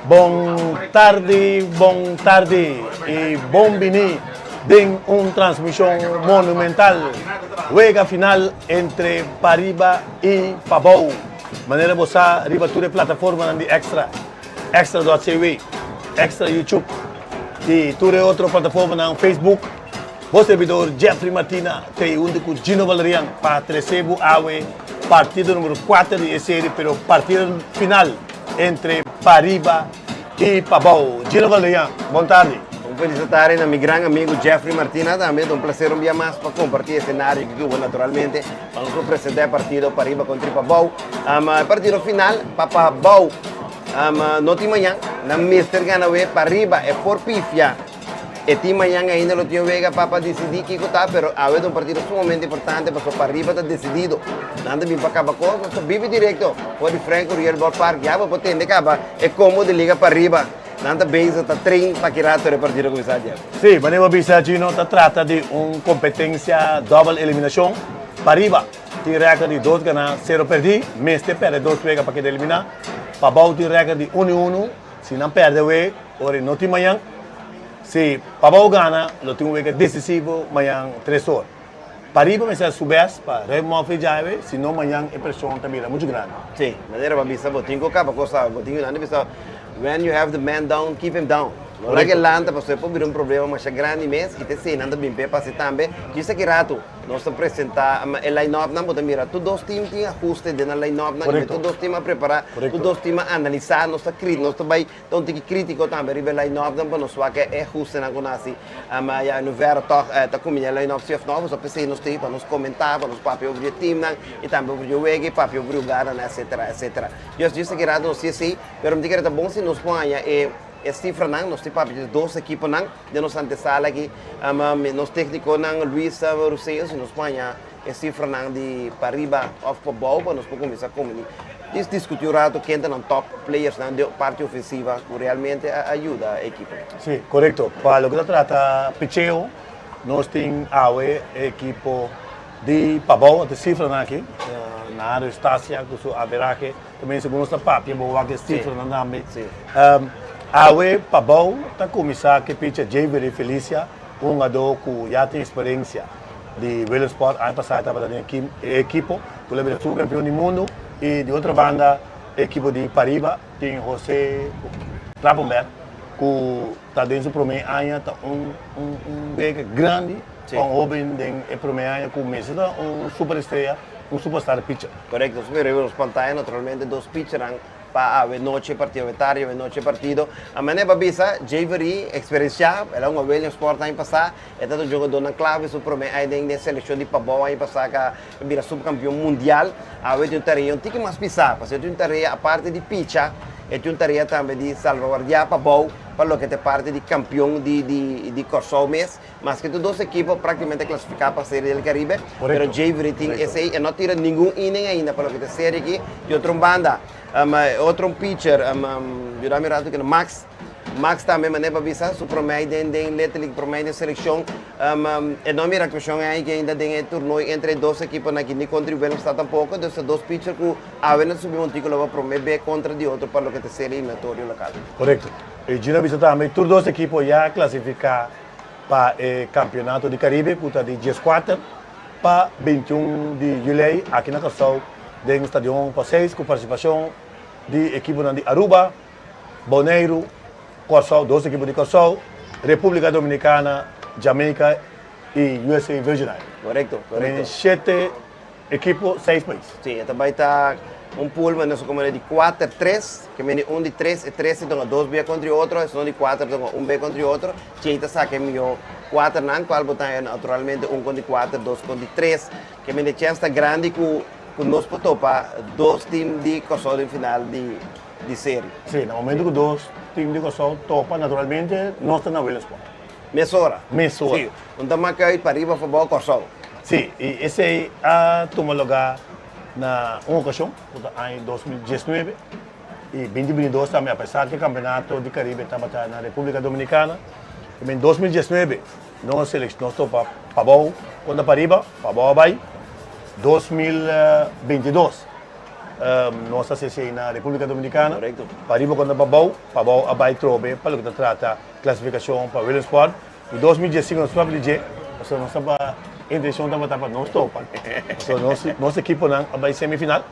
Bom tarde e bom-vindo em uma transmissão monumental. Juega final entre Pariba e Pabou. Maneira você arriba toda a plataforma de Extra.tv, Extra YouTube e toda outra plataforma na Facebook. O servidor Jeffrey Martina tem único Gino Valerian para trazer a partido número 4 de série, pero partido final entre Pariba e Pabou. Gino Valerian, boa tarde. Felicitar a mi gran amigo Jeffrey Martina también, un placer un día más para compartir el escenario que tuvo naturalmente. Vamos a presentar el partido Pariba contra Pabou. El partido final, Pabou, no te mañana, la Mister gana Pariba es por pifia. E ti mañana ainda lo tiene Vega para decidir que está, pero ha habido un partido sumamente importante, porque Pariba está decidido. Nada bien para acá, vive directo, por Franco Riel Ball Park, ya va a tener acá, es como de Liga Pariba. Nanta base está trein para que rato partido começar já. Sim, mas eu bisa Gino trata de uma competência double eliminação. Pariba tem recorde de 2 ganhar, 0 perder, Mister perde 2 pega para que eliminar. Pabou tem recorde de 1-1, se não perde ora não tem manhã. Se Pabou ganha, não tem um decisivo manhã 3 horas. Pariba vai ser subes para remover já, se não manhã a pressão também é muito grande. Sim, maneira para bisa, botinho capa coisa, botinho nada bisa. When you have the man down, keep him down. Não é que lanta, você pode vir problema mais grande mesmo e te ensinando bem para você também. Diz que rato, nós apresentar o line-up, não pode mirar, todos os times têm ajuste dentro do line-up, todos os times a preparar, todos os times a analisar, nós vai, então tem que crítico também, ribe line-up, não nós vai que é ajuste na conhece, mas no verão tá comigo line-up chef novo, só pensei nos times para nos comentar, para nos papel sobre o time, e também sobre o wege, papel sobre o lugar, etc. Eu disse que rato, não sei se, mas me diga que é bom se nos põe cifra nang, nós temos papel de 2 equipos nang, de nos antesala aqui, nos técnicos nang, Luis Rousseau, se nos põe cifra nang de Pariba of Pabou, para nós começar a comunicar. Discutir o rato quem está nos top players nang, de parte ofensiva, que realmente ajuda a equipe. Sim, correto. Para o que trata Picheo, nós temos a equipo de Pabou, de cifra nang aqui, na área estácia, com sua averagem, também segundo nossa papel, boa que cifra nang também. Awe Pabou está começando a picha Javier e Felícia, um jogador que já tem experiência de Velosport, ano passado estava na equipe, que lembra o campeão do mundo, e de outra banda, a equipe de Pariba, tem José Traponberg, que está dentro do primeiro ano, está bem grande, um homem do primeiro ano, que começa super estrela, superstar pitcher. Correcto, os meus pantalla naturalmente 2 pitchers para a noite partido, tarde, a noite partido. A maneira para bisa, Javery, experiência, ela é uma velha esporte aí passar, é tanto jogador na clave, o primeiro aí dentro da seleção de Pabou aí passar que vira subcampeão mundial, a ver tem tarefa, tem que mais pisar, porque tem tarefa a parte de pitcha, e tem tarefa também de salvaguardar Pabou, para o que é parte de campeão de Corsol mês, mas que todas as equipes praticamente classificadas para a série do Caribe, mas Javery tem esse e não tira nenhum inning ainda para o que é a série aqui, e outra banda. Outro pitcher, eu me rato que é Max também maneira para visar, o promédio em letterlijk promédio de seleção, enorme recuperação aí que ainda tem torneio entre 2 equipes aqui, nem contribuem está tampouco, então 2 pitchers que a ver subir um título para promédio contra de outro para o que é a série eliminatória local. Correto. E Gina visita também, todas 2 equipes já classificadas para o campeonato de Caribe, que está de 14 para 21 de julho, aqui na Corsol. Tem Estadião Passeis, com participação de equipes de Aruba, Bonaire, Corsol, 2 equipes de Corsol, República Dominicana, Jamaica e USA Virgin Islands. Correto. Tem 7 equipes, 6 países. Sim, também está pool, mas nós como de 4-3, que vem de 3 e 3, então 2 B contra o outro, se não de 4, então 1 B contra o outro, Cheita saca melhor 4 não, qual botar naturalmente 1 contra 4, 2 contra 3, que vem de chance grande que nós podemos topar 2 times de Corsol em final de série. Sim, no momento que 2 times de Corsol topam, naturalmente, nós estamos na Velosport. Mesora. Sim, então marca para arriba para Corsol. Sim, e esse é tomou lugar na uma ocasião, em 2019, e 2022 também, apesar que o Campeonato de Caribe estava na República Dominicana, em 2019, nós selecionamos para Pabou contra Pariba, Pabou vai, 2022. Nós assistimos na República Dominicana. Correto. Para ir contra Pabau abai trobe para o que trata classificação para o Williamsport. Em 2015 nós fomos ali, nós estamos a intenção de matar para nós topa. Nossa equipe não abai semifinal.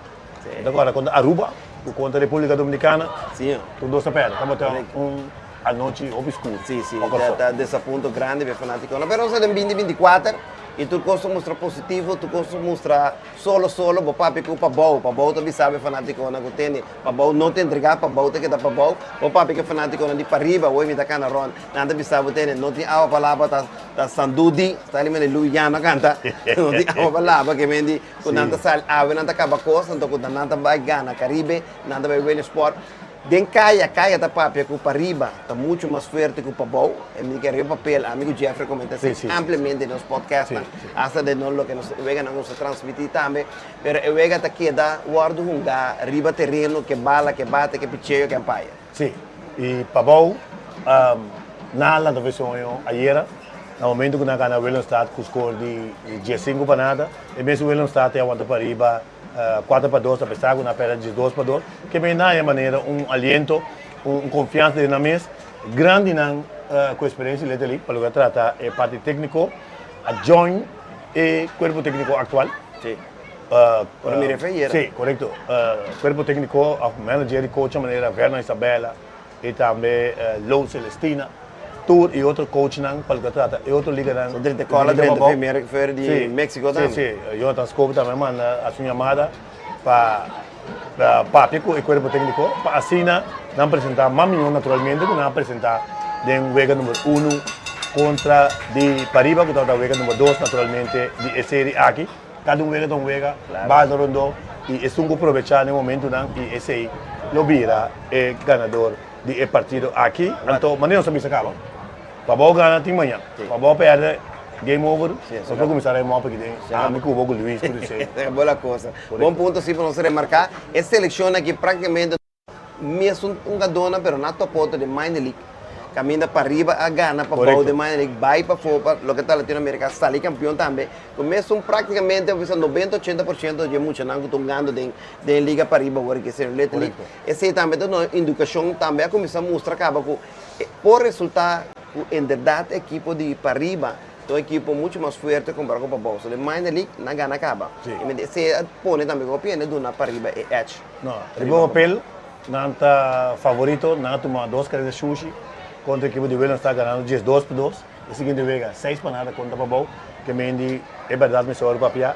Agora contra Aruba, contra a República Dominicana. Sim. Tudo está perto. Estamos tendo a noite obscura. Sim, está desaponto grande para fanático. Mas nós estamos em 2024 e tu costa mostrar positivo, tu costa mostrar solo, o papi com o Pabau também sabe fanático na que tem, Pabau não te entregar, Pabau te que dá Pabau, o papi que fanático na de para riba, o me da cana ron, nada me sabe tem, não tem a palavra da Sandudi, está ali me Luiana canta, não tem a palavra que me di, quando nada sal, ave nada acaba costa, então quando nada vai Gana, Caribe, nada vai Williamsport. Den caia da papia com para riba, está muito mais forte que o Pabau. E me queria papel, amigo Jeffrey comenta amplamente nos podcasts, hasta de nós que nos vega não se transmitir também, pero eu vega tá queda guardo riba terreno que bala, que bate, que picheio, que ampaia. Sim. E Pabau, na versão ayer, no momento que nós ganhamos o Willemstad com o score de 5 para nada, e mesmo o Willemstad é aguenta para riba 4-2, apesar de uma perda de 2-2, que me dá de maneira aliento, confiança na mesa, grande com a experiência de League, para o que trata a parte técnico, a join e corpo técnico atual. Sim. Me refere. Sim, correto. Corpo técnico, a manager e coach de maneira Verna Isabela e também Lou Celestina. Tour e outro coach para o que trata, e outro liga não. Dentro da cola, dentro da primeira de México também. Sim, eu transcorro também, manda a sua chamada para Papico e corpo técnico, para assim não apresentar Maminho naturalmente, não apresentar de Vega número 1 contra de Pariba, que está da Vega número 2 naturalmente, de série aqui. Cada Vega tem Vega, Baldo Rondo, e é um aproveitar no momento e esse aí, lo vira é ganador de partido aqui, então, mas não sabia se acaba. Pabau ganha tem manhã. Pabau perde, game over. Só para começar a ir mal porque tem. Me cubo com o Luiz, por isso. É boa coisa. Bom ponto sim para nós remarcar. Essa seleção aqui praticamente mesmo dona, mas não topo de Minor League. Caminha para arriba a Gana, Pabau de Minor League, vai para fora, lo que está Latinoamérica, sai campeão também. Começam praticamente 90-80% de muitos não estão ganhando de liga para arriba, agora que ser League. Esse também é educação também a começar a mostrar que por resultado em verdade, equipo de Pariba é um equipo muito mais forte comparado com o Pabau. So, de Minor League, não ganha acaba. E se põe também com o piano do na Pariba e Edge. Não, o papel, não está favorito, não toma 2 caras de sushi, contra a equipe de Williams está ganhando 10-2-2. E seguinte vega 6 para nada contra o Pabau, que me é verdade, me soube o papel.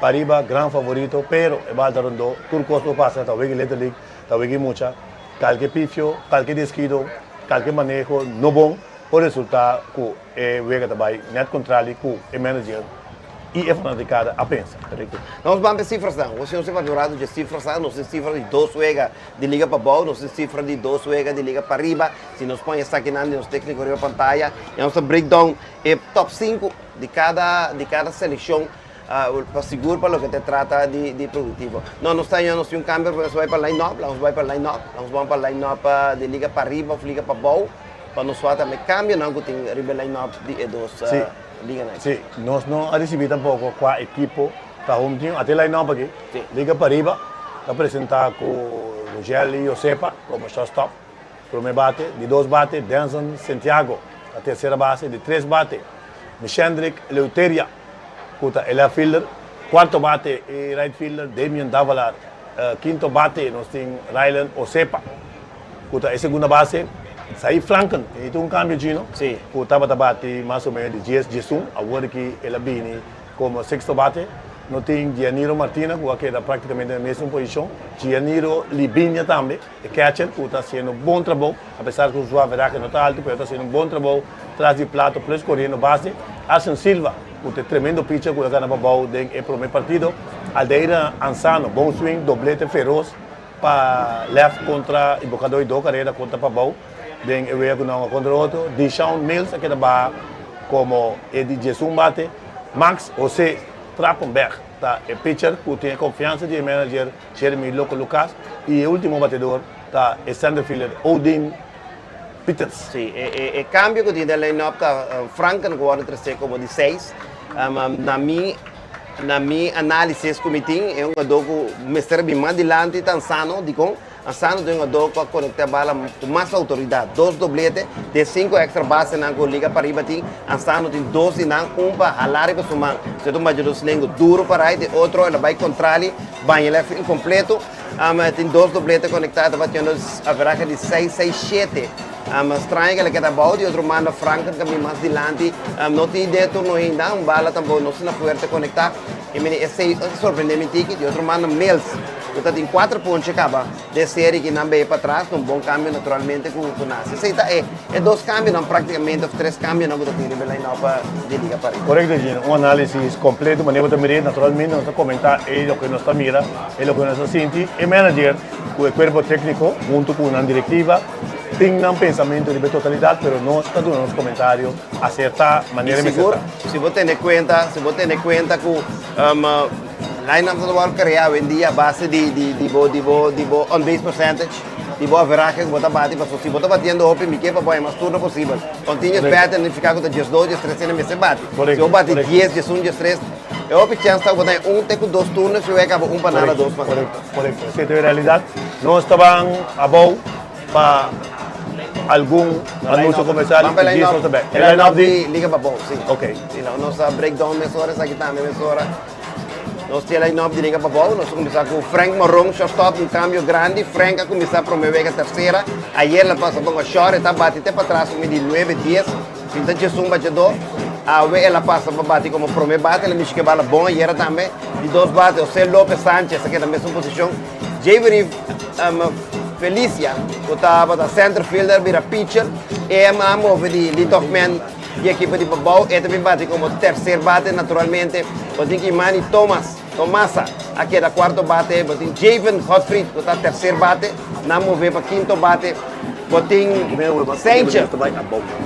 Pariba, grande favorito, pero é balda rondo, tudo custo passa, talvez Little League, talvez muita, qualquer pifio, qualquer descuido, qualquer manejo, não bom. O resultado que é o trabalho net controle com o manager e é fanaticada a pensar. Nós vamos para cifras não. Você não se valorado de cifras, não se cifra de 2 vegas de liga para Pabau, não se cifra de 2 vegas de liga para riba. Se nos põe essa aqui nos técnicos na pantalla, e vamos breakdown top 5 de cada seleção. Para seguro para o que te trata de produtivo. Não estamos em um câmbio, vamos para a line-up, vamos para a line-up de liga para riba, liga para Pabau. Para nós também cambia, não tem line-up de dos liga. Sim, nós não recebemos tampouco com a equipe, tá juntinho, até line-up aqui, liga para riba, apresentar com o Rogério e o Sepa, como shortstop, primeiro bate, de 2 bate, Denson Santiago, a terceira base, de 3 bate, Michendrick Leuteria, ele é fielder, quarto bate, right fielder, Damian Davalar, quinto bate, nós temos Rylan Osepa, a segunda base, Sai Franken, itu cambio Gino. Sim. O estava bate mais ou menos de Jesus, agora que ele vem como sexto bate. Não tem Gianiro Martina, que era praticamente na mesma posição. Gianiro Libinha também, é catcher, que está fazendo bom trabalho, apesar que o sua verdade não está alto, mas está fazendo bom trabalho, traz de plato, plus correndo base. Arsen Silva, que é tremendo pitcher, que ganha Pabau no primeiro partido. Aldeira Ansano, bom swing, doblete feroz, para left contra Invocador e do carreira contra Pabau. Den eu ia contra o outro, Deshaun Mills, que era como de Jesus bate, Max José Trappenberg, tá? É pitcher que tem confiança de manager Jeremy Loco Lucas e o último batedor tá é center fielder Odin Peters. Sim, é cambio que tem da line-up tá Franken agora terceiro como de 6, na mim na minha análise comitim é um jogador que mestre bem mais adiante tá sano de com Asano tem um jogador que conecta a bola com mais autoridade. 2 dobletes, tem 5 extra bases na liga para riba tem. Asano tem 2 e não para ralar para sumar. Se tu imagina os lengo duro para aí, de outro ele vai contra ele, vai ele é incompleto. Tem 2 dobletes conectados, vai tendo a veragem de 6, 6, 7. Estranho que ele quer dar bola, e outro manda franca que é mais adiante. Não tem ideia de não ainda, bala também não se na forte conectar. E esse é surpreendente que outro manda Mills. Então tem 4 pontos acaba de série que não veio para trás, um bom câmbio naturalmente com o Nasce. Se é 2 câmbios, não praticamente 3 câmbios não tem nível aí não para dedicar para isso. Correcto, Gino. Un análisis completo, manejo de mirar, naturalmente nos comenta lo que nos mira, lo que nos siente. El manager, el cuerpo técnico, junto con una directiva, tiene un pensamiento de totalidad, pero no está dando unos comentarios a cierta manera de seguro, si vos tenés cuenta que line-up do ball criar hoje em dia a base de on base percentage, de boa averagem que você bate, mas se você batendo open, me quepa mais turno possível. Quando tinha pattern, não ficar com 10, 2, 10, 3, você bate. Se eu bate 10, 10, 1, 10, 3, eu open chance de botar tem com 2 turnos, se eu acabo para nada, 2 para correcto. Si en realidad no estaban a bow para algún anuncio comercial. Vamos para el line-up de Liga para bow, sim. Ok. Nossa breakdown mensuras aqui também, mensura. Nós temos line-up de Liga para bola, nós começamos com o Frank Morong, shortstop, um câmbio grande. Frank a começar a promover a terceira. Ayer ela passa para o short, está batendo para trás, como de 9, 10. Então, tinha um batedor. Aí ela passa para bater como promover bate, ela me que bala bom, ayer também. De 2 bates, o Cel Lopes Sanchez, aqui também sua posição. Javery Felicia, que estava da center fielder, vira pitcher. E a move de lead-off man. E a equipe de Babau, e também bate como terceiro bate, naturalmente. Botem que Imani Tomasa, aqui é da quarto bate. Botem Javen Hotfried, que está terceiro bate. Não mover para quinto bate. Botem Sanchez,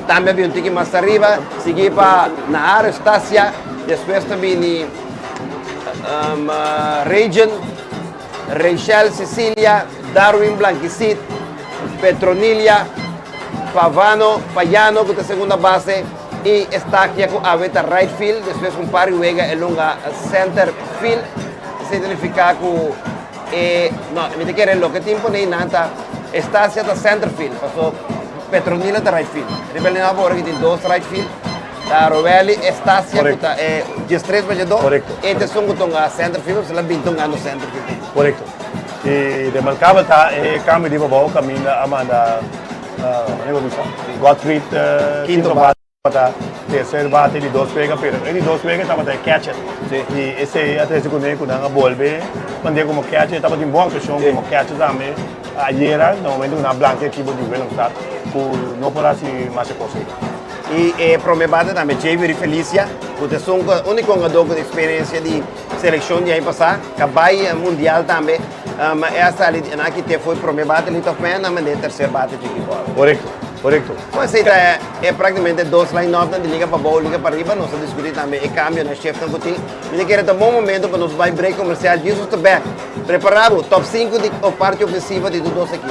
também um tique mais arriba. Seguir para Nahar Estacia. Depois também Region, Rachel Cecilia, Darwin Blanquisit, Petronilia, Payano, que está segunda base. E está aqui com a veta right field, depois com Pari Vega e longa center field. Significa que não, me quer lo que tempo nem nada. Estácia da center field, passou Petronila da right field. Rebelde na bola que tem 2 right field. Da Rovelli, Estácia que está distrito valledor. Correcto. E te son com a center field, se la bintong no center field. Correcto. Y de marcaba está cambio de bobo, camina Amanda, Gottfried, quinto bate. Terceiro bate de 2 pega, pero ele 2 pega estava até catcher. E esse até segundo que não volve, quando como catcher estava em boa posição como catcher também. Ayer no momento uma blanca equipe de Velocidade, não por assim mais possível. E promebate também Javier Felicia, que é o único jogador com experiência de seleção de ano passado, que vai mundial também. Essa ali que foi promebate ali também, mas é terceiro bate de equipe. Correcto. Mas é praticamente 2 line-up de Liga para bola, Liga para riba, nós discutimos também, e cambio na chefe também tem. E quero ter um bom momento para nos vai break comercial, Jesus to back. Preparado, top 5 de a parte ofensiva de todos aqui.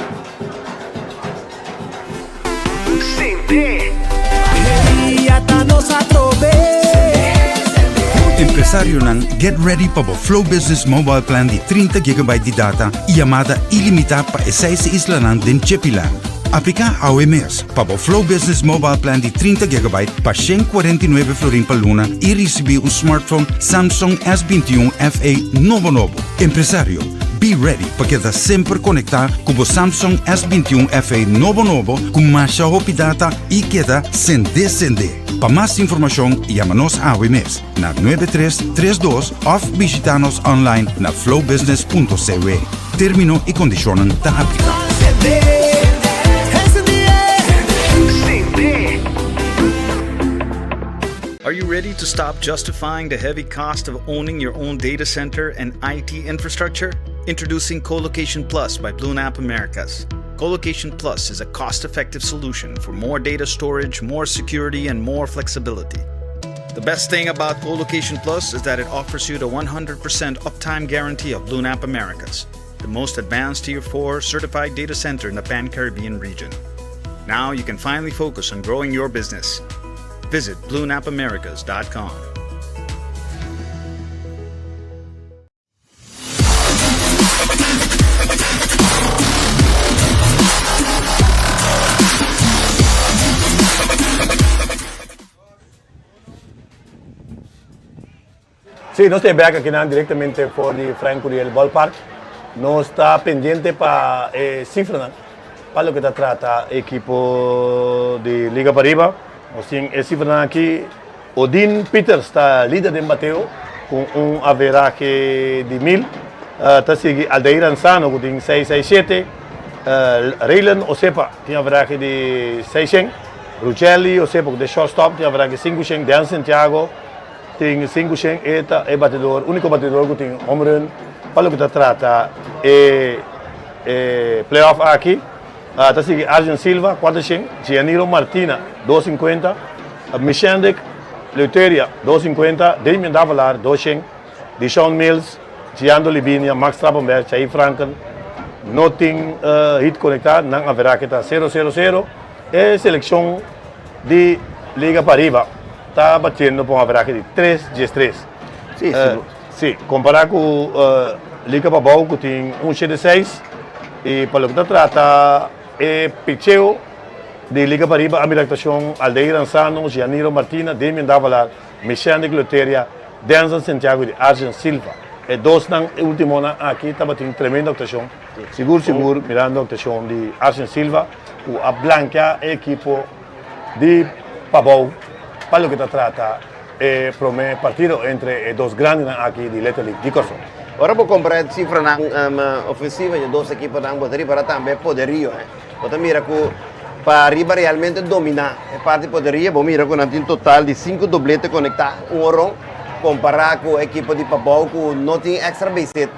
Empresário ng get ready para o Flow Business Mobile Plan de 30 GB de data e chamada ilimitada para 6 islas din Chepilan. Aplica ao mês para o Flow Business Mobile Plan de 30 GB para 149 florin per luna e receber smartphone Samsung S21 FA novo. Empresário, be ready para quedar sempre conectado com o Samsung S21 FA novo com mais data e queda sem descender. Para mais informação, chama-nos ao mês na 9332 ou visita-nos online na flowbusiness.cw. Termino e condicionam da aplicação. Are you ready to stop justifying the heavy cost of owning your own data center and IT infrastructure? Introducing Colocation Plus by BlueNap Americas. Colocation Plus is a cost-effective solution for more data storage, more security, and more flexibility. The best thing about Colocation Plus is that it offers you the 100% uptime guarantee of BlueNap Americas, the most advanced Tier 4 certified data center in the Pan-Caribbean region. Now you can finally focus on growing your business. Visit BlueNapAmericas.com. Sí, no estoy back aquí directamente por el Frank Curiel Ballpark. No está pendiente para cifra, para lo que te trata equipo de Liga Pariba. O sea, cifra aquí, Odin Peters está líder de bateo con un averaje de 1000. Está sigue Aldair Ansano con 667. Raylan Osepa tiene averaje de 600. Rugelli Osepa de shortstop tiene averaje de 500. Dan Santiago tiene 500. Este es batedor, único batedor que tiene home run. Para lo que se trata playoff aquí. Está sigue Arjen Silva 400. Gianiro Martina 250. Michandek Leuteria 250. Damien Davalar 200. Deshaun Mills, Giando Libinia, Max Trappenberg, Chai Franken. No tiene hit conectado, no haverá que está 0-0-0. Es selección de Liga Pariba. Está batiendo por un averaje de 3-3. Sí, sí, comparado con Liga Pabau, que tiene un 7-6. Y para lo que se trata, el picheo de Liga Pariba, administración Aldeir Ansano, Gianiro Martina, Damien Davalar, Michel de Gloteria, Denzel Santiago e Arjen Silva. E dois na última aqui estava tendo tremenda actuação. Seguro, mirando a actuação de Arjen Silva, a blanca equipo de Pabau, para o que se trata o primeiro partido entre dois grandes aqui de Little League de Corso. Ora vou comprar cifra na ofensiva de duas equipes da bateria para também poderio. Você mira que para arriba realmente dominar a parte de poderia, vou mirar com um total de 5 dobletes conectados, um oron, comparar com a equipe de Pabau, que não tem extra base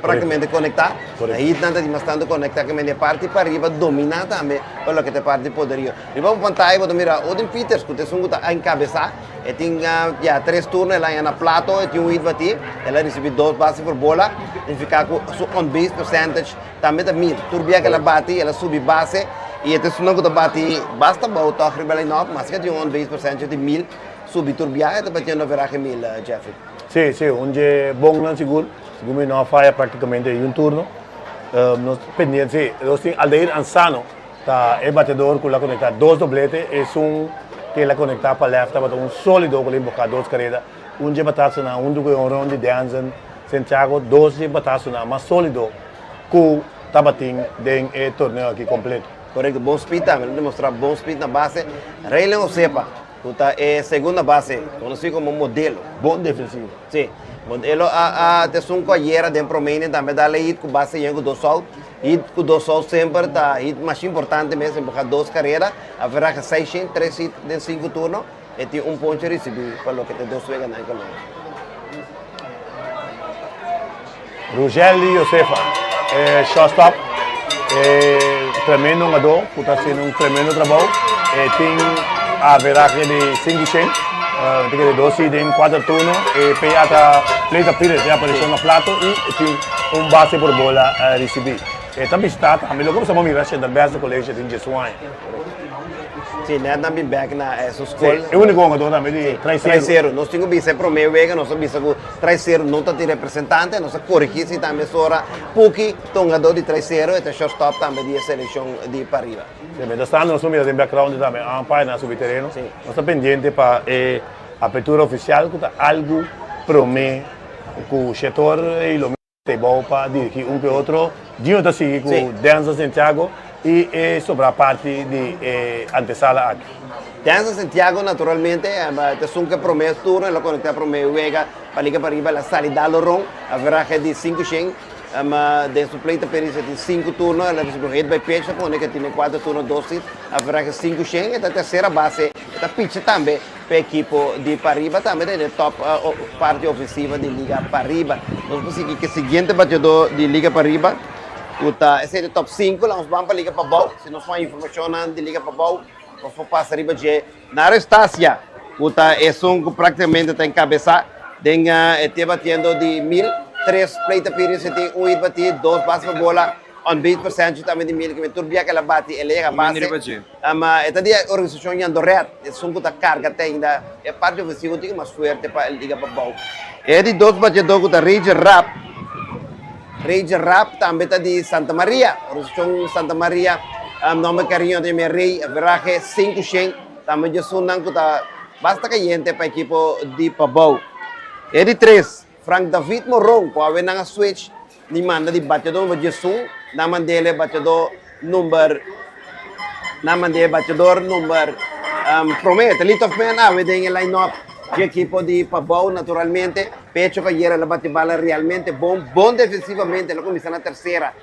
praticamente conectar. Aí tanta de bastante conectar com a parte para arriba dominar também para que a parte de poderia. E vamos pantalla, vou mirar Odin Peters, que tem a encabeçar, e tem já 3 turnos lá na plato, e tem hit bati, ela recebe 2 bases por bola, e fica com o on-base percentage, também está 1000. Turbia que ela bate, ela sube base, e até se não bate, basta botar a ribela não, mas que tem um on-base percentage de 1000, sube turbia, e está batendo a veragem 1000, Jeffrey. Sim, onde bom não seguro. Como não falha praticamente em turno, nós pendiente, nós temos Aldeir Ansano, tá, é batedor que lá conectar 2 dobletes, é que ela conectar para left, para sólido que ele embocar 2 carreiras, de bataça na do que round de Danzen, Santiago, 2 de bataça na mais sólido que está batendo dentro do torneio aqui completo. Correto, bom speed também, demonstrar bom speed na base. Raylan Osepa, que é segunda base, conhecido como modelo. Bom defensivo. Sim. Modelo a tesão coalheira dentro do meio também dá hit com base em do sol. Hit com do sol sempre tá hit mais importante mesmo, porque 2 carreiras, haverá 6 3 hit em 5 turnos e tem ponto recebido para o que te 2 vegas na economia. Rugelli Josefa, shortstop, tremendo jogador, que está fazendo tremendo trabalho, tem a veragem de 500. Tem 2 em 4 turnos, e pegada Pleita Pires já apareceu no plato e tem base por bola a receber. Também está, também logo estamos mirando da base do colégio de Jesuan. Sim, né, também back na escola. É o único jogador também de traiceiro. Nós temos vice pro meio vega, nós vice com traiceiro não tem representante, nós corrigir se também sora Puki, jogador de traiceiro, e shortstop também de seleção de Pariba. Nós estamos mirando em background também, a página sobre terreno. Nós estamos pendente para a apertura oficial, que está algo promete que o setor e o é bom para dirigir que outro. Dinho está seguindo com Denzel Santiago e sobre a parte de antesala aqui. Denzel Santiago, naturalmente, é que promete turno, ela conecta para o meio vega, para ligar para arriba, ela sai da Loron, a veragem de 500. Dentro do pleito perícia tem 5 turnos, ela recebe head by pitch, onde que tem 4 turnos, 12, a veragem 500, e a terceira base, a pitch também, para a equipe de Pariba, também é top parte ofensiva de Liga Pariba. Nós vamos seguir que o seguinte batedor de Liga Pariba, esse é o top 5, nós vamos para a Liga Pabau, se nós for informação de Liga Pabau, nós vamos passar arriba de Naro Estácia, que praticamente está encabeçado, tem batendo de 1000, 3 plate periods, tem hit batido, 2 bases por bola, on-base percentage também de 1000, que turbia que ela bate, ele é a base. Esta dia a organização Yando Red, que carga tem ainda, é parte ofensiva que mais forte para a Liga Pabau. É de 2 batedores que Rage Rap. Rage Rap também está de Santa Maria, a organização Santa Maria, nome carinho de minha rei, a veragem 500, também de Sunan que está bastante caliente para a equipe de Pabau. É de 3. Frank David Morong, po haver nang switch ni manda di batedor number Jesung, na mandele batedor number Promete, Little of Man haver den line-up de equipo de Pabao naturalmente, pecho que ayer la batibala realmente bon defensivamente, lo comienza na tercera.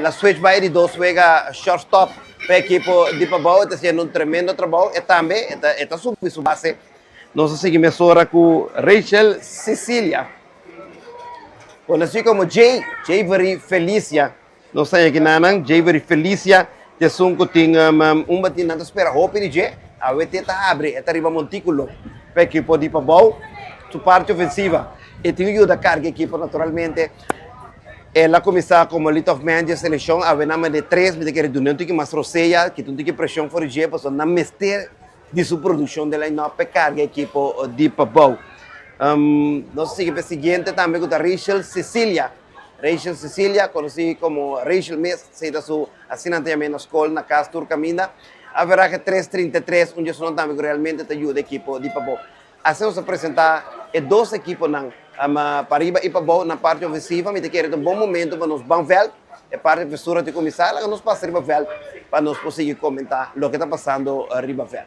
La switch vai de dos juega shortstop para o equipo de Pabao, está haciendo un tremendo trabajo y también está su base. Nós seguimos agora com Rachel Cecília. Conhecido como Javery Felicia. Nós estamos aqui na Javery Felicia. Tem que tem batin na espera. Hope de J. A VT está abre. Está arriba montículo. Para a equipe de Pabau. Sua parte ofensiva. E tem ajuda a carga a equipe naturalmente. Ela começa como Little of Man de seleção. A venama de 3. Me tem que reduzir. Não tem que mais roceia. Que tem que pressão fora de J. Para não mester de sua produção de line-up para carga a equipe de Pabau. Nós seguimos o seguinte também com a Rachel Cecília. Rachel Cecília, conhecida como Rachel Mes, seja sua assinante na escola, na casa Turcamina. Haverá que 333, onde são também que realmente te ajuda a equipe de Pabau. Assim nós apresentar dois equipes para Pariba e Pabau na parte ofensiva. Me quer um bom momento para nos banvel. É parte da professora de começar, ela nos passa Riba Vel para nós conseguir comentar o que está passando a Riba Vel.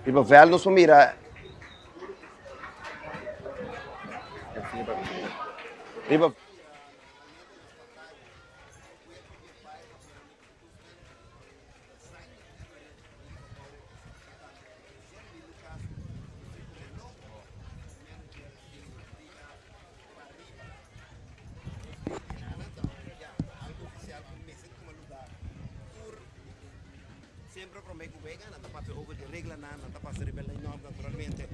Riba Vel nos mira. Riba sempre promete que venga, não está passando over de regra, não está passando rebelde enorme naturalmente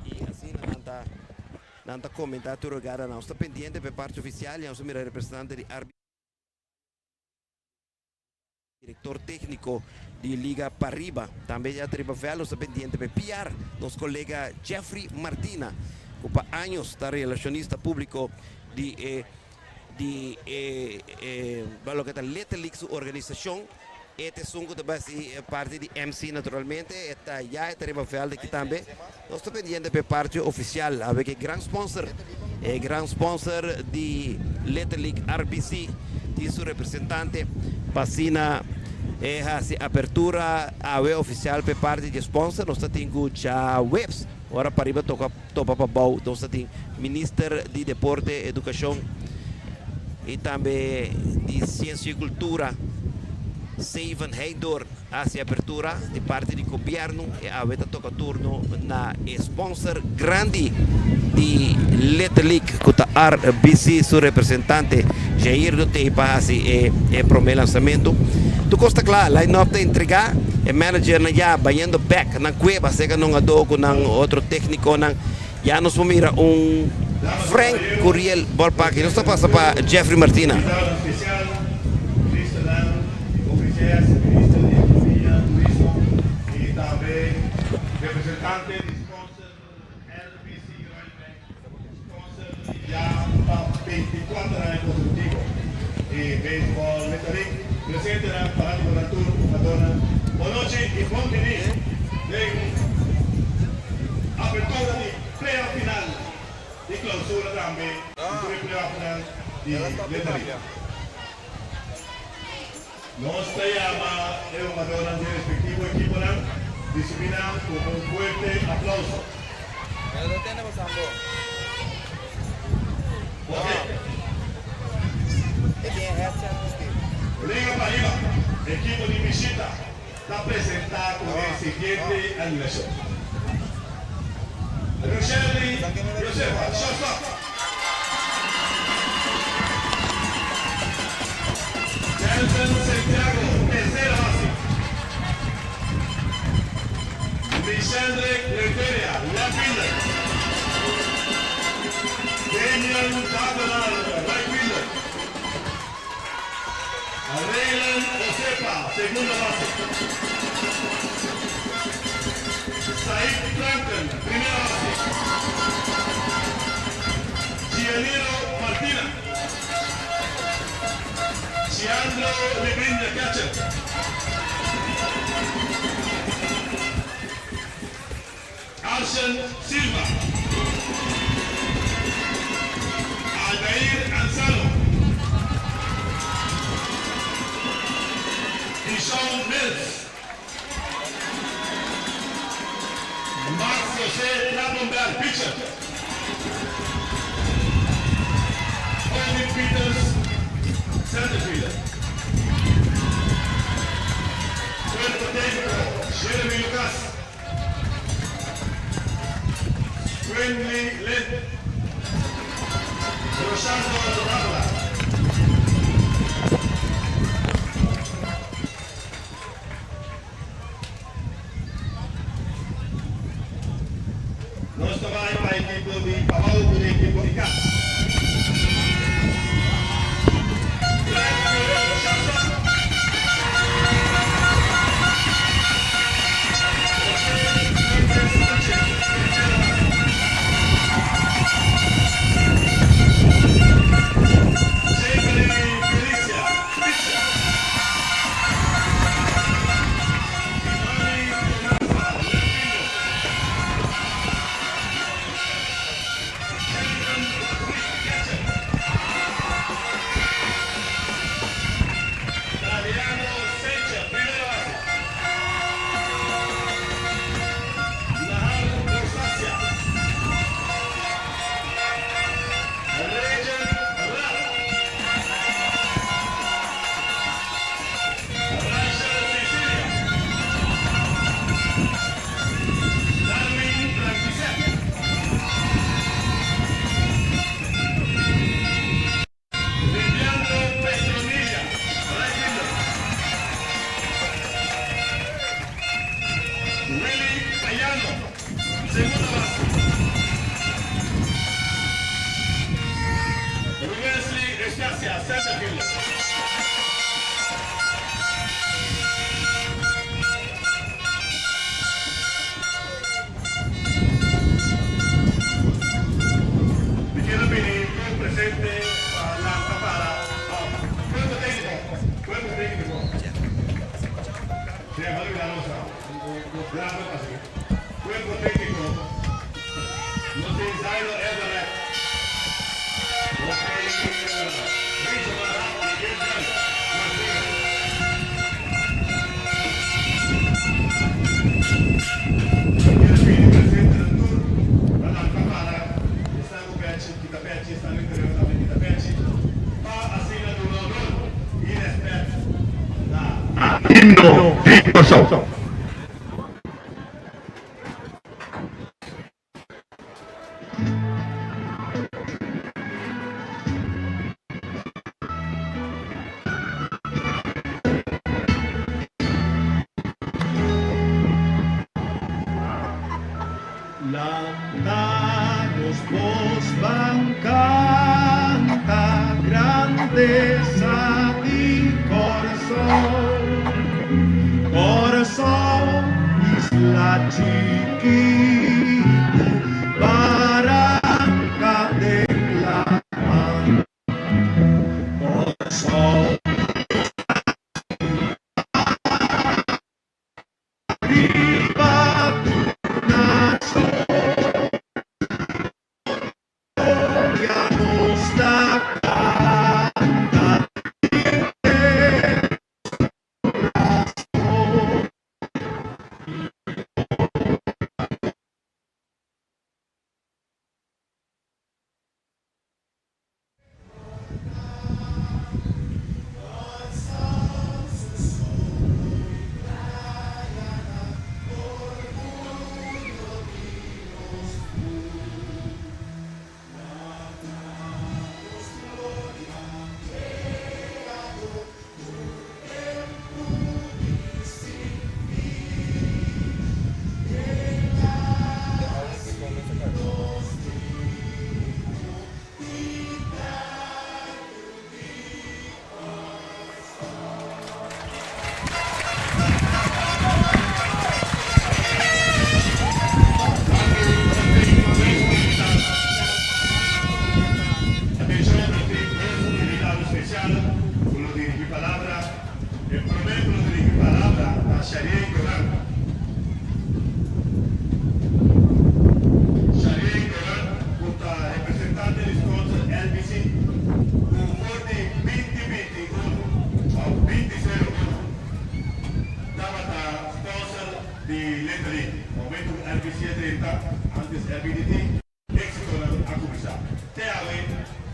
e assim não está comentar tudo agora, não está pendente para parte oficial, e vamos mirar representante de árbitro, diretor técnico de Liga Pariba, também já Riba Vel está pendente para PR, nosso colega Jeffrey Martina, que por anos está relacionista público de lo que está Little League su organização. Este sungo de base parte de MC naturalmente, está já Riba Vel aqui também. Nós estamos pendentes para parte oficial, avec o grande sponsor de Little League RBC, de seu representante, Pacina, a abertura a web oficial para parte de sponsor. Nós temos já webs, agora para Riba topa para bau, nós temos Ministro de Deporte e Educação e também de Ciência e Cultura. Seven Heidor hacia apertura de parte do governo e a veta toca turno na sponsor grande de Little League que a RBC, seu representante Jair do Teipa e promete lançamento. Tu costa claro, lá não tem entregar e manager na já banhando back na cueva, seja não ado com outro técnico na já nos mira Frank Curiel ballpark e nós está passa para Jeffrey Martina. Ministro de Economía, Turismo y también representante de sponsor RBC Royal Bank, sponsor ya 24 años consecutivos y béisbol Metallic, presente en el fanático del Tour, Madonna, Bonochi y Montini de apertura de playoff final de clausura también, de playoff final de Metallic. Nos llama el jugador del respectivo equipo disciplina con un fuerte aplauso. Lo tenemos ambos. Liga Pariba, equipo de visita, está presentado con el siguiente animación. Rochelle Josefa, shortstop. Nelson Santiago, tercera base. Vicente Leteria, left fielder. Daniel Tabelar, right fielder. Raylan Josefa, segunda base. Said Franklin, primera base. Gianiro Martina. Giandro Lebrinda, catcher. Marcian Silva, Aldair Ansalo, Dishon Mills, Max Jose Labenberg pitcher, Owen Peters center fielder, Puerto Rico, Jeremy Lucas, Friendly Lynn, Rosando Alvarado. Nós trabalhamos para a equipe de Pavão e a equipe de Casa. Cuerpo técnico, Zairo Everett, Himno Victor. Lantanos vos van canta grandeza y corazón, corazón isla chiquita, barranca de la mar, corazón arriba tu nación. Ya no está canta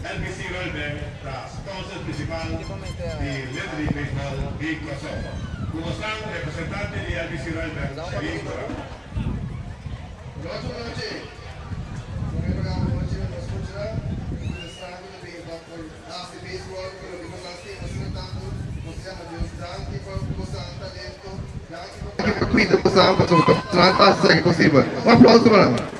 RBC Rollback, la sponsor principal di Letri Baseball di Kosovo. Como están representantes de RBC Rollback, Sharif Doran. Buenas noches. Kami magandang noche na escucha. Interesado na bigyan ba ko nasa baseball pero di ko kasi masinatando mo siya na Diyos dahil di pa ko sa talento dahil di pa cuida ko sa ang fantastic é possível. Um aplauso para ela.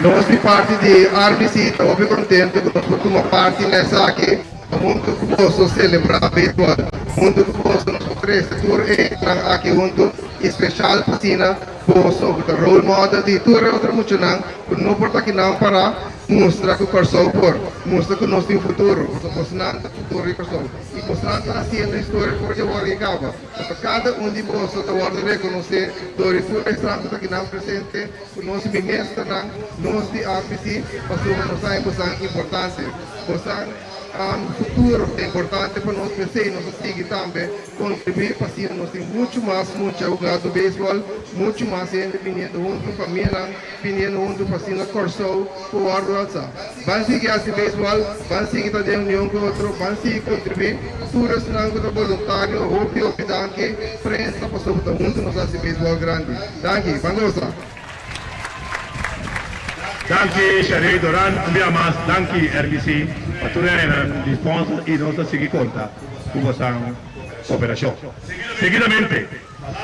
Nós de parte de RBC estamos bem contentes com uma parte nessa aqui muito que posso celebrar baseball muito que posso nos oferecer tour aqui junto especial piscina posso o role model de tour outra muito não não importa que não para mostrar que o corso por mostrar que nós temos futuro posso não futuro e corso e mostrar que está sendo história por que vai acaba cada de nós está guardando reconhecer do futuro está que não presente nós bem-estar nós de RBC passou nós é importante possam futuro é importante para nós crescer e nós seguir também contribuir para si nós temos muito jogado beisebol muito mais independente junto família independente junto para si na corso por alça vai seguir esse beisebol vai seguir também união com outro vai seguir contribuir todos não com voluntário ou danke prensa passou para junto nós esse beisebol grande danke vamos lá. Danke Sharif Doran, abbiamo danke RBC, Paturena di sponsor e nostra seguir conta con questa operazione. Seguidamente,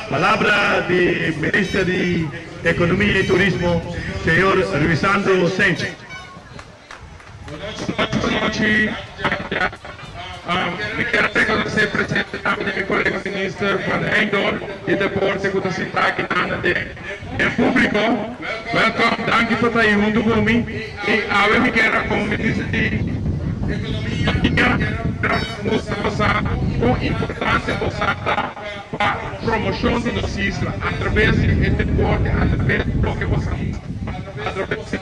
palabra di Ministro di Economia e Turismo, signor Luisandro Sánchez. Boa noite. Me quero reconhecer presente também meu colega ministro para Endor e deporte que está está aqui em público. Welcome, danke por estar junto comigo. E agora me quero como ministro de Economia mostrar com importância para a promoção de nossa isla através do deporte, através do que você através de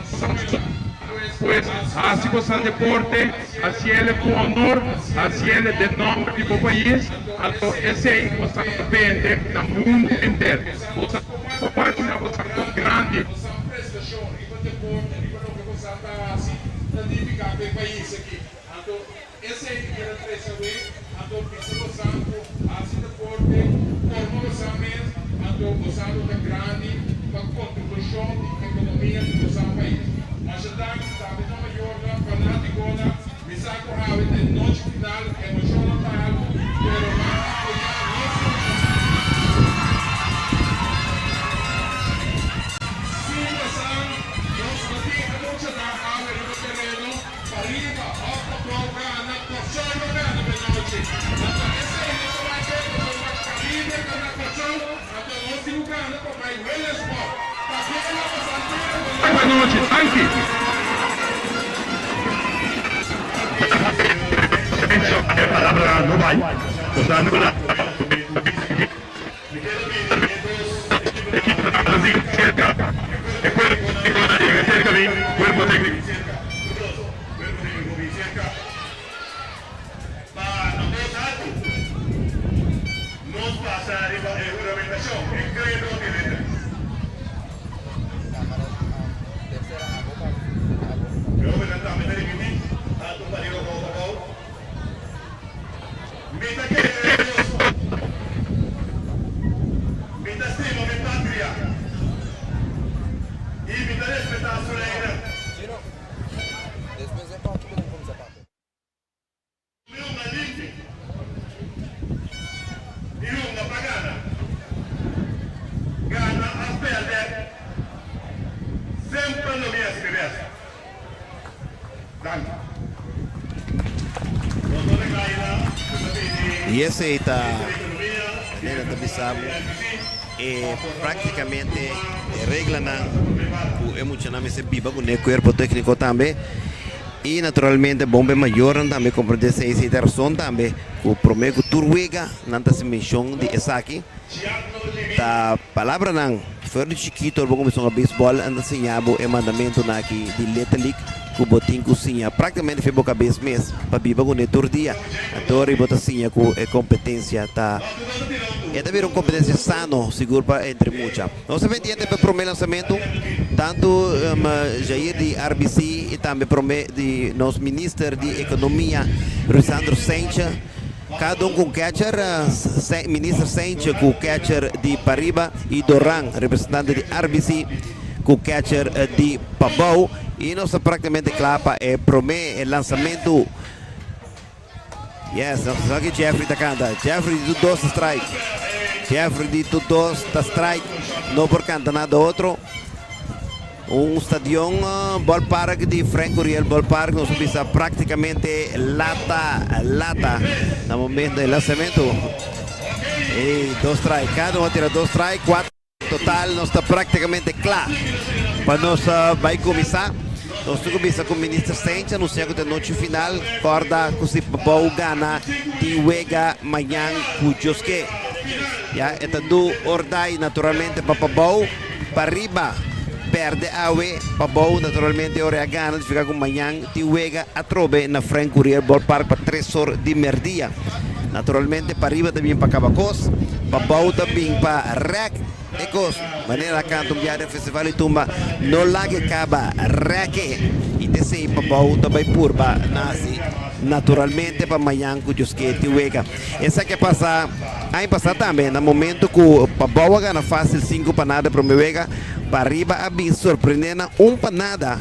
pues así con deporte, así es con honor, así es de nombre de tu país, ese depende del mundo entero. Parte una cosa grande. Ajudar sabe nova york fanaticona mi sacco avete noche final emozione tal pero Boa noite, anche. Palabra no vai, usando la cerca cuerpo técnico. Non passare la regolamentazione e credo che E esse está praticamente regra não emocionalmente viva com o corpo técnico também e naturalmente bombe maior também compreende essa razão também o prometo turwega nanta se menção de essa aqui a palavra não Fora de chiquito, eu vou começar a beisebol, anda ensinando o mandamento aqui de Little League, que o botinho cozinha. Praticamente foi boca vez mês, para viver com ele todo dia. Então, ele bota assim com competência, tá? É também uma competência sano, seguro para entre muitas. Nós também temos para o primeiro lançamento, tanto Jair de RBC e também de nosso ministro de Economia, Rosandro Sencha. Cada um com catcher, ministro Sencha com catcher de Pariba e Doran, representante de RBC, com catcher de Pabau. E nós praticamente clapa é promete o lançamento. Yes, só que Jeffrey está canta. Jeffrey de 2 strike. Jeffrey de 2 strike. Não por canta nada outro. Stadion ballpark de Frank Uriel ballpark nós bisa praticamente lata no momento do lançamento. E 2 strike, cada um tira 2 strike, 4 total, nós está praticamente claro para nós vai começar. Nós começamos com o ministro Sencha, no segundo noite final, corda que se Pabau gana de Uega amanhã com Josque. Então do ordem naturalmente para Pabau, para riba. Perde awe, Pabau naturalmente ora gana de ficar com manhã de Uega a trobe na Frank Courier Ballpark para 3 horas de merdia. Naturalmente para riba também para Cabacos, Pabau também para Rec Ecos, maneira canto um dia festival e tumba no lago Caba Rec e te Pabau também purba nasi naturalmente para manhã com Josque de Uega. Essa que passa, aí passa também no momento que o Pabau gana fácil 5 panadas para o Uega. Para arriba havia surpreendendo panada.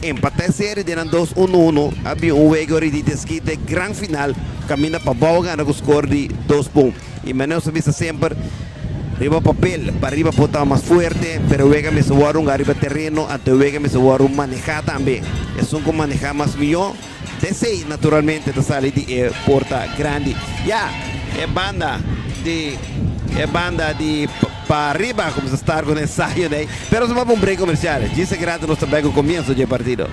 Empate a série de 2-1-1. Havia Uega de desquite grande final. Camina para Pabau gana com o score de 2 pontos. E Manuel se visa sempre arriba papel. Para arriba botar mais forte. Pero Uega me soaram arriba terreno. Até Uega me soaram manejar também. É um com manejar mais melhor. Desce naturalmente da sala de porta grande. É banda de para arriba como se está com o ensaio, né? Pero se vamos um break comercial. Dice que nós também com o começo do partido.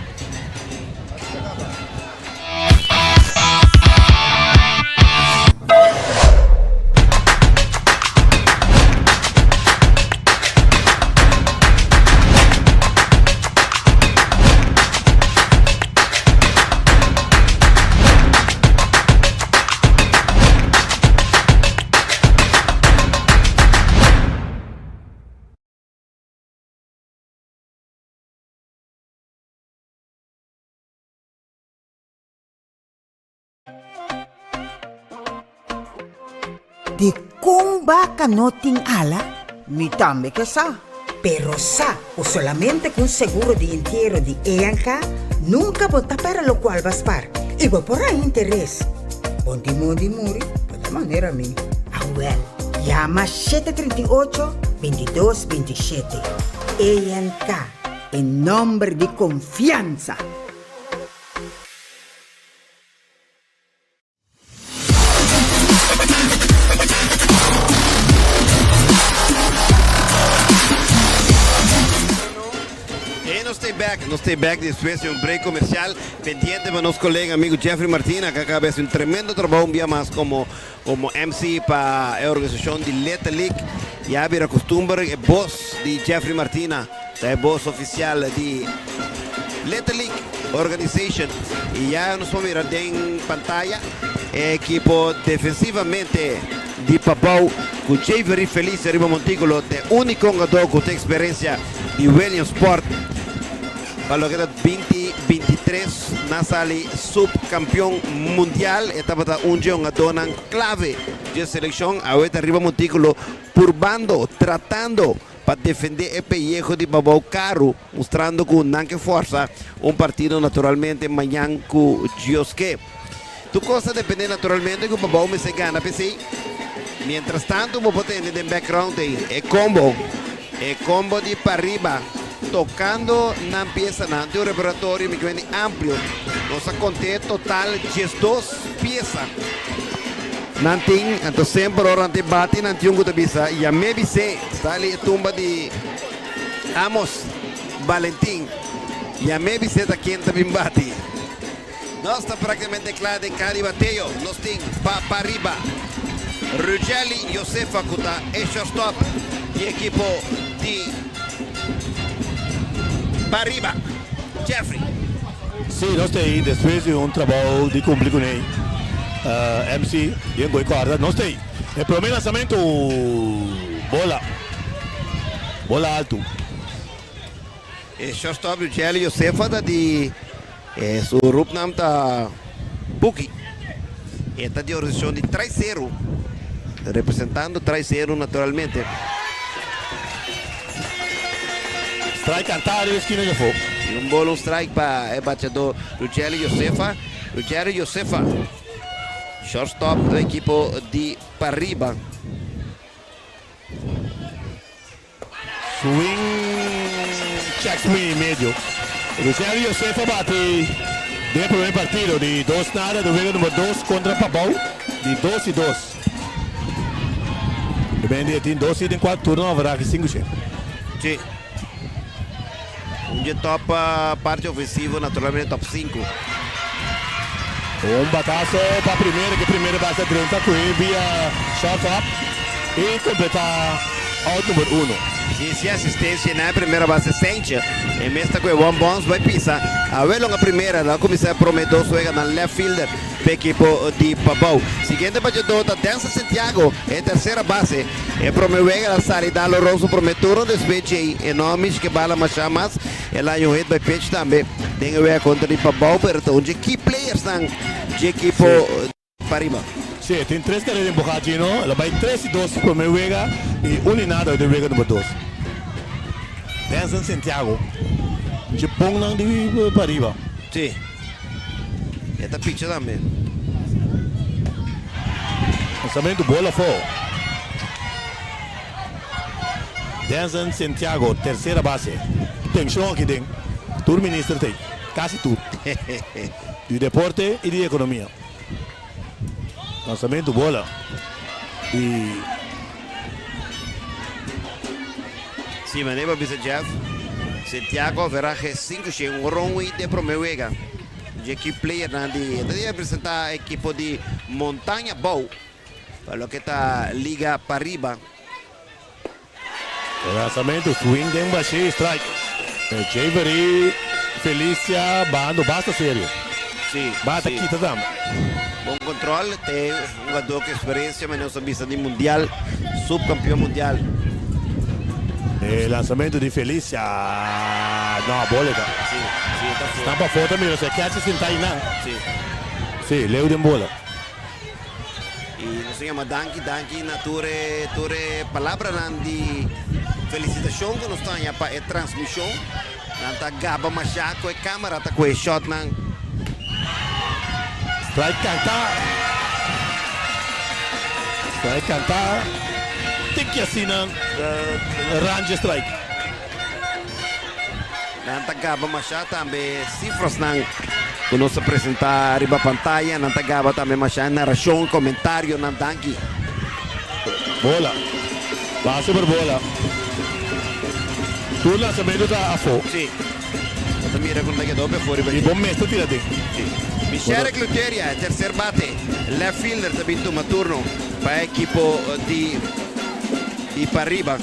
Di kung baka noting ala, mi tambe que sa. Pero sa, o solamente con seguro de entierro de Eanca, nunca vota para lo cual vas par. Y va por ahí interés. Ponti muri, de manera mi. Well, llama 738-2227. Eanca, en nombre de confianza. Nos stay back después de un break comercial pendiente para nuestro colega amigo Jeffrey Martina, que acaba de hacer un tremendo trabajo un día más como MC para la organización de Little League. Ya había costumbre, el boss de Jeffrey Martina, el boss oficial de Little League Organization. Y ya nos vamos a ver en pantalla equipo defensivamente de Pabau, con Jeffrey Feliz arriba Montículo, de único jugador con experiencia de Williamsport. Para lo que era 2023, Nasali subcampeón mundial, estaba un jugador clave de selección, ahorita arriba Montículo, purbando, tratando para defender el pellejo de Pabau Caro, mostrando con nanque fuerza un partido naturalmente mañana con Josque. Tu cosa depende naturalmente que Pabau me se gana, PC. Mientras tanto, vos podés tener en background el combo de para arriba. Tocando na pieza, ante un repertorio me viene amplio. Nos conté total 12 piezas. Nanting, entonces siempre orante bate, nanting un gutabisa. Y a me vise, está ali tumba de Amos Valentín. Y a me vise da quien también bate. No está prácticamente claro de Cari Bateo. Nos ting, pa arriba. Ruggeli, Josefa Kuta, shortstop. de equipo de Pariba. Jeffrey. Sim, nós temos, depois de um trabalho de cumprir com ele, MC, e em guarda, nós temos. O primeiro lançamento, bola alto. Shortstop o Jelly Josefa de su Rupnam ta Puki. Está de organização de 3-0, representando 3-0 naturalmente. Strike cantado e esquina de fogo. Um bolo strike para o batedor Ruggiero Josefa. Ruggiero Josefa, shortstop do equipo de Pariba. Check swing medio. Ruggiero Josefa bate no primeiro partido de 2-0 do jogo número 2 contra Pabau, de 2-2. Depende de 2 e 4 turnos, haverá que 5 Sim. De top parte ofensiva, naturalmente top 5. Bataço para a primeira, que a primeira base 30 com ele via short-up e completar out número 1. E se assistência na primeira base sente, e mesmo com o one bounce vai pisar. A longa primeira, lá começa a prometer suega na left fielder para equipo de Pabau. Seguinte batedor da Dança Santiago, é terceira base. E promovega a salida do Rosso prometuro despeche enormes que bala machamas. E lá o hit by pitch também. Tem a ver contra de Pabau, pero onde key players estão de equipo Pariba. Sim, tem 3 carreiras empujadas, não? Ela vai 3-2 para o meu Vega e 1 e nada do Vega número 2. Dança Santiago. De Pongnang de Pariba. Sim. Esta pitch também. Lançamento bola fora. Dança Santiago, terceira base. Tem chão aqui dentro. Tudo ministro tem. Quase tudo. De deporte e de economia. Lançamento bola. E sim, mas nem para Jeff. Santiago verá que 5 chega um runway de Promeuega. De equipe player de representar a equipe de Montanha Bow. Para o que está Liga Pariba. Lançamento, swing de baixo, strike. Javery, Felícia, bando, basta sério. Sim. Bata aqui também. Bom controle, tem um jogador com experiência, mas não sabia de mundial, subcampeão mundial. Lançamento de Felícia, não, bola. Sim, está fora. Está para fora também, você quer se sentar aí, não? Sim. Sim, leu de bola. E não se chama Danki, na tua palavra de felicitação que nós estamos para a transmissão. Não está gaba machaco, a câmera está com o shot, não. Strike cantar. Tique assim, não. Range strike. Não está gaba machaco também, cifras não. Que nós apresentar riba pantalla, não está gaba também machaco, narração, comentário, não Danki. Bola. Base por bola. Tu lançamento está a fora. Sim. Você mira com o jogador para fora. E bom mesmo, tira dentro. Sim. Michele Cluteria, terceiro bate, left fielder também toma turno para a equipe de Pariba.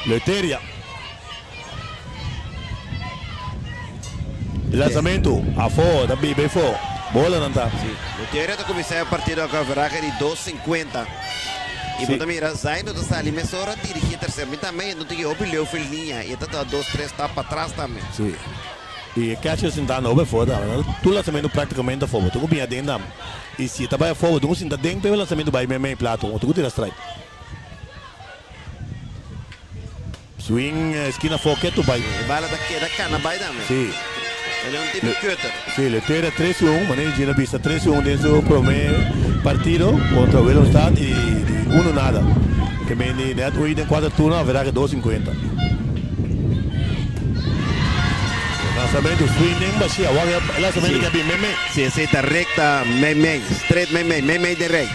Leteria. Lançamento, a fora, também bem fora. Bola não está. Sim. Cluteria está começando a partida com a veraga de 2,50. E você mira, Zaino está ali, mas hora dirigir terceiro, mas também não tem que ouvir o filhinha. E está 2-3, está para trás também. Sim. E catch assim tá não é foda, tu lançamento praticamente é fogo, tu combina dentro. E se tá vai fogo, tu não tá dentro, pelo lançamento vai meio plato, tu tira strike. Swing esquina foque tu vai. Bala da cana vai também. Sim. Ele é um tipo de cutter. Sim, ele tira 3-1, mas ele já vista 3-1 dentro do primeiro partido contra o Velostad e 1 nada. Que me net hoje em 4 turnos haverá que 2,50. Lançamento swing em baixo, o lançamento que é bem meme. Sim, aceita recta, meme, straight meme de rei.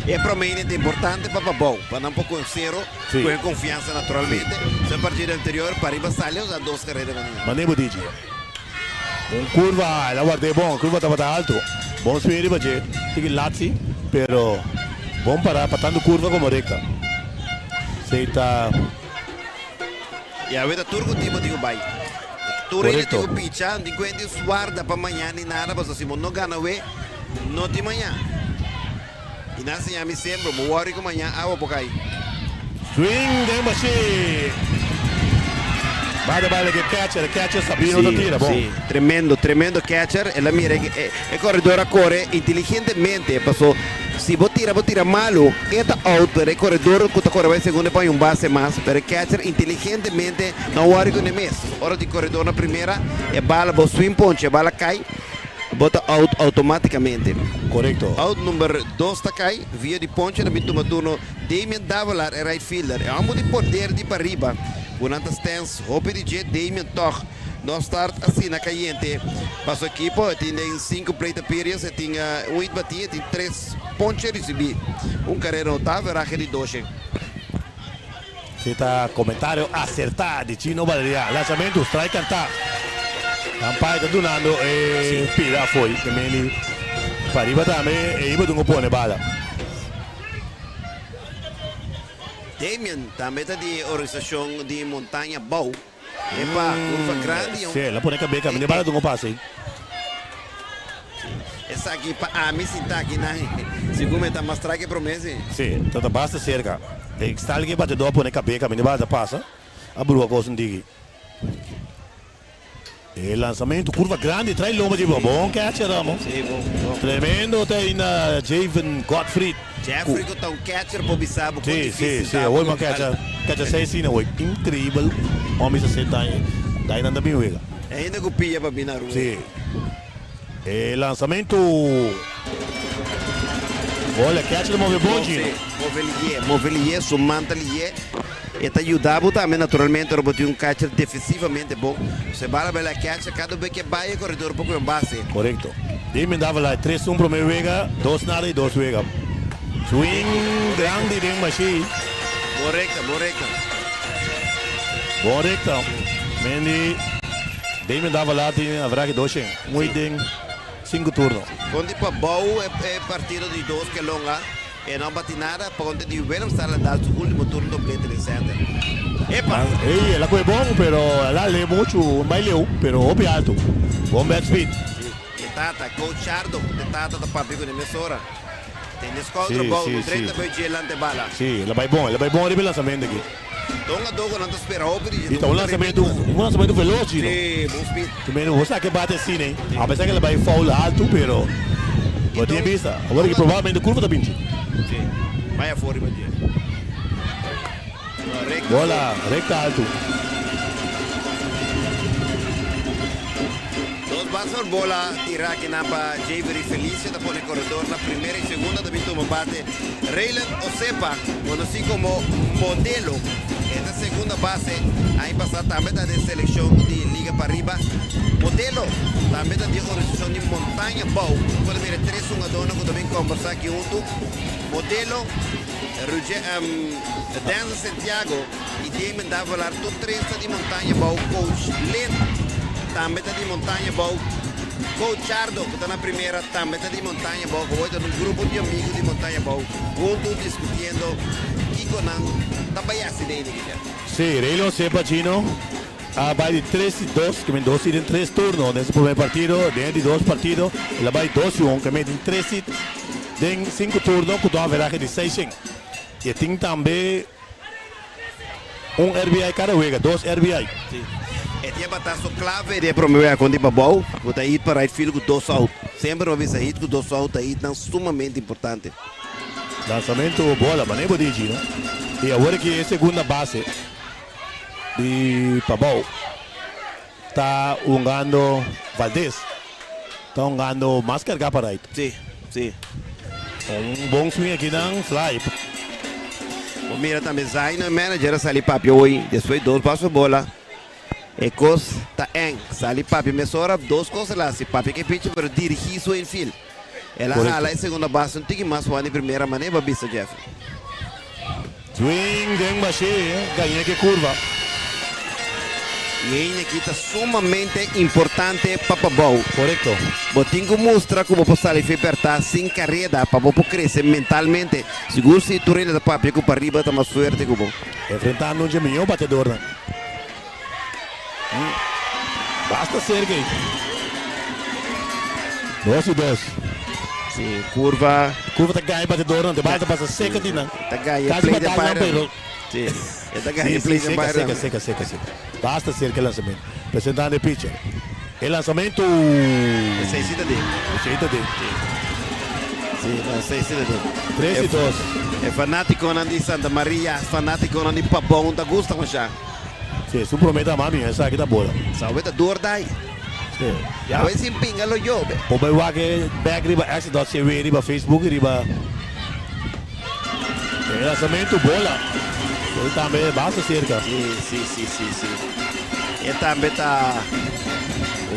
E é provavelmente importante para Babau, para não pouco em zero, com confiança naturalmente. Se a partida anterior, para ir sale, usa 2 carreiras. Mas nem vou dizer. Curva, ela guardei bom, curva estava alto. Bom swing ba je, tiki latsi, pero bom para patando curva como recta. Seita. E a vida turco tipo digo vai. Turco Correcto. digo picha, di quindi guarda para amanhã nem nada, mas se não gana we, não de manhã. E nessa já me sempre, mo worry com amanhã, água por aí. Swing deng bashi. Bada que catcher Sabino da tira, bom. Sì, tremendo catcher e la mira e corredor corre inteligentemente, passou se tira malo, eta out, pero el corredor que corre vai segundo põe base mais, pero el catcher inteligentemente não worry com el mes. Hora de corredor na primeira e bala bo swing punch, bala cai, bota out automaticamente. Correcto. Out number 2 tá cai, via de ponte na bintu turno, Damien Davalar é right fielder. É um de poder de para arriba. Durante as stance, hope de jet, Damien toch. No start assim na caliente. Para o equipo, tem 5 plate appearances, tem 8 batidas, tem 3 ponches recebidos. Carreira notável, era de 12. Kita comentário acertado de Chino Valeria. Lançamento, strike cantar. Campai tá donando e pira foi. Também para arriba também e iba dungo pone bala. Damien também está de organização de montanha Bow. Epa, curva grande. Sim, ela pone cabeça, me bala dungo passe. Essa aqui para a mim se tá aqui na. Segundo está mais traque promessa. Sim, então basta cerca. Está ali que bate do pone cabeça, me bala passa. A brua coisa não diga. E lançamento, curva grande, traz lomba de bom catcher, Ramos. Sim, bom. Tremendo, tem na Javen Gottfried. Jeffrey que está catcher para bisabo. Sim, hoje uma catcher 6 sim, hoje incrível. Homem se senta aí, daí não dá bem uega. Ainda que pia para binar o. Sim. E lançamento. Olha, catcher move bom, Gino. Move sumanta lié. E te ajudava também naturalmente a botar catcher defensivamente bom. Você bala bela catcher, cada vez que vai o corredor um pouco em base. Correto. E me dava lá 3-1 para meu vega, 2 nada e 2 vega. Swing grande de machine. Correcto. Mendi. Damien dava lá, haverá que 2 muito bem. 5 turnos. Quando tipo bom é partido de 2 que é longa. E não bate nada, ponte de Willem está a dar o último turno do play de center. Epa! Ela foi bom, pero ela lê muito, vai leu, pero hobby alto. Bom bat speed. E tata, coach Ardo, de tata da papi com a emissora. Tem escontra bom, direita para o gelante bala. Sim, ela vai bom ali pelo lançamento aqui. Então a dogo não te espera hobby. Então um lançamento veloz, Gino. Sim, bom speed. Também não você que bate assim, né? Apesar que ela vai foul alto, pero vou ter vista. Agora que provavelmente curva da 20. Sim, vai a fora, bola, recta alto. Dos bases bola, tirar aqui na para Javery Felicia, da pone corredor na primeira e segunda, também toma bate. Raylan Osepa, conhecido como modelo. Esta segunda base, aí passada também está de seleção de liga para arriba. Modelo, também está de organização de montanha bow. Pode ver 3-1 a dona, que também conversar aqui junto. Modelo, Danza Santiago e Damien Davalar, tudo 3 de montanha bow. Coach Len, também está de montanha bow. Coach Ardo, que está na primeira, também está de montanha bow. Hoje está num grupo de amigos de montanha bow. Juntos discutindo e com a tambaiasse dele. Sim, Raylan Osepa, Gino. Vai de 3-2, que me 2 em 3 turnos nesse primeiro partido, dentro de 2 partidos, ela vai 2-1, que me tem 3 em 5 turnos, com uma averagem de 6. E tem também RBI cada vez, 2 RBI. Sim. E tinha bataço clave de promover quando ir bom, botar hit para right field com 2 out. Sempre uma vez a hit com 2 out, aí é sumamente importante. Lançamento, bola, mas nem pode ir, não? E agora que é a segunda base de Pabau, está jogando Valdez, está jogando mais carga para right. Sim. Bom swing aqui na fly. O mira também Zaino, manager, sali papi hoje, depois 2 passos bola. E coisa tá em, sali papi, mesora 2 coisas lá, se papi que pitch para dirigir seu infield. Ela hala em segunda base, não tem que mais voar em primeira maneira, vista Jeff. Swing, deng baixê, ganha que curva. E aí aqui está sumamente importante para Pabão. Correcto. Botinho mostra como você faz apertar sem carreira para você crescer mentalmente. Seguro se tu rende da papi com para arriba está mais forte como. Enfrentando un geminho batedor, né? Basta ser gay. 2-2. Sim, curva. Curva tá ganha batedor, não. Debaixo passa seca de não. Tá ganha Quase play de batalha, bairro. pero... Sim, tá Sim, ganha sim, play de seca, bairro. seca. Basta ser que lançamento. Apresentando o pitcher. El lançamento... Necessita dele. Aceita dele. Sim, necessita dele. 3-2. É fanático de Santa Maria, fanático de Pabão, da gusta mas já. Sim, su prometa mami, essa aqui tá boa. Sabe da dor daí. Sim. A ver se pinga lo yo. O vai lá que back riba, essa dá se vê riba Facebook riba. El lançamento bola. Ele também basta cerca. Sim. E também tá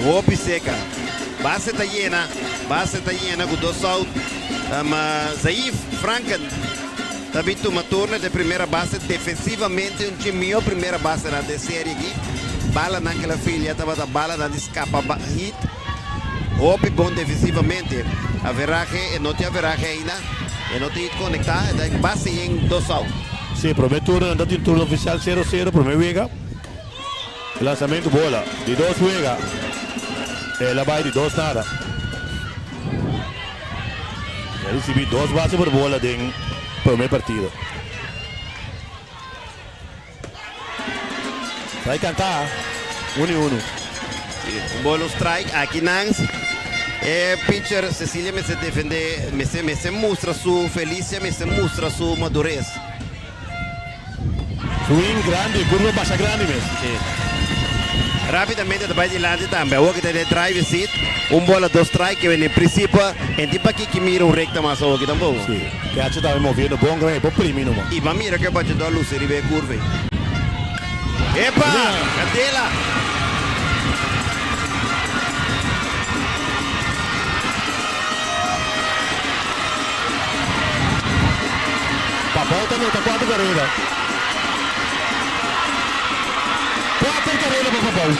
roupa seca. Base tá llena com dois out. Zaif Franken. Também uma turma de primeira base defensivamente um time primeira base na série aqui. Bala naquela filha, estava da bala na escapa hit. Roupa bom defensivamente. A veragem, não tem a veragem ainda. E não tem que conectar, é base em dois out. Sim, primeiro turno, ainda tem turno oficial 0-0, primeiro vega. Lançamento bola, de 2 vega. Ela vai de 2 nada. Já recebi 2 bases por bola em primeiro partido. Vai cantar, 1-1. Bola strike, aqui Nans. Pitcher Cecilia me se defende, me se mostra sua felícia, me se mostra sua madurez. Swing grande, curva baixa grande mesmo. Rapidamente vai de lado também. O que tem de drive seat, bola 2 strike que vem em princípio, em tipo aqui que mira recta mais o que tampouco. Sim, que a gente estava movendo bom, grande, por primeiro. E vai mira que pode dar luz e ver curva. Epa, cadela. Papão também tá 4 carreiras. 4 carreiras para Papão.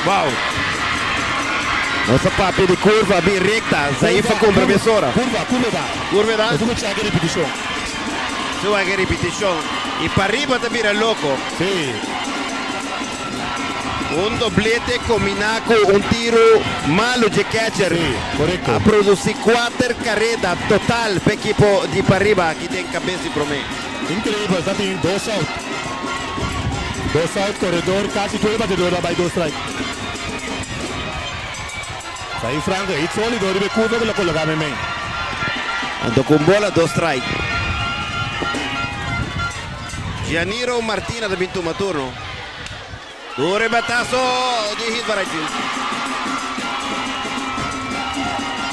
Uau. Nossa papi de curva bem recta, Zaifa com professora. Curva dá. Eu vou chegar aqui repetição. Su anche repetition. E para arriba te mira loco. Sim. Un doblete combinado con un tiro malo de catcher. Sí, correcto. A producir 4 carreras total para equipo de para arriba. Aquí tiene cabeza y promete. Increíble, está teniendo 2 out. 2 out, corredor, casi 2 batedores, vai 2 strike. Sai Franco, hit sólido, arriba curva que lo colocaba en main. Ando con bola 2 strike. Gianiro Martina da vinto un turno. Duro batazo di hit para il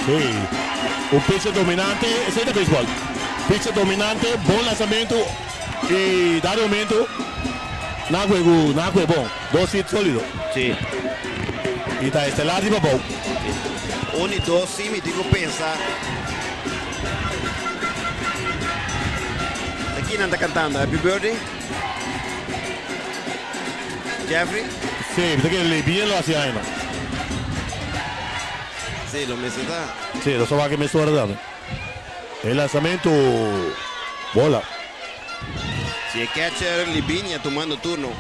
Sì, un pitcher dominante, senta baseball. Pitcher dominante, buon lanzamento e dare aumento. Nagüe è buono, 2 hit solido. Sì. E da estelar di Babou. Ogni 2 sì, mi dico pensa. Da chi anda cantando? Happy Birthday? Jeffrey? Sì, perché le bien lo hacía ahí, ¿no? Sì, lo messo da. Sì, lo so che mi sto guardando. Il lanzamento, bola. Si è catcher Libinia tomando turno.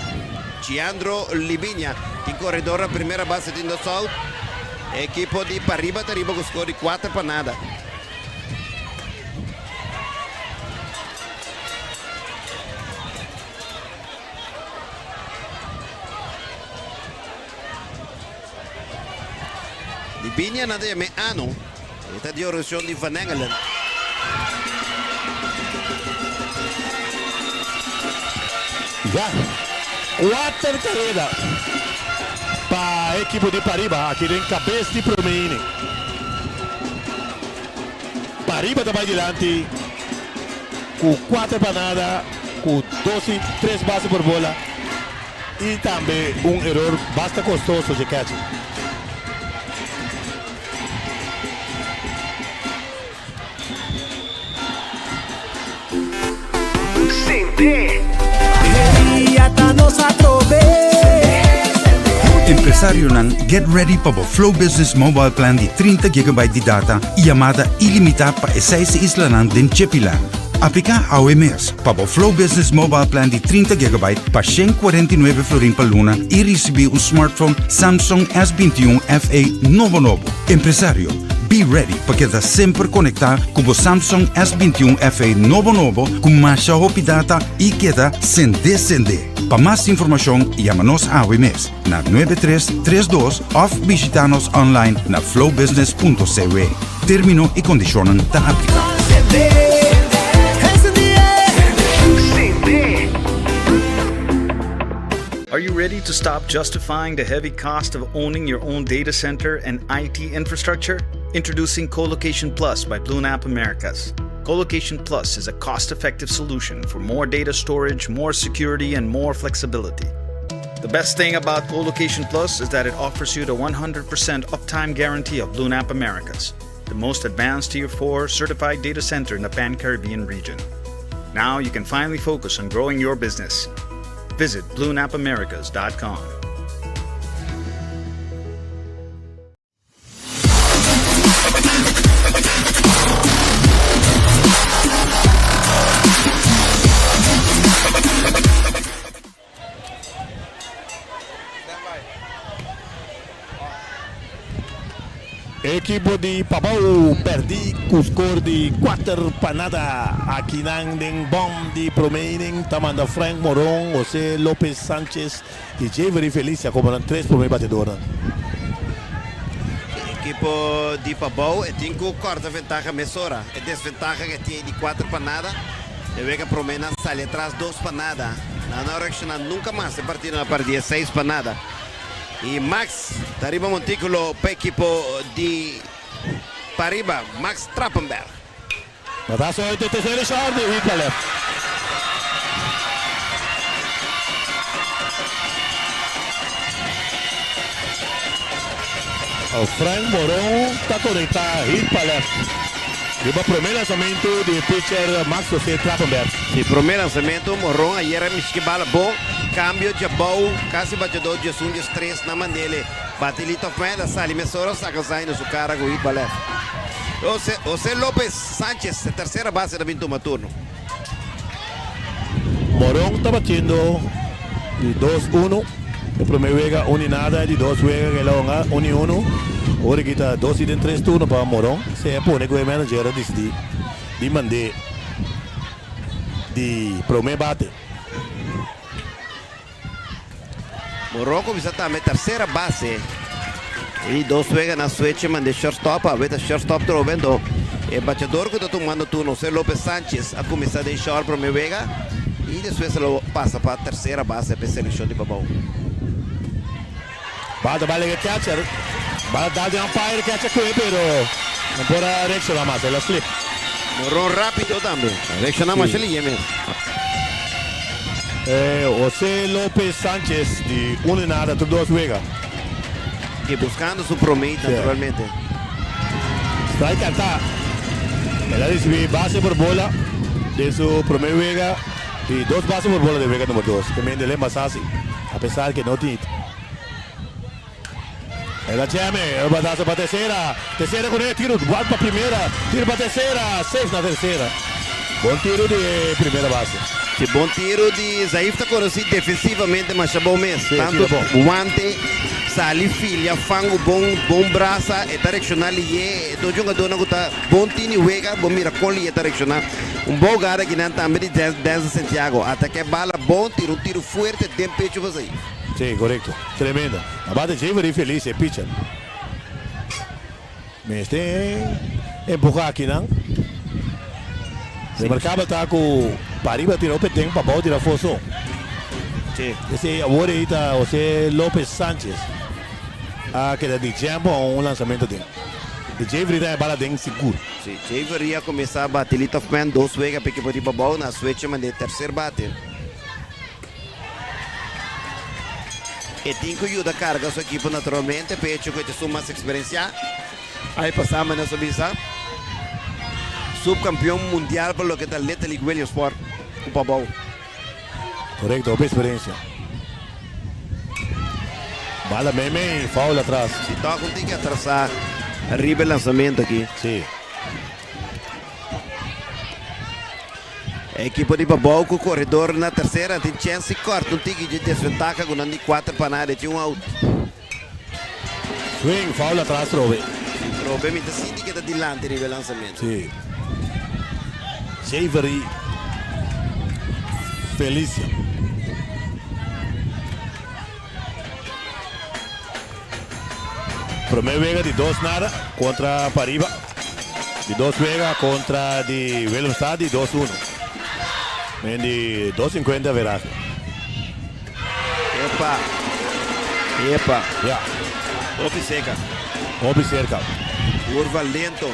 Ciandro Libinia, in corredore a primera base di South. Equipo di Parriba Tariba con score di 4 per nada. Libinia nada de me ano. Esta di origine di Van Engelen. Já. 4 carreiras para a equipe de Parriba, aqui em cabeça de Promeine. Parriba está mais adiante, com 4 panadas, com 3 bases por bola e também um erro bastante custoso de catch. Quería nos atrove Empresario nan get ready para o Flow Business Mobile Plan de 30 GB de data e chamada ilimitada para 6 islas nan den Chepilan. Aplica ao mês para o Flow Business Mobile Plan de 30 GB para 149 florin per luna e receber smartphone Samsung S21 FE novo. Empresario, be ready para quedar sempre conectado com o Samsung S21 FE novo com mais data e queda sem descender. Para mais informação, chama-nos ao mês na 9332 ou visita-nos online na flowbusiness.cw. Termino e condicionam da aplicação. Are you ready to stop justifying the heavy cost of owning your own data center and IT infrastructure? Introducing Colocation Plus by BlueNap Americas. Colocation Plus is a cost-effective solution for more data storage, more security, and more flexibility. The best thing about Colocation Plus is that it offers you the 100% uptime guarantee of BlueNap Americas, the most advanced Tier 4 certified data center in the Pan-Caribbean region. Now you can finally focus on growing your business. Visit BlueNapAmericas.com. Equipo de Pabau perdi com score de 4 panada aqui nang bom de Promaining tamanda Frank Moron, José López Sánchez e Jeffrey Felícia como 3 primeiros batedores. Equipo de Pabau tem que corta ventaja mesora, é desventaja que tem de 4 panada, deve que Promena sai atrás 2 panada, na hora nunca mais se partir na partida 6 panada. E Max, arriba Montículo para equipo de Pariba, Max Trappenberg. Batazo de terceiro shot de hit para left. O Frank Moron está conectado, hit para left. E o primeiro lançamento de pitcher Max José Trappenberg. Sim, primeiro lançamento, Moron, aí era bala bom. Cambio de bom, quase batedor de 1, de 3 na mão dele. Batelito fenda, sali mesora, saca saindo su cara com o balé. José López Sánchez, terceira base da 21 turno. Moron está batendo de 2-1. O primeiro vega 1 e nada, de 2 vega que longa 1 e 1. Agora que está 2 e 3 turnos para Moron. Se é por que o manager decide de mandar de primeiro bate. Moron começa também terceira base. E 2 vega na switch, manda shortstop, a vez shortstop trocando. O batedor que está tomando turno, José López Sánchez, a começar a deixar o primeiro vega. E depois ele passa para a terceira base para a seleção de Babau. Bate vale que catcher. Bate dá de umpire catcher com ele, pero não pode reaccionar mais, ele slip. Moron rápido também. Reaccionar mais ele é mesmo. José López Sánchez de 1 e nada, 2 vega. Que buscando su promedio naturalmente. Strike está. Ele recebe base por bola de su primeiro vega e 2 bases por bola de vega número 2. Também ele é mais fácil, apesar que não tem. Ela chama, o batazo para terceira com ele, tiro, guarda para primeira, tiro para terceira, safe na terceira. Bom tiro de primeira base. Que bom tiro de Zaif está conhecido defensivamente, mas é bom mesmo. Tanto guante, sali filha, fango bom braço, e direcional e do jogador não está bom tini wega, bom miracoli e direcional. Bom cara que não também de 10 de Santiago, até que bala bom tiro forte, tem pecho para sair. Sim, correto. Tremendo. A bate Jeffrey feliz, é pitcher. Mas tem empurrar aqui, não? O mercado está com Pariba tirou o tempo para Pabau tirar fosso. Sim. Esse agora aí está José López Sánchez. Que é de tempo lançamento dele. De Jeffrey está bala dentro seguro. Sim, Jeffrey ia começar a bater Lead of Man, 2 vegas para equipe de Pabau, na switch de terceiro bate. E tem que ajudar a carga a sua equipe naturalmente, pecho que tem mais experiência. Aí passamos na subida. Subcampeão mundial por lo que está Leta League Williams Sport, o Pabau. Correcto, boa experiência. Bala meme e foul atrás. Se toca tem que atrasar. Arriba o lançamento aqui. Sim. A equipe de Babau com o corredor na terceira tem chance corta. Não tem que de desvantagem com de 4 para nada. Tinha um out. Swing, foul atrás, Robe. Robe, me assim que está dilante no lançamento. Sim. Savory. Felícia. Primeiro Vega de 2 nada contra Pariba. De 2 Vega contra de Willemstad de 2-1. Men de 2.50 verás. Epa. Ja. Opi seca. Opi cerca. Curva lento.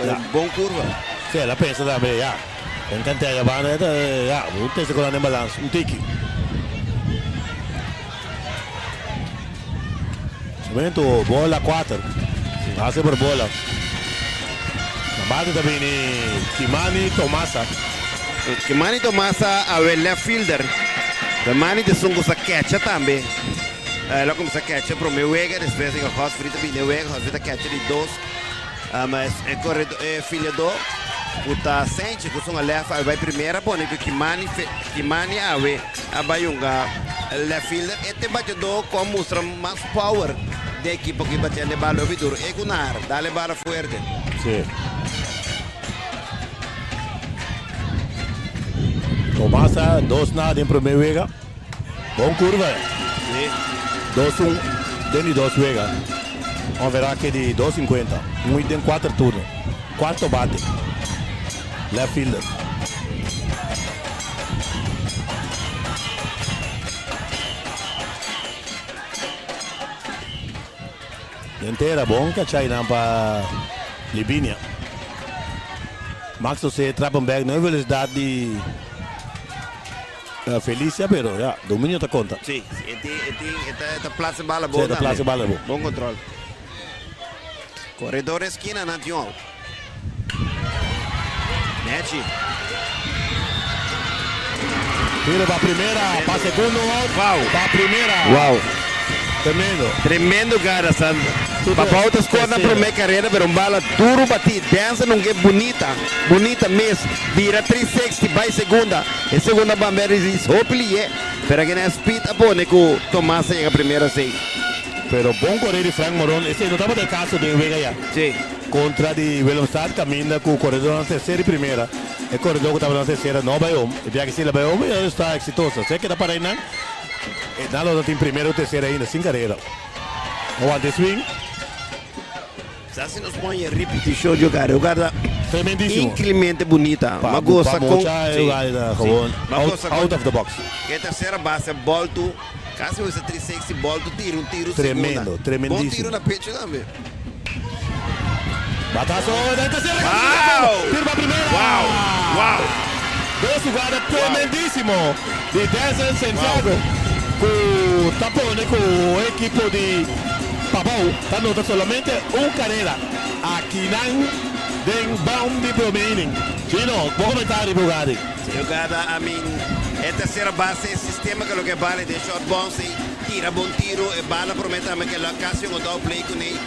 Ja. Bom curva. Sì, la pensa da me, ja. En cantera van ja, moet deze gewoon in balans. Een tiki. Momento bola 4. Hace por bola. Na base também Kimani Tomasa. Kimani Tomasa a ver left fielder. Kimani de sungo sa catcha também. Ela começa a catcha pro meu wega, depois tem o Ross frita bem meu wega, Ross frita catcha de 2. Mas é corredor filha do Uta sente que são a left vai primeira pone que Kimani a bayunga left fielder este batedor com mostra mais power da equipe que bate a bola ouvidor e gunar dale bola forte. Sim. Tomasa 2 nada em primeiro wega. Bom curva. Sim. 2-1. Dentro de 2 wega. Vamos ver aqui de 2.50. Um item 4 turnos. Quarto bate. Left fielder. Inteira bom que a não para Libínia. Max você Trappenberg não é velocidade de Felícia, pero já domínio tá conta. Sim, esta place bala boa. Esta place bala boa. Bom controle. Corredor esquina na Tião. Mete. Tira para a primeira, para a segunda, Uau. para a primeira. Uau. Tremendo, cara, sabe? Para outras coisas na primeira carreira, pero bala duro bati, dança não é bonita mesmo. Vira 360, vai segunda. E segunda bambeira diz, hopefully é. Pero que na speed a pone com Tomás chega a primeira 6. Pero bom correr de Frank Moron, esse não estava de caso de Vega já. Sim. Contra de Willemstad caminha com o corredor na terceira e primeira. O corredor que estava na terceira não vai om. E já que se ele vai om, ele está exitoso. Sei que dá para ir não. E nada não tem primeira ou terceira ainda, sem carreira. O anti-swing. Se nos põe a repetir show jogar, o cara tremendíssimo. Incrivelmente bonita. Uma gosta com out of the box. E a terceira base, volto, caso você 360, volto, tiro tremendo, segunda. Tremendíssimo. Bom tiro na pecho também. Bataço da terceira. Uau! Tiro para a primeira. Uau! Dois jogadas tremendíssimo de Denzel Santiago. Com tapone com a equipe de Pabau. Está nota solamente carreira. Aqui não tem bom de promening. Chino, bom comentário, Bugatti. Jogada, é terceira base, sistema que lo que vale de short bounce, tira bom tiro, e bala promete que la ocasión o double play com ele.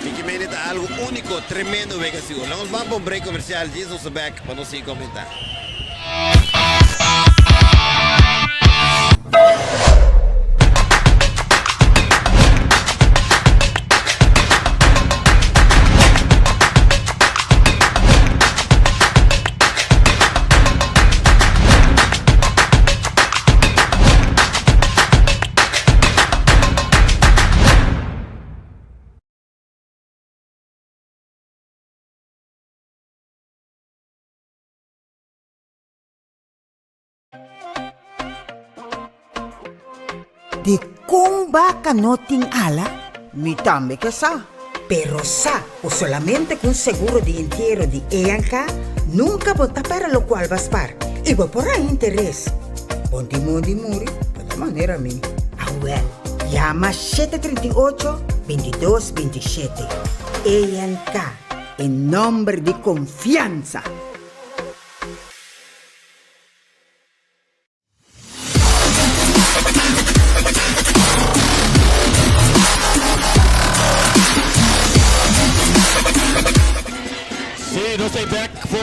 E que me dá algo único, tremendo, Vega Seguro. Vamos para um break comercial, Jesus back, para não se comentar. De kung baka noting ala, mi tambe que sa. Pero sa, o solamente con seguro de entierro de EANCA, nunca vota para lo cual vas par. Y va por ahí interés. Ponti muri, de la manera mi. Ah, well. Llama 738-2227. EANCA, en nombre de confianza.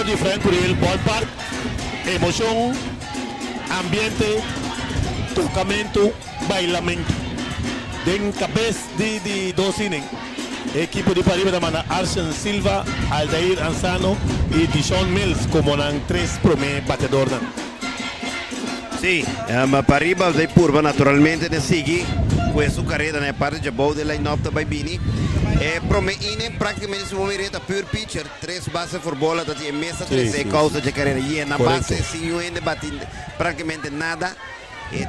jugador de Frank Curiel, ballpark, emoción, ambiente, tocamento, bailamento. Den cabeça de dos innings. Equipo de Pariba da mana Arsen Silva, Aldair Ansano e Dishon Mills como ang tres prome batedor na. Sì, ma Pariba dei Purba naturalmente ne segui questa carriera ne parte già boh della line-up da Baibini e promeine praticamente si muove rete pure pitcher, tre base for bola da ti messa tre sei cose di carriera e na base si nuende battendo praticamente nada e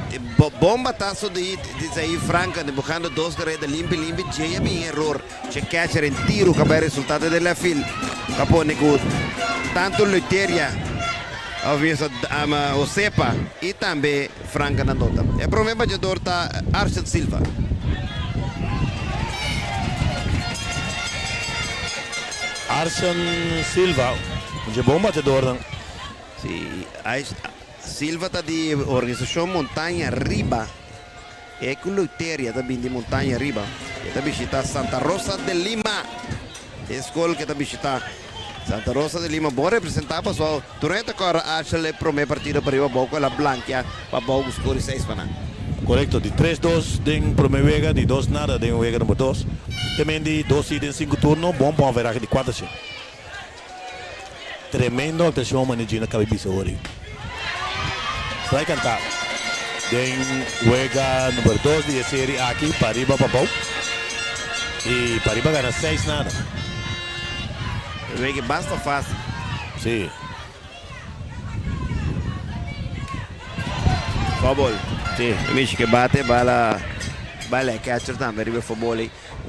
bomba tasso di Zaire Franca ne bucando dos carriere limpi c'è un errore c'è catcher in tiro che va il risultato della fila capone good tanto Letteria ovviamente Osepa e também Franca na nota. É para o meu batedor está Arsen Silva. Arsen Silva, um bom batedor. Sim, Silva está de organização Montanha Riba. É com Luteria também de Montanha Riba. Está visitando Santa Rosa de Lima. Escola que está visitando. Santa Rosa de Lima, bom representar pessoal. Durante agora, acho que para o meu partido para o Boca, a Blanca, para o Boca, escolhe 6 para Correto, de 3-2 den primeira vega, de 2-0 den vega número 2. Também de 2 e de 5 turnos, bom para ver aqui de 4. Tremendo atenção manejando a cabeça hoje. Vai cantar. Den vega número 2 de série aqui, Pariba para Boca. E Pariba ganha 6-0. Vê que basta fácil. Sim. Fobol. Sim. Amici que bate bala catcher também ribe fobol.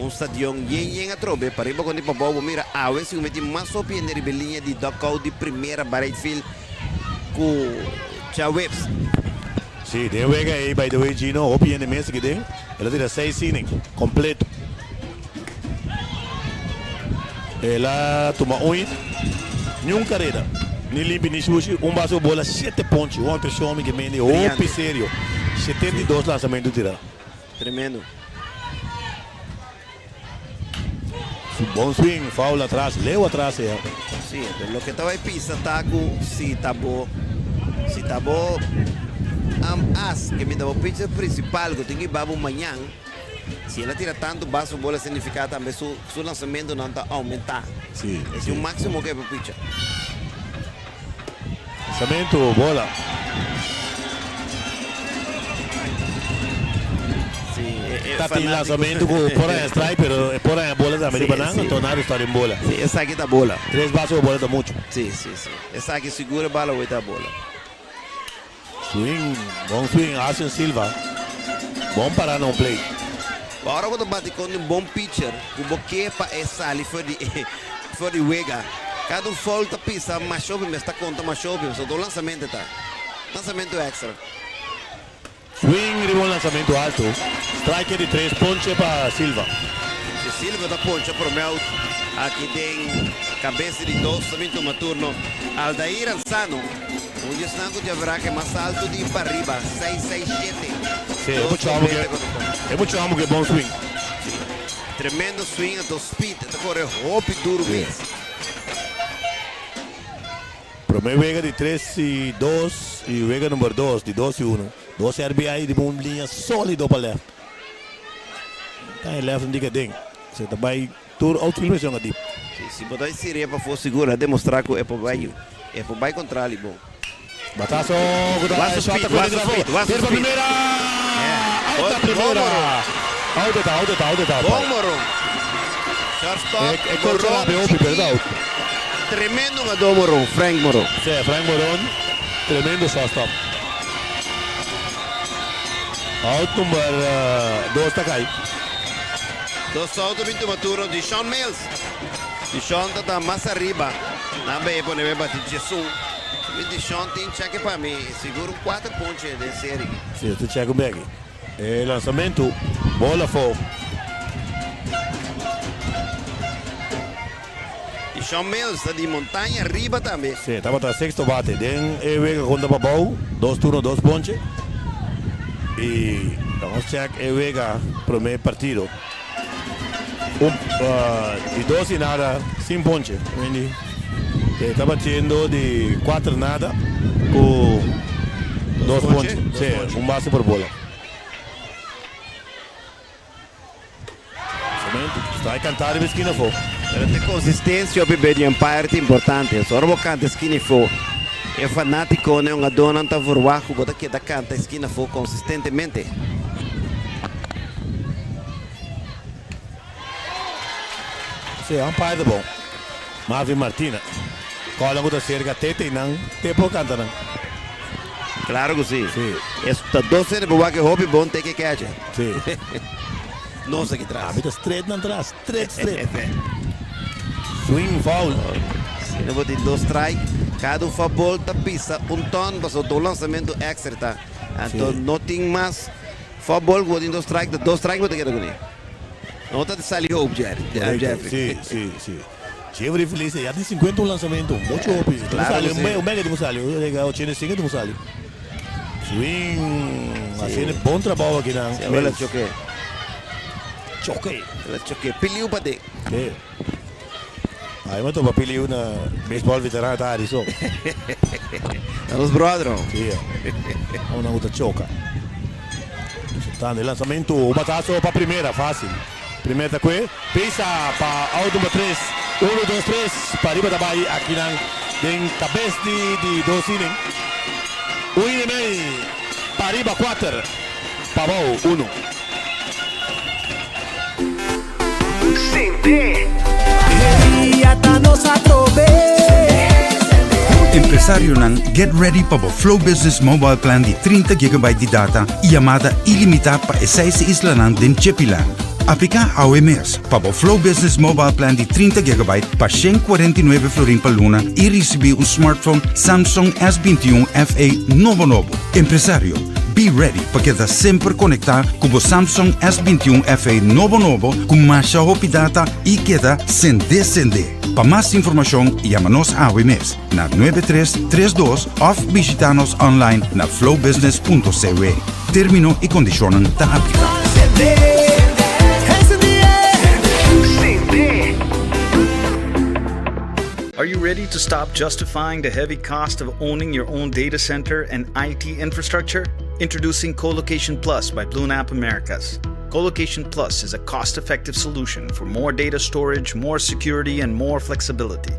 Stadion yen a trobe para riba quando para bobo mira awe se meti mais opie na ribelinha de dugout de primeira right field com Chawebs. Sim, de vega aí by the way Gino opie na mesa que tem. Ela tira 6 innings completo. Ela toma 1 nenhum carreira. Ni limpi ni sushi, base bola 7 pontos. Um outro homem que mende opi sério. 72 lançamentos tira. Tremendo. Bom swing, foul atrás, leu atrás. Sim, lo que estava pisa taco, se tá bom. As que me dá o pitcher principal que tem que ir para amanhã. Se ela tira tanto baixo bola significa também seu lançamento não está aumentar. Sim. Esse é o máximo que é para o pitcher. Lançamento, bola. Sim. Está tem lançamento por aí strike, pero por aí a bola da Americana, tornar estar em bola. Sim, essa aqui tá bola. 3 bases bola tá muito. Sim. Essa aqui segura a bola, outra bola. Swing, bom swing, Arsen Silva. Bom parar no play. Agora quando bate com um bom pitcher, o boquepa é sali for de wega. Cada volta pisa, mas chove, mas está conta, mas chove, só do lançamento tá. Lançamento extra. Swing, bom lançamento alto. Strike de 3 pontos para Silva. Se Silva da poncha pro meu, aqui tem cabeça de 2, também toma turno. Aldair Ansano, um destaque de haverá que é mais alto de para arriba, 6-6-7. Sim, é muito amo que é bom swing. Tremendo swing, do speed, tá correndo hop duro mesmo. Primeiro vega de 3-2 e vega número 2 de 2-1. 2 RBI de uma linha sólida para left. Tá em left indica ding. Você tá vai tur outfield mesmo aqui. Se botar esse seria para for segura, demonstrar que é para vai contra ali bom. Batazo, What's the primeira. Alta primeira. Alta. Bom Moron. Shortstop. É corto lá, perdão. Tremendo a Moron, Frank Moron. Sim, Frank Moron. Tremendo shortstop. Out número 2 está aí. Dos autos muito maturo de Sean Mills. De Sean está mais arriba. Também pode ver bater Jesus. De Sean tem cheque para mim. Seguro 4 pontos de série. Sim, tu checa o bag. Lançamento, bola fogo. E Sean Mills está de montanha arriba também. Sim, estava até sexto bate. Den vega contra Babau. 2 turnos, 2 pontos. E vamos checar vega primeiro partido. De 2 e nada, sem ponche. Está batiendo de 4 nada con 2 ponches. Sí, un base por bola. Está cantando en esquina fo. Pero tem consistência o bebê de empire é importante. Só o canta esquina for. É fanático, né? Um dona não tá voando, bota que da canta esquina for consistentemente. Sim, é um pai de bom. Marvin Martina. Cola com a cerca, tete e não, te por canta não. Claro que sim. Sim. Esta doce de boa que hobby bom tem que catch. Sim. Nossa que traz. Ah, mita straight não traz, straight. Swing foul. Se não botar 2 strike, cada favor da pista, ton, passou do lançamento extra, tá? Então não tem mais favor, botar 2 strike, 2 strike botar que agora. Não tá de salir o Jeffrey. Sim. Jeffrey feliz, já tem 50 lançamento, muito óbvio. Claro, o mega de Musali, o Chile 5 de Musali. Swing, assim, bom trabalho aqui na. Ela choque, piliu para de. Aí eu estou para piliu na baseball veterano tá ali só. Os brother. Sim. Uma outra choca. Tá no lançamento, o bataço para a primeira, fácil. Primeira aqui, pisa para out número 3. 1, 2, 3, para arriba da Bahia, aqui na cabeça de 2 innings. 1 e meio, para arriba 4, para baixo 1. Empresário nan get ready para o Flow Business Mobile Plan de 30 GB de data e chamada ilimitada para 6 islas den Chepilan. Aplicar ao mês para o Flow Business Mobile Plan de 30 GB para 149 florin per luna e receber smartphone Samsung S21 FA novo. Empresário, be ready para quedar sempre conectado com o Samsung S21 FA novo com mais data e queda sem descender. Para mais informação, chama-nos ao mês na 9332 ou visita-nos online na flowbusiness.cw. Termino e condicionam da aplicação. Are you ready to stop justifying the heavy cost of owning your own data center and IT infrastructure? Introducing Colocation Plus by BlueNap Americas. Colocation Plus is a cost-effective solution for more data storage, more security, and more flexibility.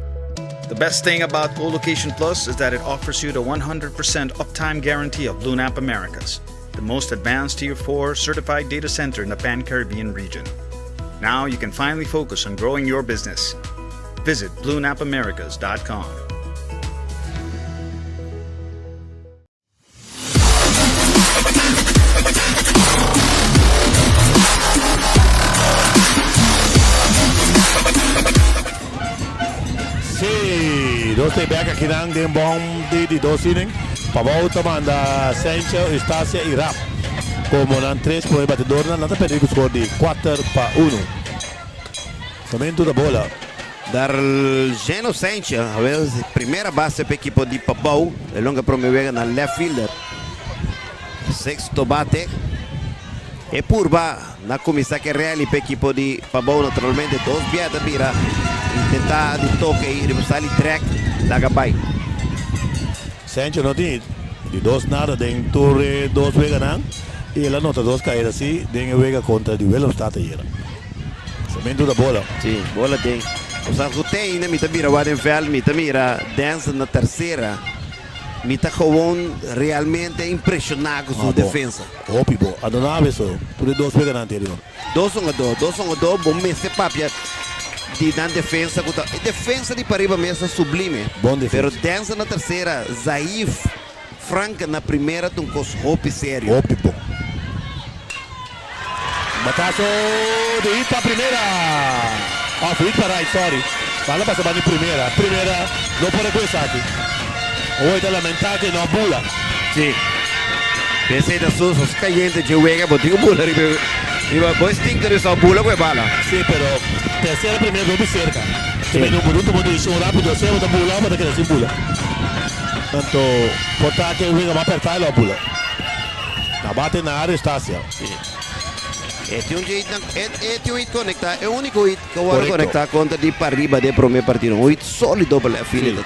The best thing about Colocation Plus is that it offers you the 100% uptime guarantee of BlueNap Americas, the most advanced Tier 4 certified data center in the Pan-Caribbean region. Now you can finally focus on growing your business. Visit BlueNapAmericas.com. Sim, 2 back aqui na den bom de 2 innings. Para volta manda Sancho, Estácia e Rap. Como na 3 por batedor, não está perdendo o score de 4-1. Lançamento da bola. Dar Geno Sancho, a primeira base para a equipe de Pabau, é longa promovida na left fielder. Sexto bate. E purba na comissão que reali para a equipe de Pabau, naturalmente, 2 biadas vira. Tentar de toque e reposar o track da Gabai. Sancho não tem de 2 nada, tem torre 2 vega não. E ela nota 2 caídas assim, tem vega contra de Velo Stata aí. Lançamento da bola. Sim, bola tem. O Santo ainda me mira Wadenfeld, me mira Dance na terceira. Me gewoon realmente impressionado com sua defesa. Óbvio, a dona Aveso, por 2 vega na anterior. 2-1, bom mês de papia. De dan defesa, defesa de Pariba mesmo sublime. Bom defesa. Pero Dance na terceira, Zaif, Franca na primeira, tem um roupa sério. Óbvio. Bataço de hit para a primeira. Off hit para right, sorry. Bala para a primeira. Primeira, não pode começar aqui. Hoje é lamentável, não bula. Sim. Pensei das suas caientes de juega, botinho bula. E depois tem que só bula com a bala. Sim, pero terceira, primeira, não me cerca. Se vem no bonito, pode ir rápido, você vai bula, vai querer sem bula. Tanto, portar que o juega vai apertar e não bula. Na bate na área, Estácia. Este un jeito conectar, é o único hit que vai conectar contra de para arriba de primeiro partido. Um hit sólido para a fila.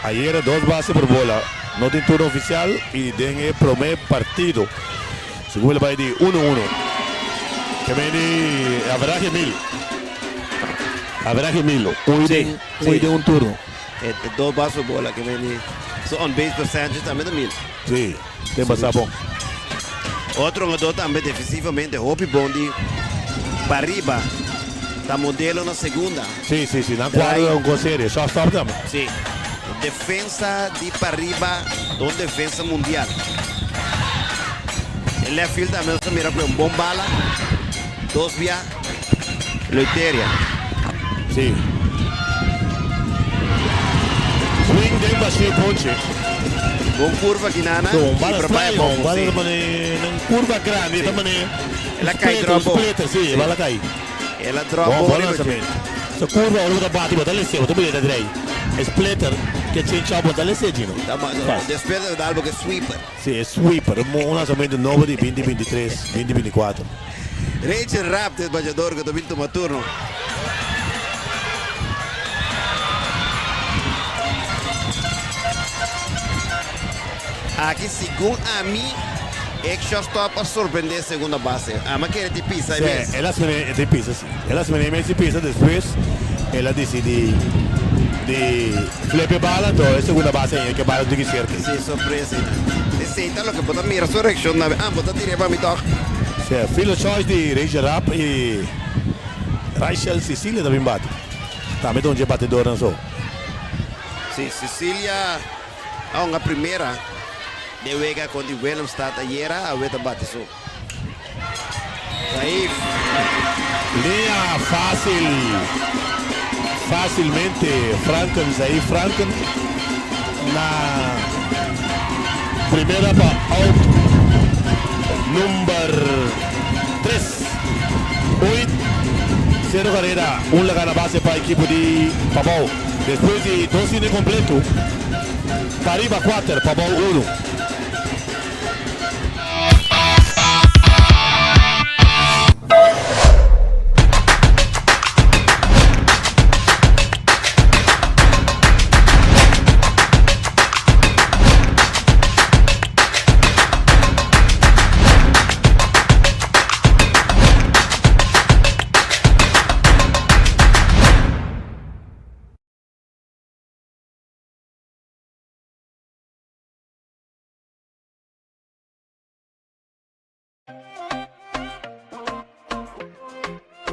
Ayer 2 bases por bola, no tiene turno oficial y en el primer partido. Según el baile 1-1. Que viene averaje 1000. Averaje 1000. Hoy de un turno. 2 bases por bola que viene. So on base percentage também da 1000. Sí, tem bastante bom. Outro jogador também defensivamente, Hopi Bondi, para arriba, está modelo na segunda. Sí, na cuadra un gol serio, shortstop também. Sí, defensa de para arriba, una defensa mundial. El left field también se mira con un bom bala, 2 vía, loiteria. Sí. Swing de baixo ponche. Bom curva aqui na bala strike, bala nang curva grande também. Ela cai drop. Splitter, sì, bala cai. Ela drop. Bola também. So curva ora da bate, bota lesse, bota bem da direi. Splitter che c'è ciao bota lesse gino. Despesa da algo che sweeper. Sì, è sweeper, una solamente 9 di 2023, 2024. Rachel Rapp del Bagliador che ha vinto un turno. Aqui, segundo a mim, é que shortstop para surpreender a segunda base. A máquina de pisa, sì, ela se ne de pisa, sì. Ela se ne mette pisa, depois ela decide di flip bala, então a segunda base é que bala do que cerca. Sì, sorpresa. Aceita lo che può dare resurrection, può dire para mi toc. Sì, filo choice di Rachel Rapp e Rachel Cecilia também bate. Também tem um batedor não só. Sì, Cecilia ha una primeira. De Vega con el Williams stata ayer a ver bate so. Ahí. Línea facilmente Franken, Zaire Franken na primeira para out número 3 8 0 carreira, la gana base para a equipe de Pavão. Depois de 2 innings completo, Pariba 4, Pavão 1.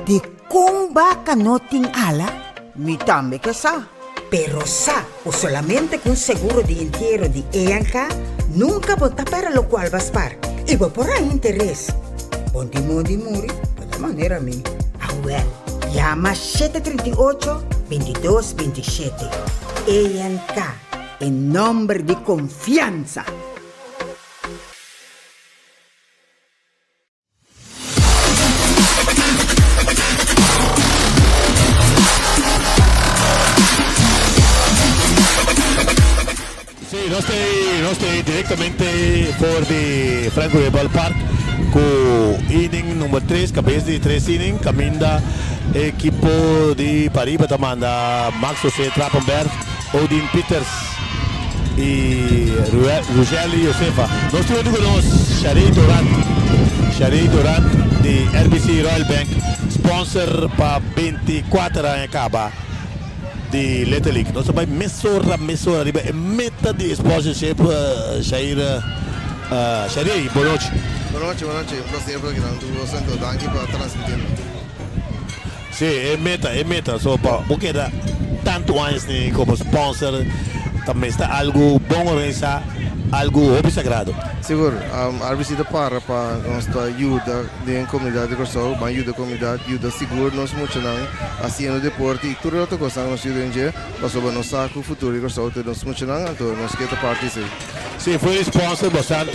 De kung baka noting ala, mi tambe que sa. Pero sa, o solamente con seguro de entierro de EANCA, nunca vota para lo cual vas par. Y va por ahí interés. Ponti muri, de la manera mi. Well, llama 738-2227. EANCA, en nombre de confianza. No estoy directamente por de Franco de Ballpark con inning número 3, cabeza de 3 inning, camina equipo de Pariba Tamanda, Max José Trappenberg, Odin Peters y Rugeli Josefa. No estoy con los Shari Durant de RBC Royal Bank, sponsor para 24 años acaba. De Little League. Nós vamos mesura meta de sponsorship Shair boa noite. Boa noite, um prazer programa do Santo Danke para transmitir. Sim, é meta, só porque dá tanto anos como sponsor, também está algo bom organizar, algo hobby sagrado. Seguro, RBC da para nossa ajuda da comunidade de Corsol, ajuda a comunidade, ajuda seguro, nós muito não, assim no deporte e tudo outra coisa nós ajuda em dia, passou para nós saco futuro de Corsol, nós muito não, então nós queremos participar. Sim, foi sponsor bastante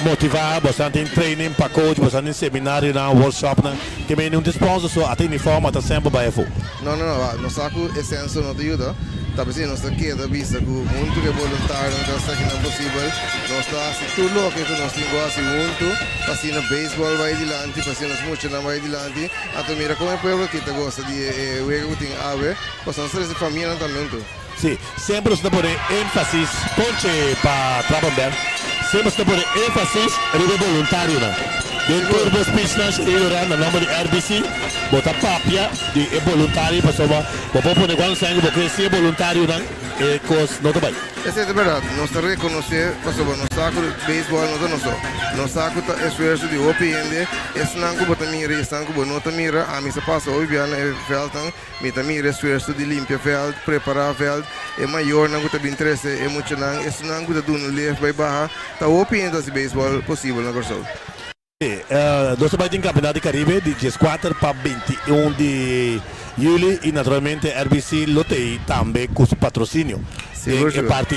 motivar, bastante em training para coach, bastante em seminário, na workshop, que bem não sponsor só até uniforme até sempre vai for. Não, nós saco essência não ajuda. Tapi se nós queda vista que muito que voluntário não está aqui não possível. Nós está assim tudo o que nós temos assim muito, assim na baseball vai adiante, assim nós muito não vai adiante. Então mira como é povo que gosta de o que tem ave, passando ser essa família também muito. Sim, sempre se pone ênfasis, ponche para trabalhar, sempre se pone ênfasis em voluntário, né? Dentro dos business, eu no nome de RBC, botar papia de voluntário, para só, para pôr quando sangue, porque se é voluntário, né? É coisa não também. Essa é a verdade, nós temos que reconhecer, para só, nós saco beisebol, nós saco esforço de OPND, esse não que botar mira, esse não que botar mira, a mim se passa hoje bem no feld, me também esforço de limpar feld, preparar feld, é maior, não que tem interesse, é muito não, esse não que do no left vai barra, tá OPND esse beisebol possível na corção. Nós também temos Campeonato de Caribe de 14 para 21 de julho e naturalmente RBC lotei também com o patrocínio. Seguro. Parte.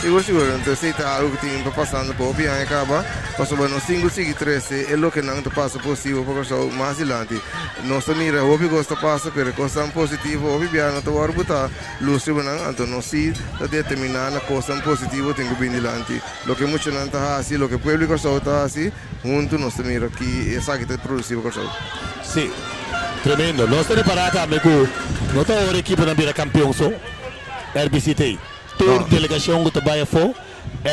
Seguro. Então, se está algo que tem passando por bem, acaba, passou no 5, 13, é o que não passa possível para o mais adiante. Nós mira, o que gosta passa, pero coisa positiva, o que não está a botar luz, então nós se determinar na coisa positiva tem que vir adiante. O que muito não está assim, o que o público está assim, junto nós mira que é sabe que está produzido com o Sim, tremendo. Nós estamos preparados também com a equipe na beira campeão, RBC tem. Toda delegação que trabalha fora,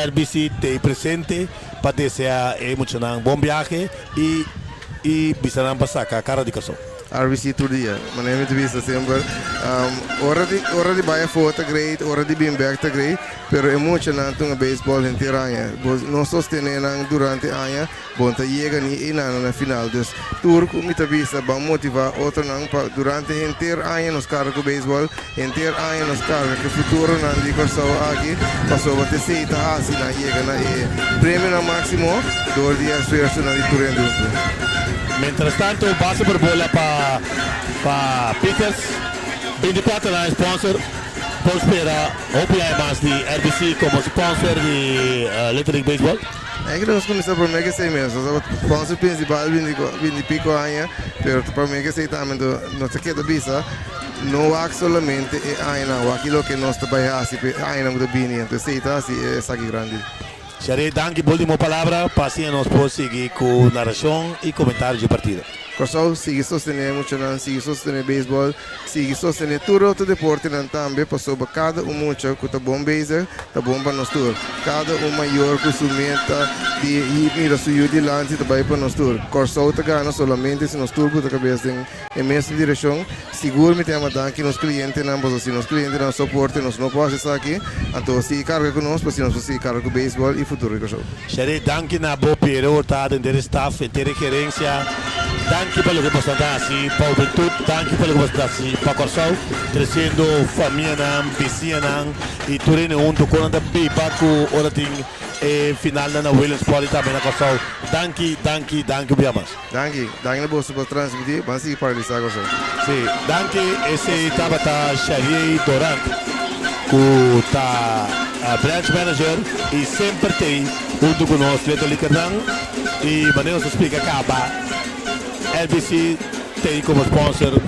RBC tem presente para desejar emocionar bom viagem e bisarão passar a cara de cação. RBC todo dia, mas é muito vista sempre. Hora de baia fora está great, hora de bem back está great, pero emocionante um beisebol inteiro aia. Nós sostenemos durante a aia, bom tá chega na final. Dus tour com muita vista, vamos motivar outro não para durante inteiro aia nos carros com beisebol, inteiro aia nos carros que futuro não de corção aqui, passou a ter seita assim na chega na prêmio na máximo, 2 dias esforço na de turno. Mientras tanto, base por bola para Peters, 24 anos sponsor, prospera OPI más de RBC como sponsor de Little League Baseball. É que nós começamos por mim que sei mesmo, o sponsor principal vem de pico aia, pero para mim que sei também não se queda bisa, não há solamente aia não, aquilo que nós trabalhamos aia não do bem, então sei tá assim é aqui grande. Xaré, danke, última palavra, para nós poder seguir com narração e comentários de partida. Corso sigue sostener muito não, sigue sostener beisebol, sigue sostener todo outro deporte não também, passou para cada muito que tá bom base, tá bom para nós tour. Cada maior consumidor de mira suyo de lance também para nós tour. Corso tá ganha somente se nós tour para cabeça em mesma direção. Seguro me tem a dar que nos clientes não, pois se nos clientes não suporte, nós não podemos estar aqui. Então se carga conosco, se nós se carga com beisebol e futuro corso. Xaré, danke na boa Piero, tá dentro staff, ter gerência. Danke pelo que você está assim, para o Juventude, danke pelo que você está assim, para Corsão, crescendo família, vizinha, e tudo junto com a pipa, com o tem final na Williams Poli também na Corsão. Danke, bem mais. Danke na bolsa para transmitir, vamos seguir para isso Corsão. Sim, danke, esse estava a Xavier Dorant, que está a branch manager e sempre tem junto conosco, Leto Licardan, e maneira se explica acaba. RBC tem como sponsor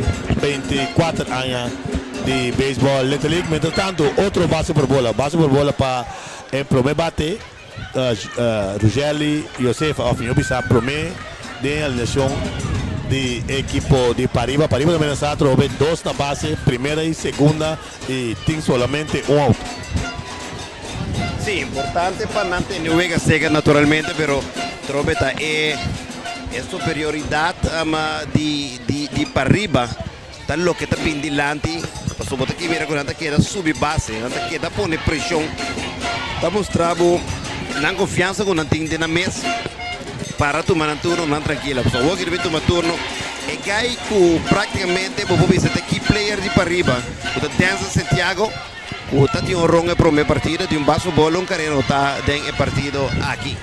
24 anos de beisebol Little League. Mientras tanto, outro base por bola para o primeiro bate, Rugeli Josef, ao fim, eu bisa promete de alineação de equipo de Pariba. Pariba também está trove 2 na base, primeira e segunda, e tem solamente out. Sim, importante para manter o juega seca naturalmente, pero trove tá superioridade de para arriba, tá lo que tá bem dilante, passou botar aqui mira quando tá queda subir base, tá queda pone pressão, tá mostrando não confiança com nanting na mesa para tomar turno não tranquila, passou o que deve tomar turno é gai que praticamente vou ver se key player de para arriba, o da Danza Santiago, o tá tinha ronga para uma partida, de basso bola carreiro tá dentro partido aqui.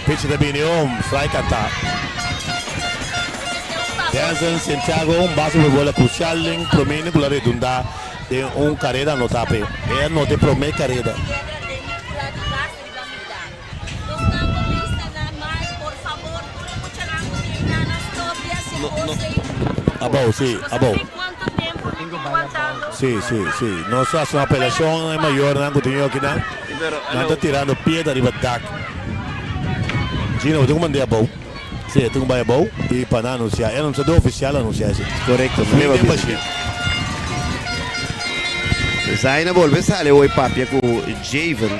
Pitch da Binion, strike attack. Danza Santiago, base por bola crucial, promete com a redonda de carreira no tape. Não te promete carreira. No. Abou, sim, abou. Sí. Nossa apelação é maior, não continua aqui, não. Não está tirando piedra arriba da DAC. Gino, eu tenho que mandar a boa. Sim, eu tenho que mandar a boa e para não anunciar. É anunciador oficial anunciar isso. Correcto. Zaina volve sale hoy papia com Javen.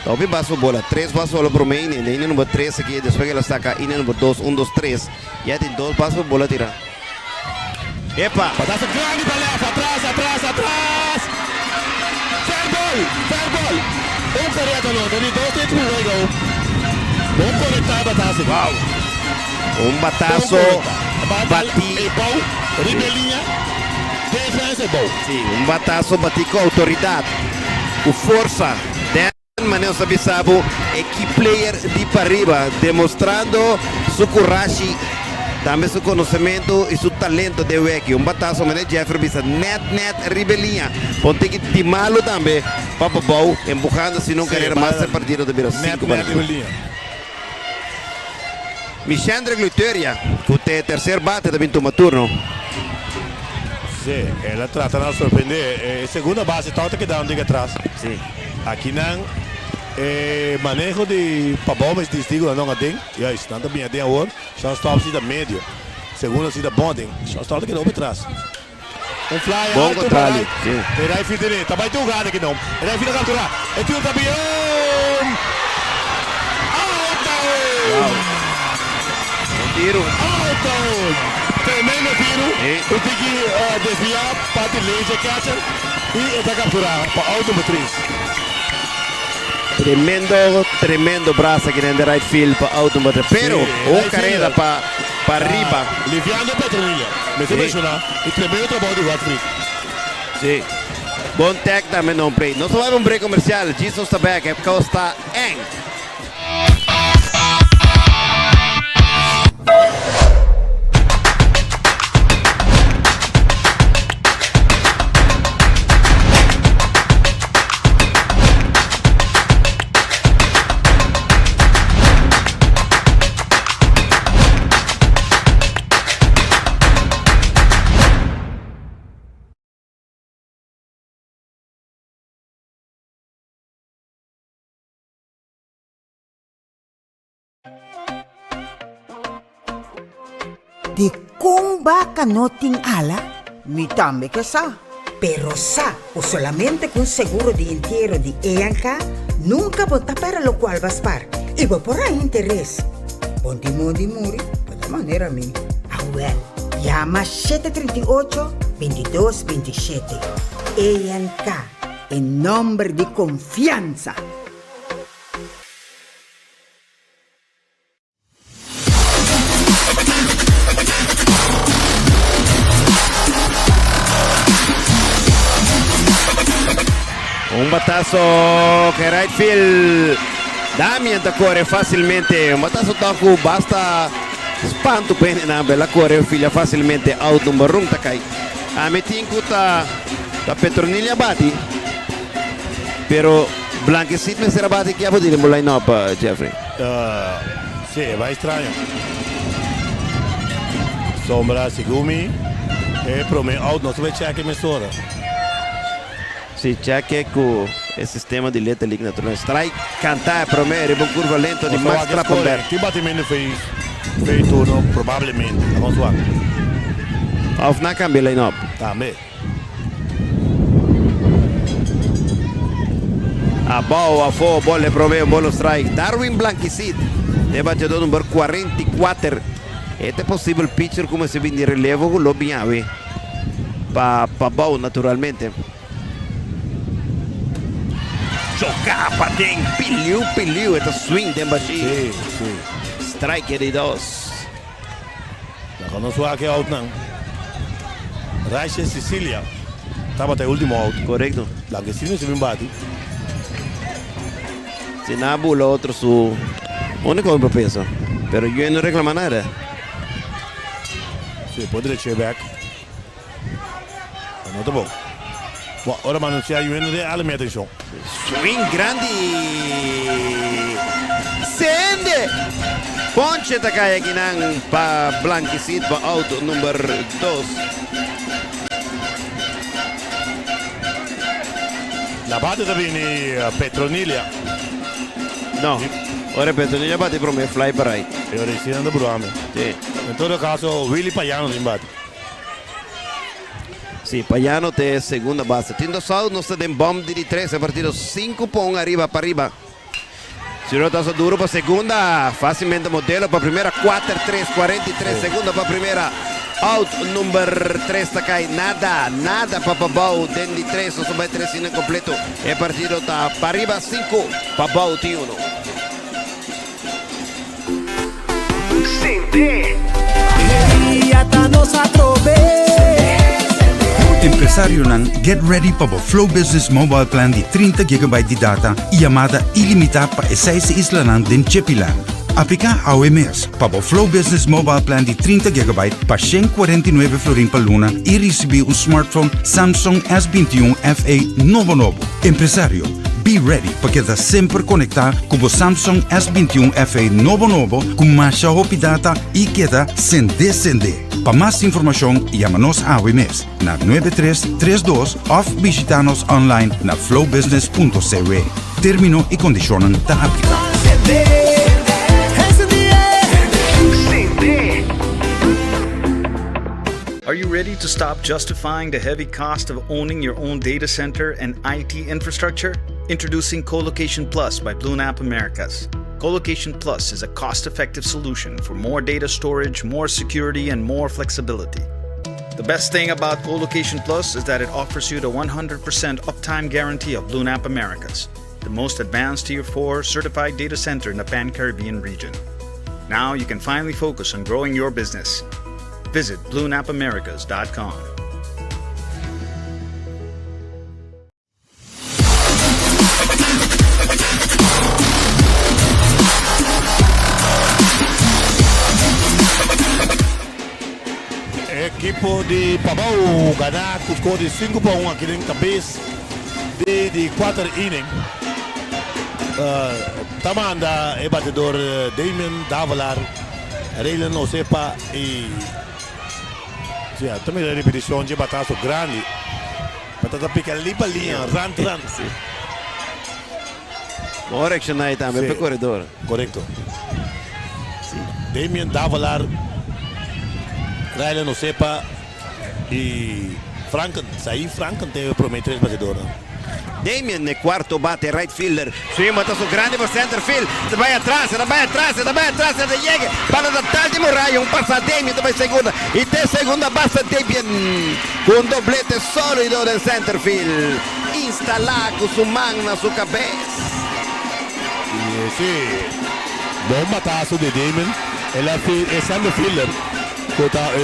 Talvez basso bola, 3 basso bola pro main, linha número 3 aqui, depois que ela saca, linha número 2, 1, 2, 3. Já tem 2 basso bola tira. Epa! Pataça grande para leva, atrás! Fair ball! Correto não, tem 2 tem gol. Bom conectar a bataça. Uau! Bataço, bati. Bom, ribelinha, defesa é bom. Sim, bataço, bati com autoridade, com força. Manuel Sabisabo, equipe player de para arriba, demostrando su coragem, também seu conhecimento e seu talento de Weki. Bataço, mas Jeffrey bisa net, ribelinha. Ponte que timalo também, Papa Bau, empurrando se não querer mais ser partido de Vira 5 para Michandre Glutteria, que é terceiro bate também toma turno. Sim, ela trata de surpreender. Segunda base, toca que dá um diga atrás. Sim. Aqui não. Manejo de pabão, mas digo não tem. E aí, está também tem agora. Já está da médio. Segunda se da bonding. Já está que não atrás. Fly bom alto contra ali. Era aí filho tá bem jogado aqui não. Era aí filho capturar. É tudo também. Tiro. Tremendo tiro. Eu tenho que desviar para o laser catcher e está capturar para o número 3. Tremendo braço aqui no right field para auto, pero carreira para arriba. Liviano Petronilha, me se mencionar, e tremendo trabalho do Rodrigo. Sim. Bom tag também não play. Nós vamos break comercial. Jesus está back, é Costa Eng. De kung baka noting ala, mi tambe que sa. Pero sa, o solamente con seguro de entierro de EANCA, nunca vota para lo cual vas par. Y va por ahí interés. Ponti mondi muri, de la manera mi. Well, llama 738-2227. EANCA, en nombre de confianza. Batazo que right field. Damian da corre facilmente. Batazo taco basta espanto bene na bella corre filia facilmente out numero 1 takai. A metinco ta Petronilha bati. Pero Blanquecito me será bati que pode ir no line up Jeffrey. Sì, vai estranho. Sombra Sigumi e prome out não se vai check emissora. Si check com o sistema de letra liga natural. Strike, cantar, promere, bom curva lento de mais trapper. Que batimento fez turno, provavelmente. Vamos lá. Off na cambia line-up. Também. A boa, bola, promere, bola strike. Darwin Blanquicid, de batedor número 44. Este é possível pitcher como se vem de relevo, lo biave. Pa boa, naturalmente. Jogar para dentro, piliu, esta swing de baixinho. Sim. Strike de 2. Não conosco aqui out não. Raixa Sicília. Estava até o último out. Correto. Blanquecino se me bate. Se não bula outro su. Único que pensa. Pero eu não reclamo nada. Sim, poderia chegar back. Não tá bom. Bom, ora mas anunciar o de alle minha atenção. Swing grande. Sende. Ponche takaya ginang pa Blanquicid pa out number 2. La bate também Petronilha. No, ora Petronilha bate para me fly para aí. Eu ensinando pro homem. Sim. Em todo caso, Willy Paiano tem bate. Sim, Paiano tem segunda base. Tindo só nós temos bomb de 3, partido 5 pontos arriba para arriba. Se não está duro para segunda, facilmente modelo para primeira 4-3, 43, segunda para primeira. Out número 3 está cai, nada para Pabau, dentro de 3, só vai 3 incompleto. É partido está para arriba 5, Pabau tem 1. Empresário nan get ready para o Flow Business Mobile Plan de 30 GB de data e chamada ilimitada para 6 islas den Chepilan. Aplica ao mês para o Flow Business Mobile Plan de 30 GB para 149 florin per luna e receber smartphone Samsung S21 FE novo. Empresário, be ready para quedar sempre conectado com o Samsung S21 FE novo com mais data e queda sem descender. Para mais informação, chama-nos ao mês na 9332 ou visita-nos online na flowbusiness.cw. Termino e condicionam da aplicação. Are you ready to stop justifying the heavy cost of owning your own data center and IT infrastructure? Introducing Colocation Plus by BlueNap Americas. Colocation Plus is a cost-effective solution for more data storage, more security, and more flexibility. The best thing about Colocation Plus is that it offers you the 100% uptime guarantee of BlueNap Americas, the most advanced Tier 4 certified data center in the Pan-Caribbean region. Now you can finally focus on growing your business. Visit BlueNapAmericas.com. Equipo de Pabau ganhar com score de 5-1 aqui em cabeça de 4 innings. Tamanda é batedor Damien Davalar, Raylan Osepa e também a repetição de bataço grande. Batata pica ali para linha, run. Ora que aí também para corredor. Correto. Damien Davalar, Raylan Osepa e Franken. Saí Franken teve prometer batedor. Damien é quarto bate, right fielder. Swing bataço grande para center field. Vai atrás, ele chega. Para da tarde Murray, passa Damien, vai segunda. E tem segunda base Damien. Com doblete sólido no center field. Instalado com sua mão na sua cabeça. Sim, bom bataço de Damien. Ele é center fielder.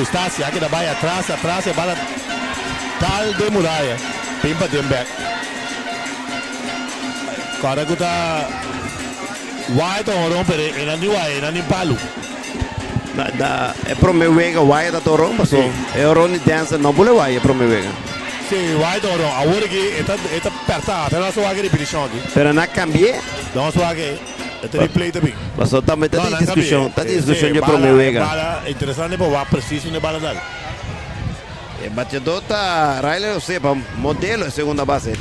Está se aqui vai atrás, e bala tal de Murray. Pimpa de back. Cara que tá wide orang pere enani palu. É pro meu vega wide da torong paso. É oroni dance não pode wide pro meu vega. Sim, wide orang. Agora que eta aperta, tá só aquele repetição aqui. Pero na cambie. Não só aqui. Eta replay também. Paso também tá discussão de pro meu vega. Bala interessante para preciso na bala dela. É batedor tá Raylan Osepa, modelo de segunda base.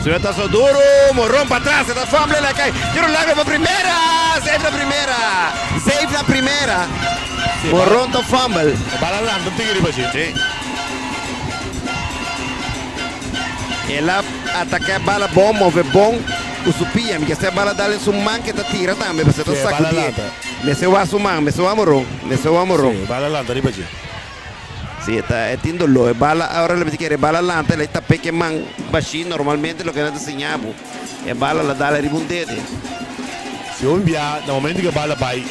Sueltazo duro, morrón para atrás, está fumble, le cae, tiro largo para primera, save la primera, sí, morrón to fumble. Bala dando tigre para sí. Él ataca a bala bom, move bom, o su pia, que esta bala dale su man que te tira también, pero se te sacudir. Me se va su man, me se va morrón. Sí, bala dando riba sí. Sí, está entiéndolo. Bala, ahora le quiere bala lanta, le está pequeño baixinho, normalmente lo que nos enseñamos. Es bala la dale ribundete. Se eu enviar, no momento que bala vai,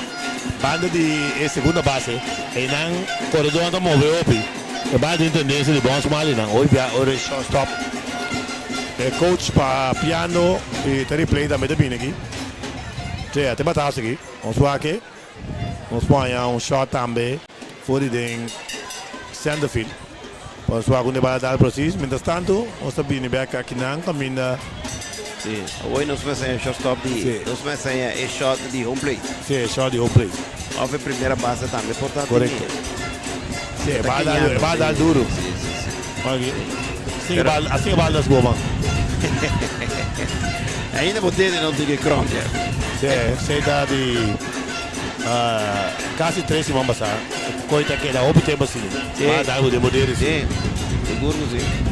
banda de segunda base, e não corredor anda mover opi. E bala de tendência de bons mal não. Ou enviar, ou shortstop. É coach para piano e replay também bem aqui. Sim, até bataço aqui. Vamos lá aqui. Vamos pôr shot também. Fora de center field. Para sua segunda bala dar preciso. Mientras tanto, nós estamos back aqui na caminha. Sim, hoje nós vamos fazer shortstop de, nós vamos fazer shot de home plate. Sim, shot de home plate. Houve a primeira base também, portanto. Correto. Sim, vai dar duro. Sim. Aqui. Assim que bala das boas. Ainda potete non dire cronje. Sei da di quasi 3 semana passada. Coita que da outro tempo assim. Mas dá o demo dele. Sì, sicuro così.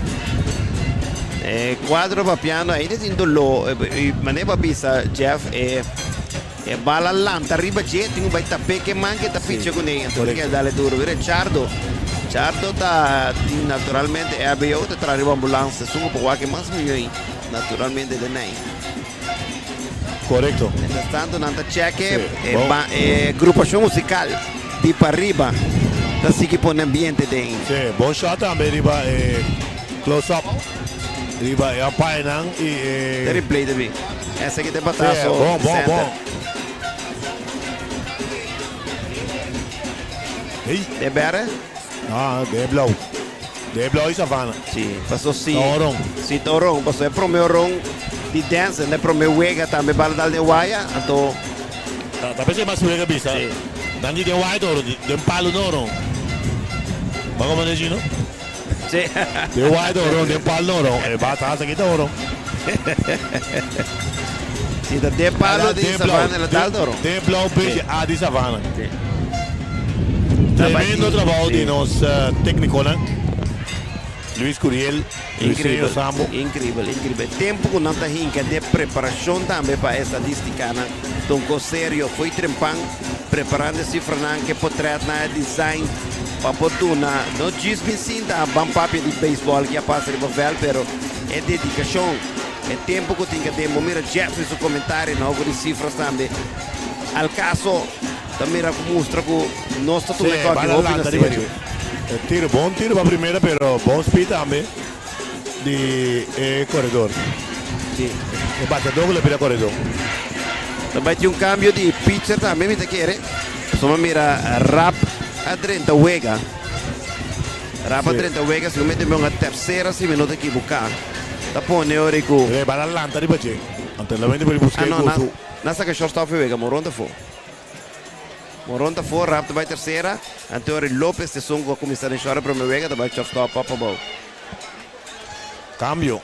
Quadro pa piano, ainda in dollo, ma ne va bisa Jeff e bala lanta arriba gente, non vai tappe che manca da piccia con lei, perché dalle duro, vero Ciardo da naturalmente è abbiato tra arriva ambulanza, sono po' qualche mas milioni naturalmente da nei. Correcto. Tanto nanta check e agrupação musical di arriba da si che pone ambiente dentro. Sì, buon shot também riba close up. Riba é a Painang e replay também. Essa aqui tem bataço. Bom. Ei, é bera? Ah, de blau. De blau e savana. Sì, passò sì. Torong. Sì, Torong, passò è pro meu rong di dance, ne pro meu wega também bala dal de waia, anto. Tapi saya masuk lagi bisa. Sì. Nanti dia wae tu, dia palu noro. Bagaimana Gino? Sì. Dia wae tu, dia palu noro. Bahasa kita orang. Sì, da de palo di savana la dal toro. De blau beige di savana. Sì. Tremendo trabalho de nosso técnico, né? Luis Curiel, incrível, Sambo. incrível. Tempo com tanta rinca de preparação também para essa estadística, né? Então, sério, foi trempang, preparando-se para que portrait na design, para fortuna. Não diz me sim, tá bom papo de beisebol que passa de papel, pero é dedicação. É tempo que tem que ter. Mira Jeff no comentário, não, com cifras também. Al caso, também mostra que nós estamos aqui. Tiro para primeira, pero bom speed também de corredor. Sim. O batedor que pira corredor. Também tem cambio de pitcher também, me quer. Só mira rap a 30 wega. Rap a 30 wega, se mete uma terceira se minuto equivocar. Tá pone ora com. Para lanta de bache. Anteriormente por buscar não, nessa que shortstop wega, moronta fo. Moronta for, rap vai terceira. Anterior Lopes se songo a começar a chorar para o meu wega, vai shortstop papa ball. Cambio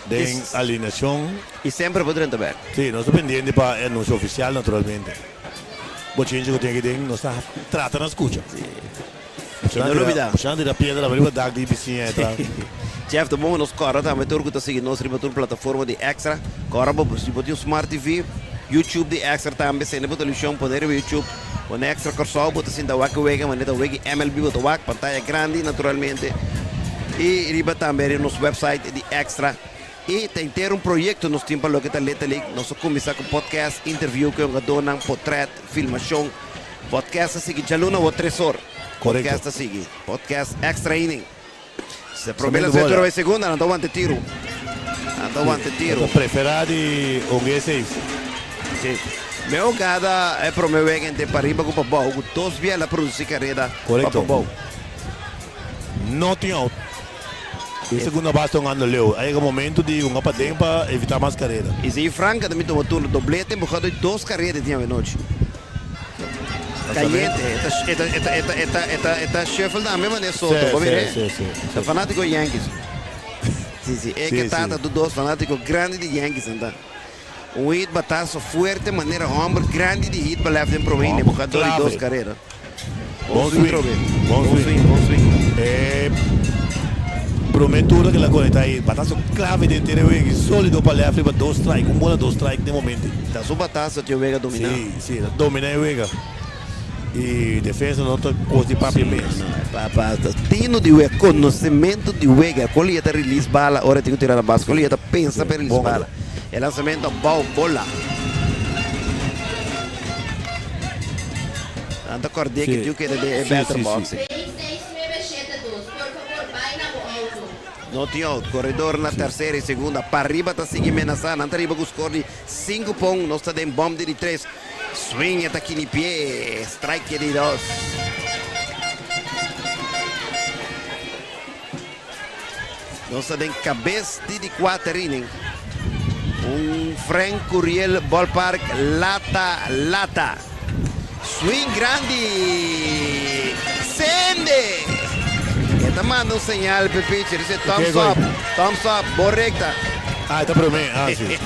de alineação. E sempre podendo também. Sim, nós dependendo para o nosso oficial naturalmente. Bochinho que tem que ter, nós está trata na escuta. Não novidade. Puxando da pedra, vai dar de piscina atrás. Jeff, do bom nos corre também, turco está seguindo nossa plataforma de Extra. Corre, se botar um Smart TV, YouTube de Extra também, se não botar televisão, poder ver YouTube. Com Extra Corsol, botar assim da wega, maneta wega MLB, botar wag, pantalla grande naturalmente. E riba também no nosso website de Extra. E tem ter projeto nos tempos que está leta ali, nós começamos com podcast, interview que eu dona, portrait, filmação. Podcast sigue já luna ou 3 horas. Podcast sigue, podcast Extra Inning. Se problema se tu vai segunda, não aguante tiro. Não aguante tiro. Prefere de um G6. Sim. Meu cada é pro meu gente para riba com o bom, todos vêm a produzir carreira. Correto. Bom. Não tem out. E segunda base estão andando leu. Aí é o momento de uma patente para evitar mais carreira. E se Franca também tomou turno doblete, bocado de 2 carreiras tinha de noite. Caliente, esta Sheffield também, mas é solto, vamos ver. É fanático Yankees. Sim, é que tá do 2 fanático grande de Yankees, então. Hit batazo fuerte, maneira hombre grande de hit para left em província, bocado de 2 carreiras. Bom swing. Prometura que ela conecta aí, batazo clave de inteiro, sólido para left para 2 strike, um bola 2 strike de momento. Tá só batazo que o Vega domina. Sim, domina o Vega. E defesa não tem coisa de papel mesmo. Tino de Vega, conhecimento de Vega, quando ele está release bala, hora tem que tirar a base, quando ele está pensa para release bala. O lançamento bola. Anda cordeia que tu quer de better boxing. Não tinha outro, corredor na terceira e segunda, para arriba está seguindo amenazando, anda arriba com o score de 5 pontos, nós estamos em bomb de 3. Swing está aqui no pé, strike de 2. Nós estamos em cabeça de 4 inning. Frank Curiel Ballpark, lata. Swing grande. Sende. Está mandando señal para el pitcher, dice thumbs up, boa recta. Está para mim, sim.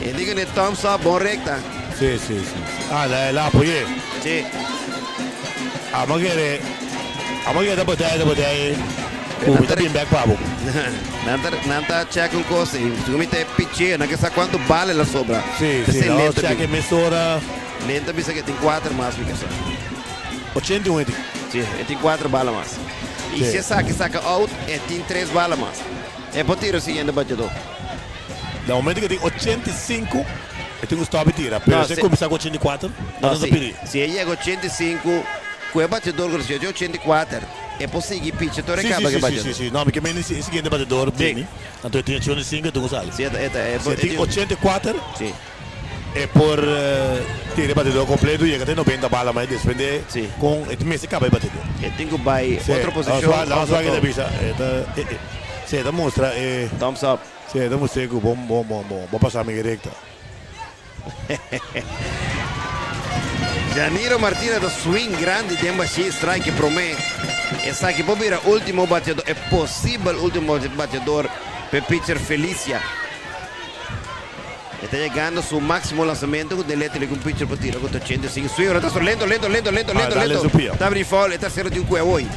E digo ne thumbs up, bom recta. Sì, sì, sì. Ah, la apoié. Sì. Amagere da botei. Tá bem back pabo. Nanta check un costo, siccome te piccino, non sa quanto vale la sobra. Sì, sì, no, check che mezz'ora. Lenta bisa che tem 4 mas, mica sa. 81. Sì, e tem 4 bala mas. E se saca out, e tem 3 bala mas. E pode tirar assim ainda batedor. Da momento que tem 85, eu tenho que stop e tira. Pero se começar com 84, não se chega 85, com o batedor que você 84, é possível pitch, então recaba que batedor. Sim, não, porque menos esse seguinte batedor bem. Então eu tenho 85, eu tenho que usar. Sim, se tem 84, sim. É por ter batedor completo e até 90 balas, mas depende com esse mês acaba o batedor. Eu tenho que vai outra posição. Vamos lá que da bisa. Se da mostra thumbs up. Se da mostra que bom passar a minha recta. Janiro Martínez do swing grande de embaixo strike promete. Essa aqui pode vir o último batedor, é possível o último batedor para pitcher Felicia. Está llegando su máximo lanzamiento con el con pitcher para tirar con 85. Swing, rotazo lento. Está abriendo foul, está cerca de un cuevo hoy.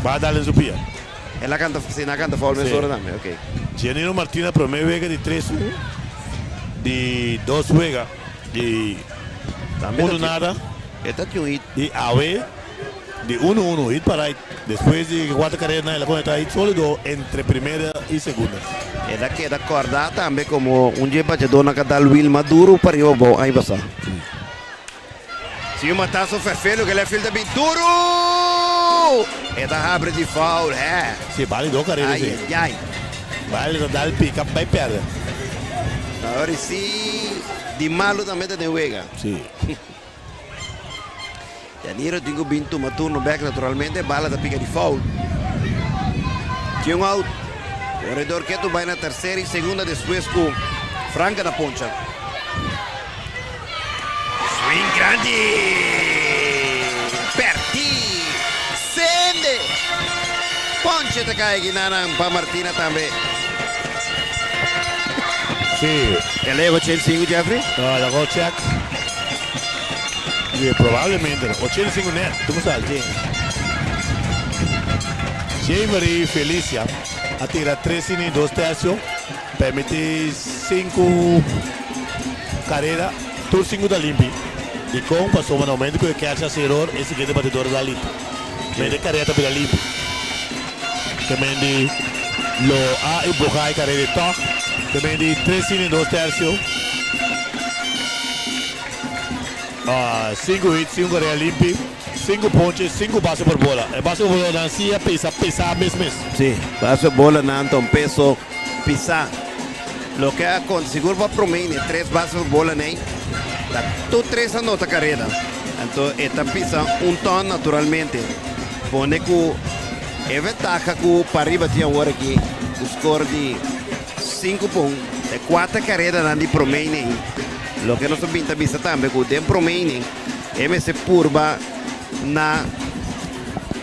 Va a darle en su pie. Es la canta foul, me sobra también, ok. Janiro Martínez promedio vega de 3-1, de 2 vega, de 1 nada. Esta tiene un hit. De AV, de 1-1, hit para hit. Después de 4 carreras, la cuenta hit sólido entre primera y segunda. Ela queda acordada também como dia batedor na cada Will Maduro para eu vou aí passar. Se uma taça ferfelho que ele é filho da bem duro. Ela abre de foul, é. Se vale do carreira sim. Ai. Vale dar o pick up vai perder. Agora sim, de malo também tem wega. Sim. Janiro tenho bintu maturno back naturalmente, bala da pica de foul. Tinha um out. Corredor que tu vai na terceira e segunda depois com Franca da poncha. Swing grande! Perti! Sende! Poncha te cai aqui para Martina também. Sim. Eleva 85, Jeffrey? No, la go check. E provavelmente 85 net, tu sabe? Javery Felicia. Atira 3 e 2 tercios, permite 5 carreras, todos 5 da limpi. E com passou manualmente que o catch a error e seguinte batedor da limpi. Mede carreta para limpi. Também de lo a e boca carreira de toque. Também de 3 e 2 tercios. 5 hits, 5 carreras limpi. 5 ponches, 5 bases por bola. El base por bola dancia pesa mesmo. Sí, base por bola nanto un peso pisa. Lo que ha con seguro va promene 3 bases por bola nei. Tu 3 anota carrera. Entonces esta pisa un ton naturalmente. Pone que es ventaja que para arriba tiene ahora aquí un score de 5 puntos. De 4 carreras nandi promene. Lo que nos pinta vista también que den promene. MS purba na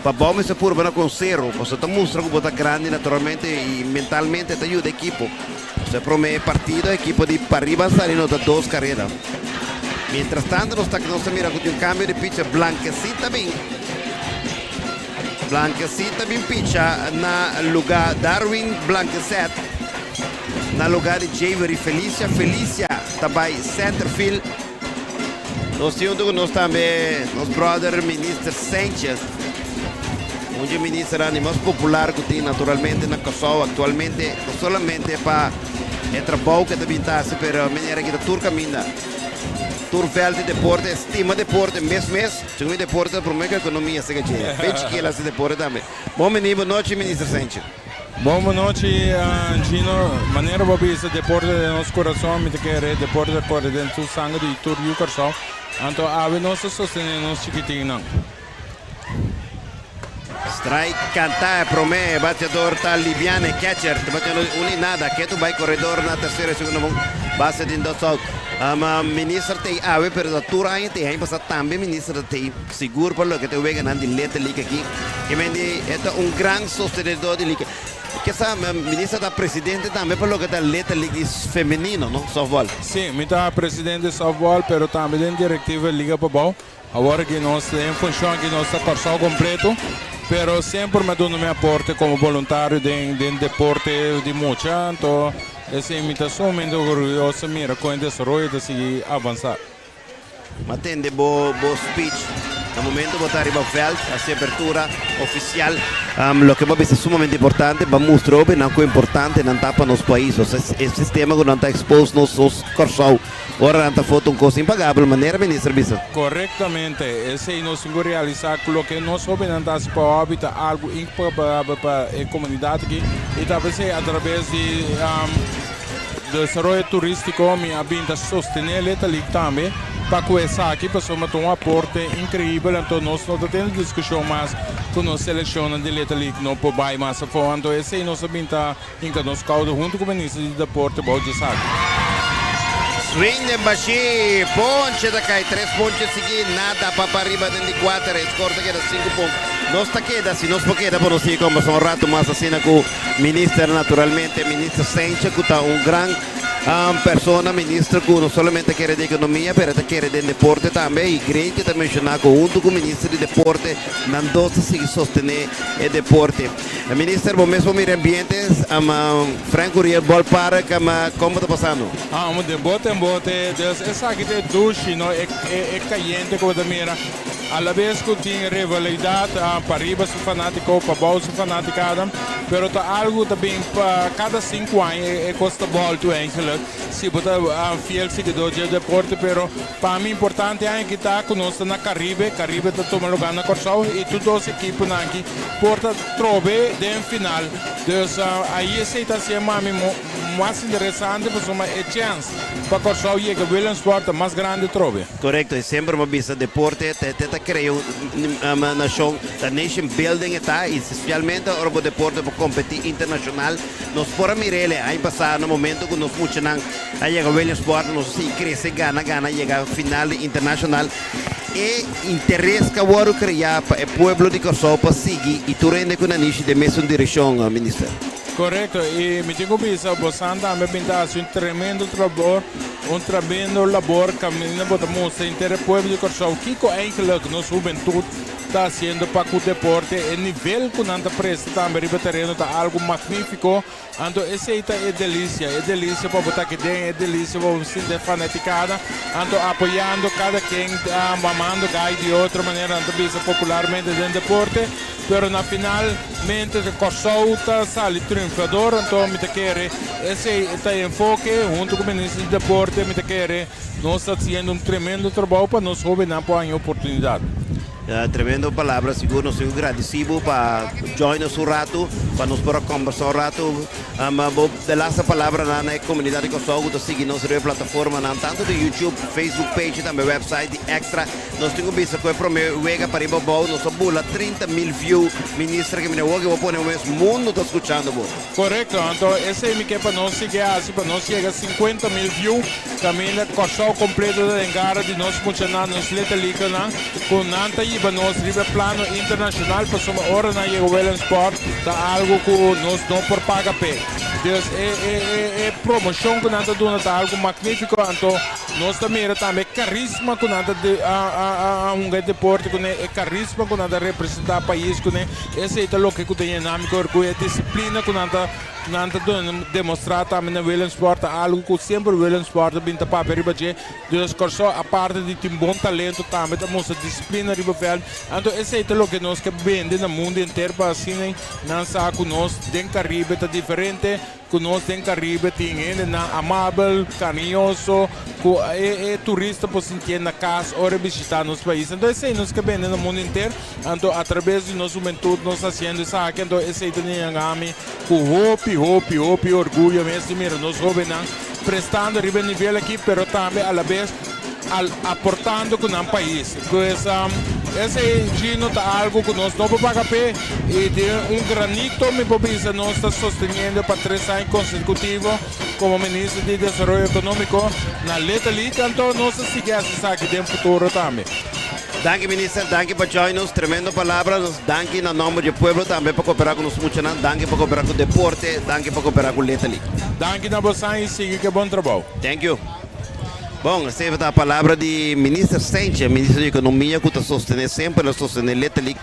para se purba na conservo, você está mostrando que você grande naturalmente e mentalmente te ajuda a equipo. Você promete partido, a equipo de para arriba saliendo de 2 carreras. Mientras tanto, nos mira con un cambio de pitcher Blanquecita bien. Blanquecita bien pitcha na lugar Darwin Blanquecet. Na lugar de Javery Felicia. Felicia também centerfield. Nós temos conosco também nosso brother ministro Sánchez, um ministro mais popular que tem naturalmente na Kosovo atualmente, não somente para o trabalho que também está, mas a maneira que está caminhando. Turvel de deporte, estima deporte, mês, segundo deporte, promete a economia, se quer veja que ela se deporte também. Bom menino, boa noite, ministro Sánchez. Boa noite, Gino. Maneira para esse deporte de nosso coração, me quer deporte por dentro do sangue de todo o coração. Então, a nossa sostener nos chiquitinhos. Strike cantar, promete, batedor tá liviano, catcher, te batendo nada, que tu vai corredor na terceira, segunda base de dos out. Ministro tem ave, pero da tura aí tem, passa também ministro tem seguro por lo que te vega na dileta liga aqui. Que vende é um grande sostenedor de liga. que essa ministra da presidente também para o que da letra liga feminino, não? Softball. Sim, eu estou presidente de softball, mas também tem diretiva Liga Pabau. Agora que nós temos função que nós está corso completo, mas sempre me dou meu aporte como voluntário de deporte de mucha, então essa imitação me dá orgulhoso mira com o desenvolvimento de seguir avançar. Mas tem de boa speech. No momento de botar arriba feld, essa abertura oficial, lo que é sumamente importante, vamos mostrar que não é importante não está para nos países, esse sistema que não está exposto nos corsos, agora não está foto coisa impagável, maneira ministra bisa. Corretamente, esse nós temos que realizar o que nós sabemos para o hábitat algo impagável para a comunidade aqui e talvez através de desenvolvimento turístico, me abinda sostener ele também. Para começar aqui, pessoal, tem um aporte incrível, então nós não temos discussão mais com nós selecionando de letra ali que não pode mais a fundo, então esse aí nós sabemos que nós caldo junto com o ministro de deporte, pode saber. Swing de baixi, ponche da cai, 3 ponches seguidos, nada para arriba de 4, escorta que era 5 pontos. Nós está queda, se nós queda para nós conversar um rato mais assim com o ministro, naturalmente, ministro Sencha, que está grande persona, ministro, que não somente quer de economia, mas quer de deporte também, e creio que também mencionar junto com o ministro de deporte, não doce se sostener o deporte. O ministro, bom mesmo meio ambiente, Franco Uriel Ballpark, como está passando? De bote em bote, essa aqui é duche, é caliente, como da mira. A la vez que tem rivalidade, para arriba sou fanático, para baixo sou fanaticada, mas tá algo também para cada 5 anos é costa bola tu ainda, se botar fiel seguidor de deporte, mas para mim importante é que está conosco na Caribe está tomando lugar na Corsau e todas as equipes aqui porta trove de final, então aí esse está sendo mais interessante, porque é chance para Corsau chegar a Williams Sport mais grande trove. Correto, e sempre uma vista deporte, creio uma nação da nation building está e especialmente o deporte para competir internacional nós por mirele aí passar no momento que nós muito não aí chega o Williams Sport nós se cresce gana chega final internacional e interesse que agora criar para o povo de Corsau para seguir e tu rende com a niche de mesma direção, ministro. Correto, e me digo bisa, Bosanda me pintasse um tremendo labor caminhando para mostrar inteiro povo de Corsau. Kiko eigenlijk nos juventude está haciendo para o deporte, o nível que nanta presta também riba terreno está algo magnífico. Então esse é delícia para botar aqui dentro, é delícia para se sentir fanaticada. Então apoiando cada quem, mamando gai de outra maneira, então bisa popularmente dentro do deporte. Pero na finalmente o Corsau está sale triunfador, então me quer esse está enfoque junto com o ministro de deporte, me quer nós está fazendo tremendo trabalho para nós jovens não ter oportunidade. Tremendo palavra, seguro, nós somos agradecidos para join nos um rato, para nos poder conversar um rato. Essa palavra na comunidade de Corsau, que seguir nossa plataforma, tanto do YouTube, Facebook page, também website, extra. Nós temos visto que é para mim, para ir para o nossa bula, 30.000 views, ministra que me deu, que vou pôr o mesmo mundo está escutando. Correto, então esse é que para nós seguir assim, para nós chegar a 50.000 views, caminha Corsau completo da engara de nós funcionar nos letelica, com nanta e para nós riba plano internacional, para somos hora na Williams Sport, está algo que nós não por paga pé. Então é promoção que nós damos algo magnífico, então nós também carisma que nós deporte, é carisma que nós representar o país, esse é o que tem dinâmico, é disciplina que nós demonstrar também na Williams Sport, algo que sempre o Williams Sport binta para riba de Deus Corsau, a parte de ter bom talento também, temos a disciplina riba fel, então esse é o que nós que vende no mundo inteiro para assim, não sabe que nós tem Caribe está diferente, que nós tem Caribe tem amável, carinhoso, que é turista para sentir na casa ou visitar nos países, então esse é nós que vende no mundo inteiro, então através de nossa juventude nós fazendo isso aqui, então esse é o hope, orgulho mesmo, mira, nós jovens prestando riba nível aqui, pero também a la vez aportando com o país. Então, esse gino está algo que nós não podemos pagar pé e de granito, me parece, nós está sustentando para 3 anos consecutivos como ministro de Desenvolvimento Econômico na letra ali, então nós seguimos aqui no futuro também. Danke, minister. Danke por join-nos. Tremendo palavra. Danke na nome do povo também para cooperar com nós muito. Danke para cooperar com o deporte. Danke para cooperar com o Letali. Danke na você e siga que bom trabalho. Thank you. Bom, essa é a palavra do ministro Sanchez, ministro da Economia, que está sostener sempre, sostener Letali,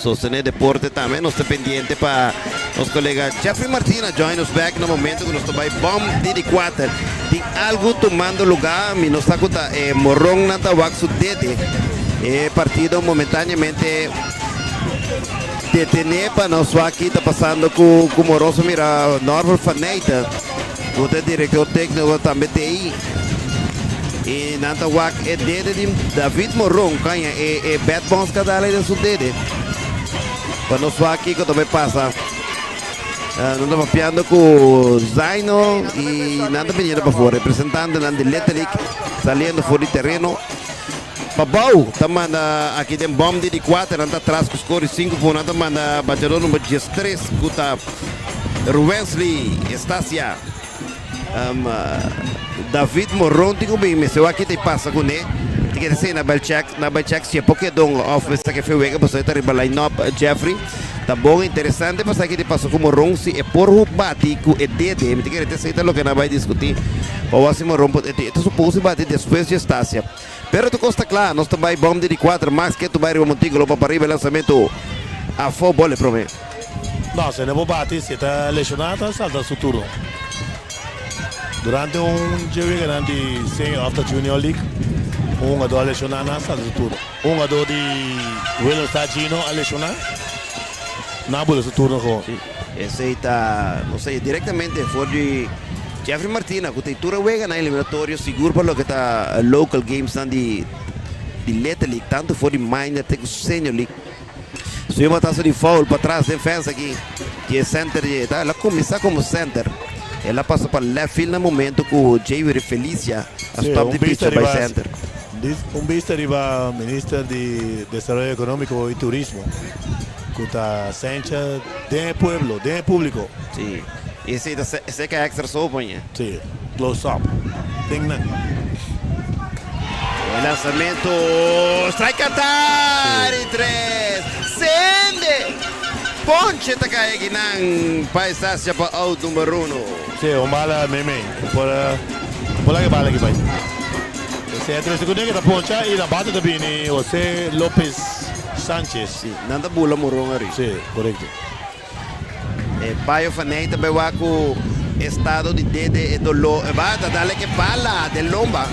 sostener deporte também. Nós estamos pendentes para os colegas Jeffrey Martina join us back no momento que nós estamos bom de 4. Tem algo tomando lugar, e nós estamos morrong na tawag su dede. Partido momentaneamente detener para nós aqui está passando com o moroso mira Norbert Faneita, o diretor técnico também TI. E nanta wak dede de David Morong kanya bad bounce cada lei da su dede. Para nós aqui que também passa. Nós estamos piando com Zaino e nada venido para fora, representando na Letelic, saliendo fora do terreno. Pabau, também aqui tem bom de 4, nanta atrás com score 5 por nanta manda batedor número 13, kuta Ruensley, Estácia. David Morong tinha bem, mas eu aqui te passa com ele. Tem que dizer na Belcheck se é porque dong off essa que foi wega, você tá riba line up Jeffrey. Tá bom, interessante, mas aqui te passa com Morong se é por o bate com o DD, me tem que dizer lo que não vai discutir. Ou assim Morong pode ter, tu supõe bate depois de Estácia. Pero tu costa claro, nós também bom de 4, mais que tu vai riba Montigo, para arriba lançamento a futebol para mim. Não, se não bate, se está lesionado, salta su turno. Durante jogo grande after Junior League, jogador lesionado salta su turno. Jogador de William Tagino a lesionar, não pode su turno com. Esse está, não sei, diretamente fora de Jeffrey Martina, que tem tura wega na eliminatório, seguro para o que está local games de Letelic, tanto fora de minor, até com senior league. Se uma taça de foul para trás, defesa aqui, que é center, ela começa como center. Ela passa para left field no momento que o Javier Felicia a stop the pitcher by center. Vista arriba ministro de Desarrollo Económico y Turismo, que está Sánchez de pueblo, de público. Sí. Esse que é extra sopa, Sí, close up. O lançamento, strike atar em 3, sende! Ponche está caindo nang paisagem para out número 1. Sí, bala meme, por que bala que vai. Esse é 3 segundos que está poncha e na bata também José López Sánchez. Sí, nanda bula morong ari. Sí, correcto. Paio Fanei também vai com estado de dede e dolor. Vai dar que bala de lomba.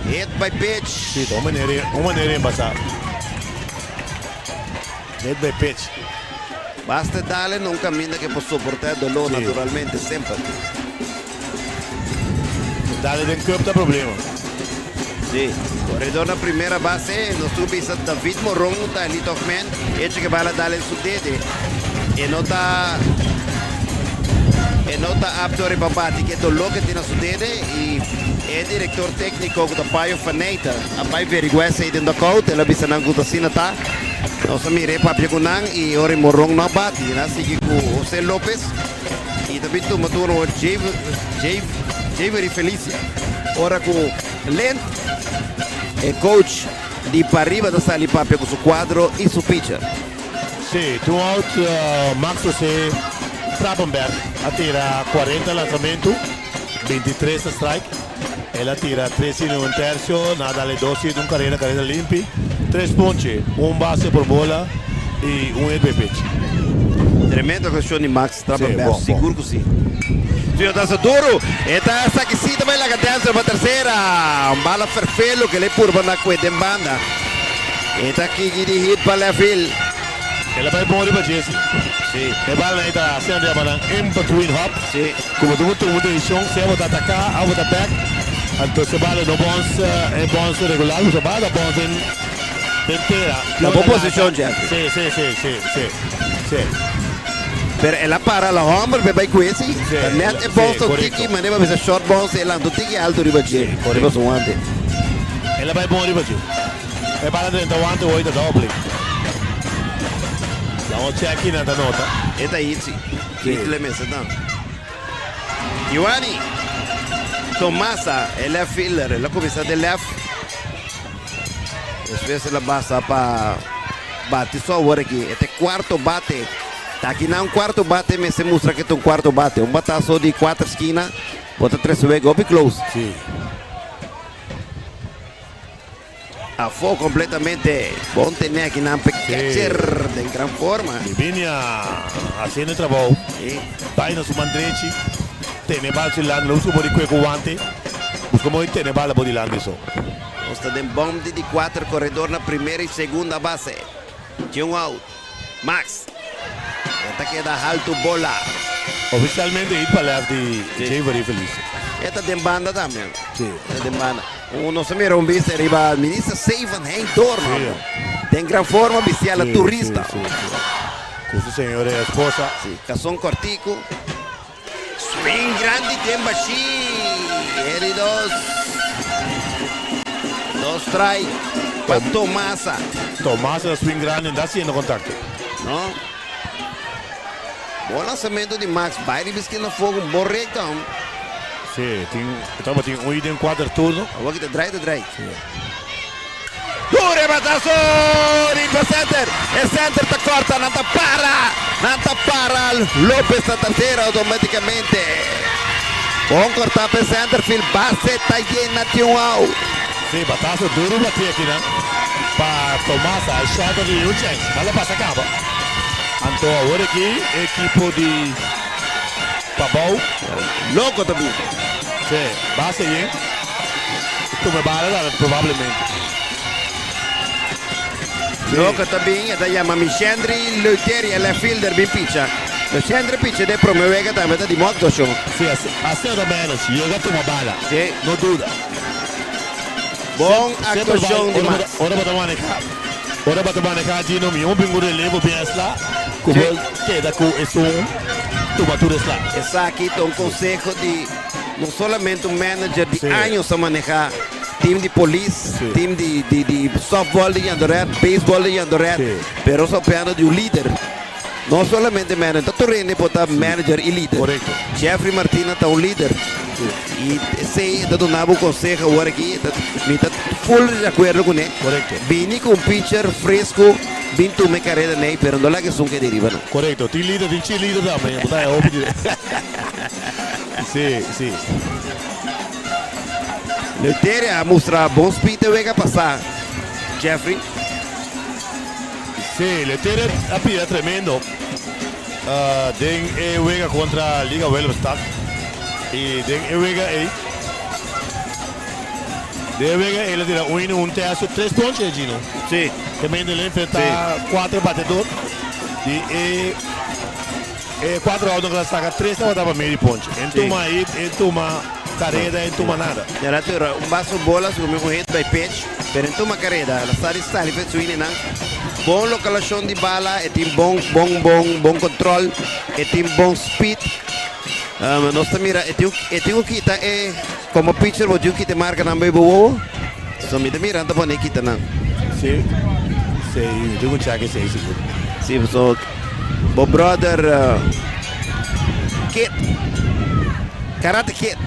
Hit by pitch. Sí, uma maneira em passar. Hit by pitch. Basta darle num caminho que possa suportar dolor naturalmente sempre. Dale de campo tá problema. Sim. Corredor na primeira base, nós temos David Morong, tá ali Tokman, este que vai dar su dede. E não tá apto a rebabate, que é dolor que tem na su dede e é diretor técnico da Paio Faneita. A Paio veriguar se dentro da cauta, ela bisa nang kutasina tá. Nós mirei papia kunang e ori Morong na bate, na sige com José López e também tumaturo o Javier Felicia. Ora com Lent, é coach de para arriba da sala papia com seu quadro e seu pitcher. Sim, two out, Max José Trappenberg atira 40 lançamento, 23 strike. Ela tira 13 em um terço, nada le 12 de carreira limpa, 3 ponches, base por bola e hit by pitch. Tremenda questão de Max Trappenberg, seguro que sim. Tio dança duro, está saquecida vai lá cadência para terceira, bala perfeito que ele purba na coisa em banda. Está aqui de hit para left field. Ela vai bom para Jesse. Sim. A bola está sendo a in between hop. Sim. Como tu posição, se vai atacar, out the back. Então se bola no bounce regular, se bola bounce inteira. Na boa posição, Jeff. Sim. Pero ela para la hombre vai com esse. Net é bounce o tiki, mas vai ser short bounce, ela do tiki alto riba Jeff. Correto. Ela vai bom riba Jeff. A bola dentro do 8 doble. Vamos check in na nota. Esta aí, sim. Que ele me não. Ioani Tomasa, é left fielder, ela começa de left. Espécie la base para bate só agora aqui. Este quarto bate. Tá aqui não um quarto bate, mas se mostra que tem um quarto bate. Um bataço de 4 esquinas, bota 3 weg up e close. Sim. A fogo completamente. Bom ter aqui na catcher em grande forma. Vinha fazendo trabalho. Tá aí na sua mandrete. Tem bala de lado, não subo de cueco guante. Busca muito ter bala de lado isso. Está de bombe de 4 corredor na primeira e segunda base. Tinha um out. Max. Esta queda alto bola. Oficialmente ir para left de Jay very feliz. Esta de banda também. Sim. Esta de banda. Não se mira um bicho arriba. Ministra Seivan em torno. Tem grande forma bestial a turista. Com sua senhora e esposa. Sim. Cação cortico. Swing grande tem baixinho. Ele dos strike para Tomasa. Tomasa da swing grande está sendo contacto. Não? Bom lançamento de Max. Baile que no fogo um bom rectão. Sim, tem um item 4 turno. Agora que te drai. Dure batazo! Rimpa center! E center te corta, não te para! Lopes a terceira automaticamente. Bom cortar para center field. Base está llena de um out. Sim, batazo duro bater aqui, né? Para Tomasa, a shot de um chance. Mas passa acaba. Então agora aqui, equipo de Pabau. Louco também. Sim, base aí. Tu me bala, provavelmente. Louco também, esta chama Michendri Leuteri, ela é fielder, bem pitcha. Michendri pitcha de promovega também, está de modo show. Sim, assim também, chega tu me bala. Sim. Não dúvida. Bom actuação de Max. Ora bata manecar de nome, bingo relevo bem lá. Como queda com esse tubatura lá. Essa aqui tem um conselho de não somente um manager de anos a manejar time de polícia, time de softball de Andoret, baseball de Andoret, pero só pena de um líder. Não somente manager, todo mundo pode estar manager e líder. Correto. Jeffrey Martina está um líder. E sei, está dando um conselho agora aqui, está full de acordo com ele. Correto. Vini com um pitcher fresco, vim tu me carreira nele, pero não é que são que deriva. Correto, tem líder também, botar é óbvio. Sim. Leuteri a mostrar bom speed e vai passar. Jeffrey. Sim, Leuteri é tremendo. Den juega contra a Liga Welverstad. E den juega aí. Ele tira um terço, 3 pontos, Gino. Sim. Também ele enfrenta 4 batedores. E 4 autos que saca 3 não dava meio ponto. Entuma aí, entuma carreira, entuma nada. Já tira basso bola, como um hit by pitch. Pero entuma carreira, ela está ali para swing não. Bom localização de bala, e tem bom controle, e tem bom speed. Nós mira, e tem o que tá como pitcher, o que te marca na meio boa. Só me mira, não pode quitar não. Sim, tem um check esse seguro. Sim, so bom brother Kid, Karate Kid.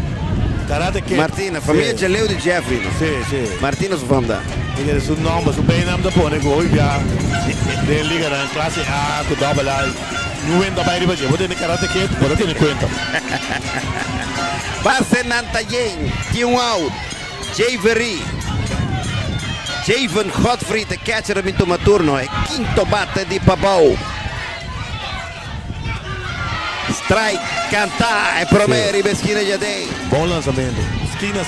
Martina, família de Leo de Jeffrey. Sim. Martina sua família. Ele é o nome, o bem nome da pone, go e via. Ele liga na classe A, com double A. Não entra para ele, vou ter Karate Kid, vou ter conta. Base Nantayen, Team Out, Javery. Javen Godfrey, the catcher minto turno, é quinto bate de Pabau. Strike, cantar, é primeiro e esquina já tem. Bom lançamento, esquina.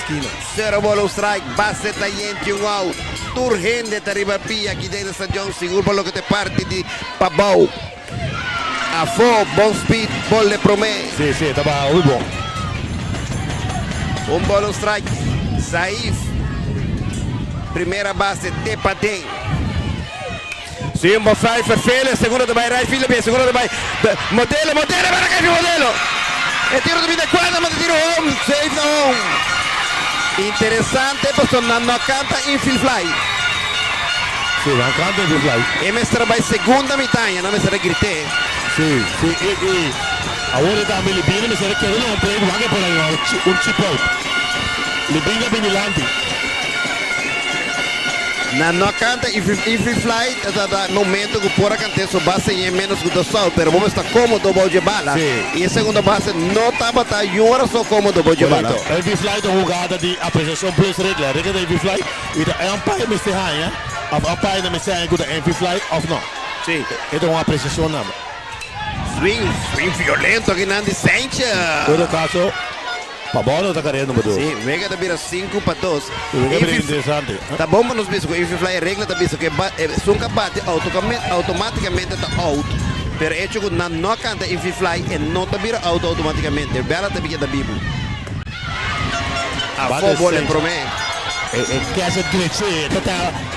Zero bola, strike, base Tayen, Team Out. Turgende, arriba pia, aqui dentro San John, seguro para lo que te parte de Pabau. A fo, bom speed, bola promete. Sim, estava muito bom. Bola, strike, Saif. Primeira base, Tepatem. Sim, bom Saif, Fele, segundo de Bayrai, filho bem, segundo de Bayrai. Modelo, para cá, modelo. E tiro de quadra, mas tiro home, safe no home. Interessante, porque não canta infield fly. Sim, não canta infield fly. E mestra vai segunda metade, não mestra grite. Sim, e agora está me libino, me será que ele não tem vaga por aí, chip out. Libinga bem dilante. não canta e fly no momento que por acontecer base em menos que o sol, pero vamos estar cômodo bom de bala. E a segunda base não estava tá e hora só cômodo bom de bala. Heavy fly é uma jogada de apreciação plus regra da heavy fly. E é umpire me se hanha, a umpire me se hanha com heavy fly ou não. Sim. É uma apreciação não. Swing violento que não sente. Todo caso, para bola tá querendo mudar. Sim, vega da vira 5-2. É interessante. Tá bom, mas nos bicho que if fly regra da bicho que sunca bate automaticamente tá out. Pero hecho que não canta if fly e não tá vira out automaticamente. Bela tá bicha da bibo. A bola é pro mim. Que essa direita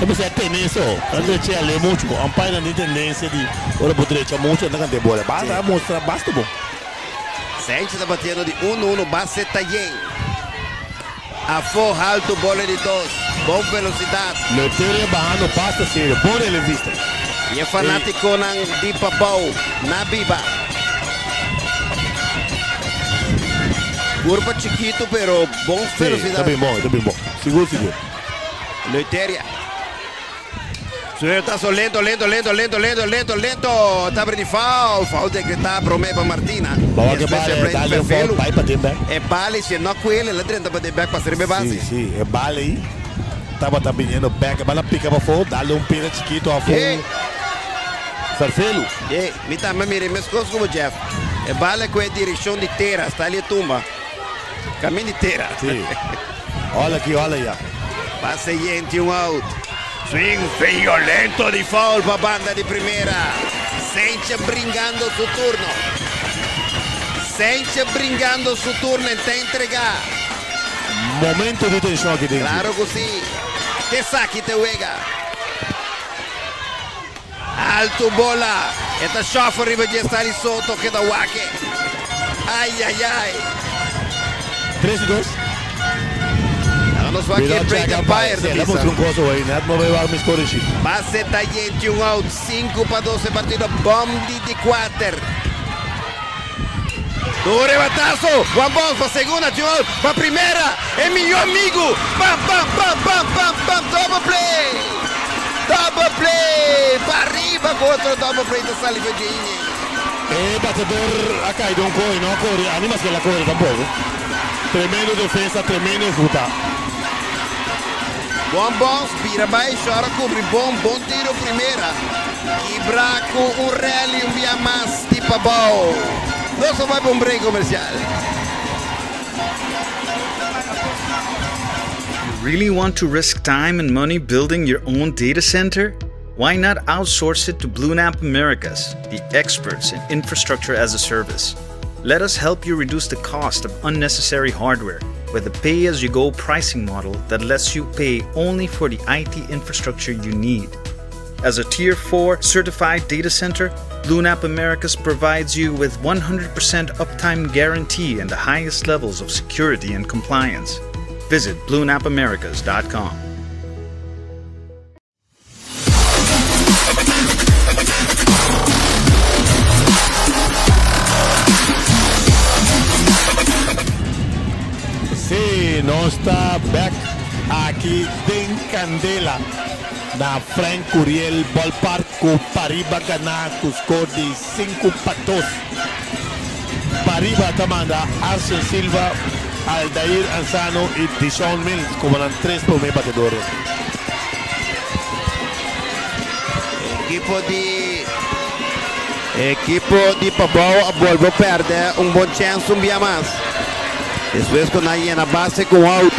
também se tendência, a direita é muito bom. Umpire não tem tendência de ora por direita muito não canta bola. Basta mostrar basta bom. Sente tá batendo de 1-1, base tá bem. A for alto, bola de 2, boa velocidade. Leteria barrando, passa sério, por ele vista. E é fanático de Pabau, na Biba. Curva chiquito, pero bom velocidade. Tá bem bom. Seguro. Leteria. Tá só lento. Tá abrindo foul decretado para o Martina. Boa que vale, dá-lhe um foul, vai para dentro. É vale, se não com ele, ele tenta bater back para ser base. Sim, é vale aí. Tava vindo back, a bola pica para foul, dá-lhe pena chiquito a foul. Farfelo. Me também mire, mas coisas como Jeff. É vale com a direção de terra, está ali tumba. Caminho de terra. Sim. Olha aqui, olha aí. Passe gente, out. Swing violento de foul para a banda de primeira. Sente brincando su turno. Sente brincando su turno até entregar. Momento de tensão aqui dentro. Claro que sim. Te saque, te uega. Alto bola. Esta choffa arriva de estar sotto che da wake. Ai. 3-2. Vamos aqui break umpire da Vamos um coisa aí, né? Não vai me corrigir. Passe tagliente, um out, 5-12 partito, bom de 4. Do rebatazo, one ball para segunda, de out, para primeira, é meu amigo, pam, double play, para arriba com outro double play da Sali Virginia. Batedor ha caído un corre, no corre, animas que la corre tampoco. Tremendo defesa, tremendo ejecutar. Bom boss, vira baixo, chora, cobre, bom tiro primeira. E Braco, rally, via mais, tipo bom. Nosso vai para break comercial. You really want to risk time and money building your own data center? Why not outsource it to BlueNap Americas, the experts in infrastructure as a service? Let us help you reduce the cost of unnecessary hardware with a pay-as-you-go pricing model that lets you pay only for the IT infrastructure you need. As a Tier 4 certified data center, BlueNap Americas provides you with 100% uptime guarantee and the highest levels of security and compliance. Visit BlueNapAmericas.com. Sí, nós está back aqui em Candela, na Frank Curiel Ballpark, com Pariba ganhar com o score de 5-2. Pariba tamanda Arsen Silva, Aldair Ansano e Dishon Mills como os 3 primeiros batedores. Equipo de Pabau vuelve a perder un buen chance un día más. Después con ahí en la base con out.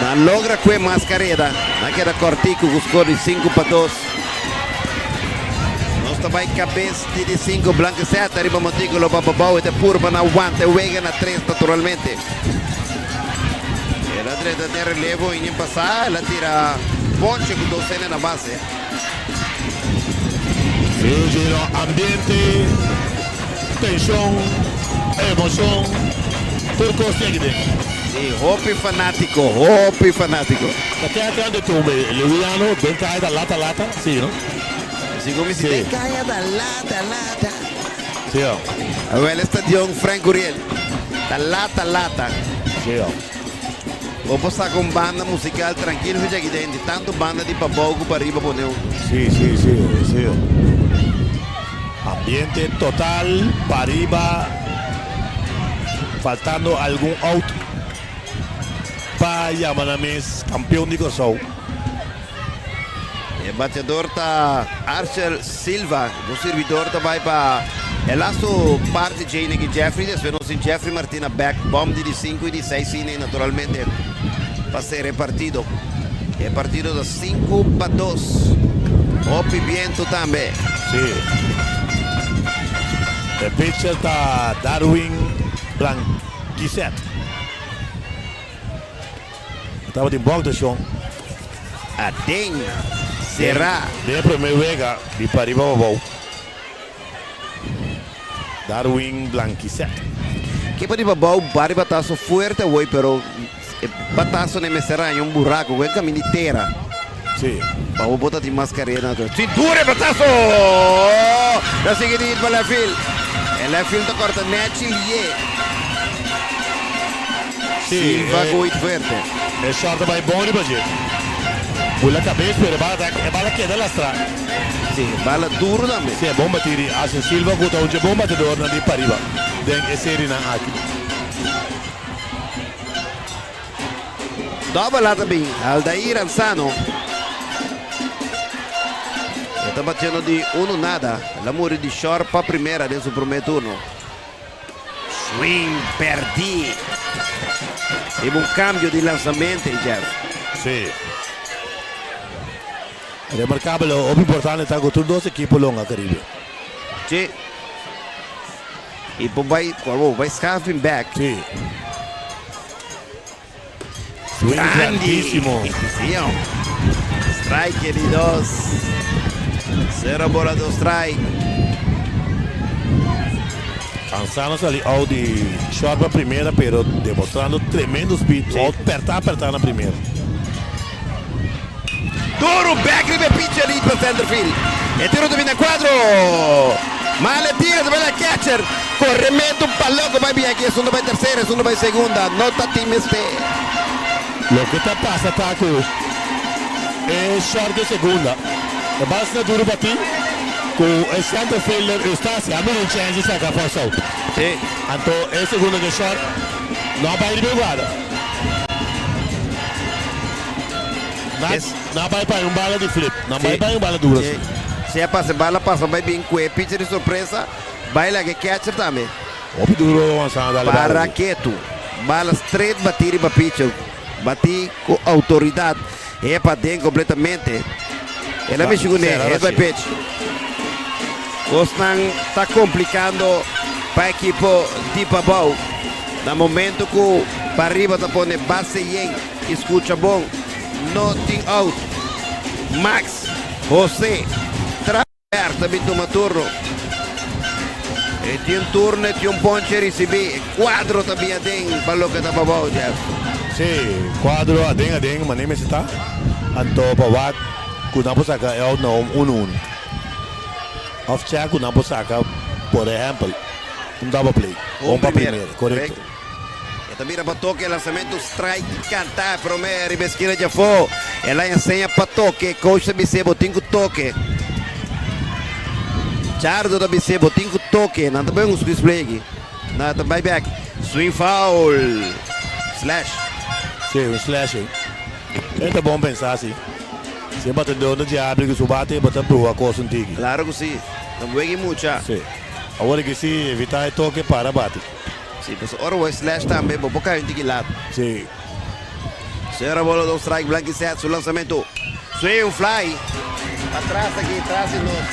No logra que más carrera. No queda cortico con score de 5-2. No está by cabeza de 5 blanca seta. Arriba montículo para Pabau. Este purba no aguanta. Juega a 3 naturalmente. La treta de relevo en pasar. La tira ponche con 2 en la base. Sí, ambiente, tensión, emoción, turcos técnicos. Sí, hopi fanático. Até atrás de tu Leviano, bem caída da lata, sim, não? Assim como se bem caia da lata. Sim, ó. Agora o estadio Frank Curiel, da lata. Sim, ó. Vou passar com banda musical tranquilo, fica aqui dentro. Tanto banda de paboco para arriba, por neutro. Sí. Ambiente total, para arriba, faltando algún out. Para llamar a mis campeón de Gosou. O batedor tá Archer Silva, o servidor vai para Elasto parte Jane e Jeffrey, depois nós em Jeffrey Martina back bomb de 5 e de 6 cine naturalmente para ser repartido. É partido de 5-2. O pimiento também. Sí. El pitcher está Darwin Blanquisset. Estaba de box de show. Aden será. De primeira vega de para arriba babou. Darwin Blanquisset. Que pode babau, pare batazo fuerte hoje, pero batazo nem me será em buraco, com caminho de terra. Sí. Vamos botar de mascarena. Cintura, batazo! Na seguinte para left field. El left field corta net e Silva muito forte. El short vai bom de budget. Pula a cabeça, pero a bala queda lá atrás. Sim, bala duro também. Sim, é bom bater. Assim, Silva conta onde é bom batedor na de para arriba. Den é série na aqui. Dobra lá também, Aldair Ansano. Está batendo de 1-0. L'amore de short para a primeira nesse primeiro turno. Swing, perdi. Teve um cambio de lançamento, Jeff. Sim. Remarcável, o importante está com todos os equipos longa, Caribe. Sim. E vai scarfing back. Sim. Swing grandíssimo. Sim, strike de 2. 0 bola do strike. Ansano salió out de short para primeira, pero demostrando tremendo speed. Out apertar na primeira. Duro back de pitch ali para center field. E tiro de vina quadro. Male tira de la catcher. Corremento un paloco vai bem aqui. Segundo vai terceira, segundo vai segunda. Nota time este. Lo que está pasa, Taco, es short de segunda. The basta duro para ti. Com o center fielder está haciendo un chance de sacar force out. Sí. Entonces, el segundo de short no va a ir de guarda. Não vai para um bala de flip, não vai para um bala dura. Se a bala passa, vai bem com o pitcher de surpresa, vai lá que catcher também. O duro avançando. Para quieto, bala straight batir para pitcher, batir com autoridade, é para dentro completamente. Ela me chegou nele, é para pitch. Osman está complicando para a equipe de Pabau. No momento que para arriba está pondo base yen, escucha bom. Nothing out. Max, José, Traver também toma turno. E tem um turno, tem um ponche a receber. Quadro também tem para o que está para baixo. Sim, quadro adem, mas nem está. Então, para o que não pode sacar é o 1-1. Off check, não pode sacar, por exemplo, double play. Para primeiro, correto. Mira para toque, lançamento, strike, cantar, promete, esquina já foi. Ela ensina para toque, coach da Bicebo, tem que toque. Chardo da Bicebo, tem que toque. Não também um squeeze play aqui. Não, tá back. Swing foul. Slash. Sim, slash. É bom pensar assim. Se bater dono de abre que subate, bater pro a coisa antiga. Claro que sim. Não juegue muito. Sim. Agora que sim, evitar toque para bater. Sim, mas ora o slash também, vou bocar um de lado. Sim. Será a bola do strike, Blanquisset, seu lançamento. Swing, fly. Atrás aqui, atrás de nós.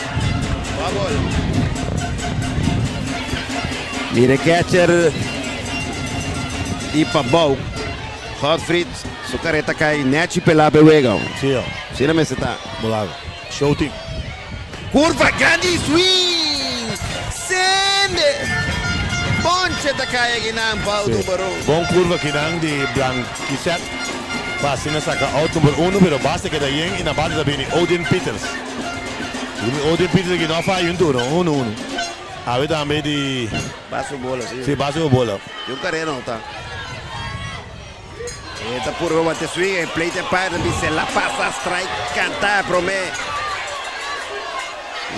Boa bola. Mire catcher de Pabau. Hotfried, sua careta cai net pela Bewegão. Sim, ó. Sim, na mesa tá. Bolago. Shooting. Curva grande, swing. Sende. Ponche da cai aqui na pau do barão. Bom curva que não de Blanquisset. Basta na saca out número 1, pero basta que daí e na base da bem Odin Peters. Odin Peters que não faz um turno, 1-1. A ver também de baixo bola, sim. Sim, baixo bola. E o cara não tá. Esta puro bate swing, plate para se la pasa strike, cantar promé.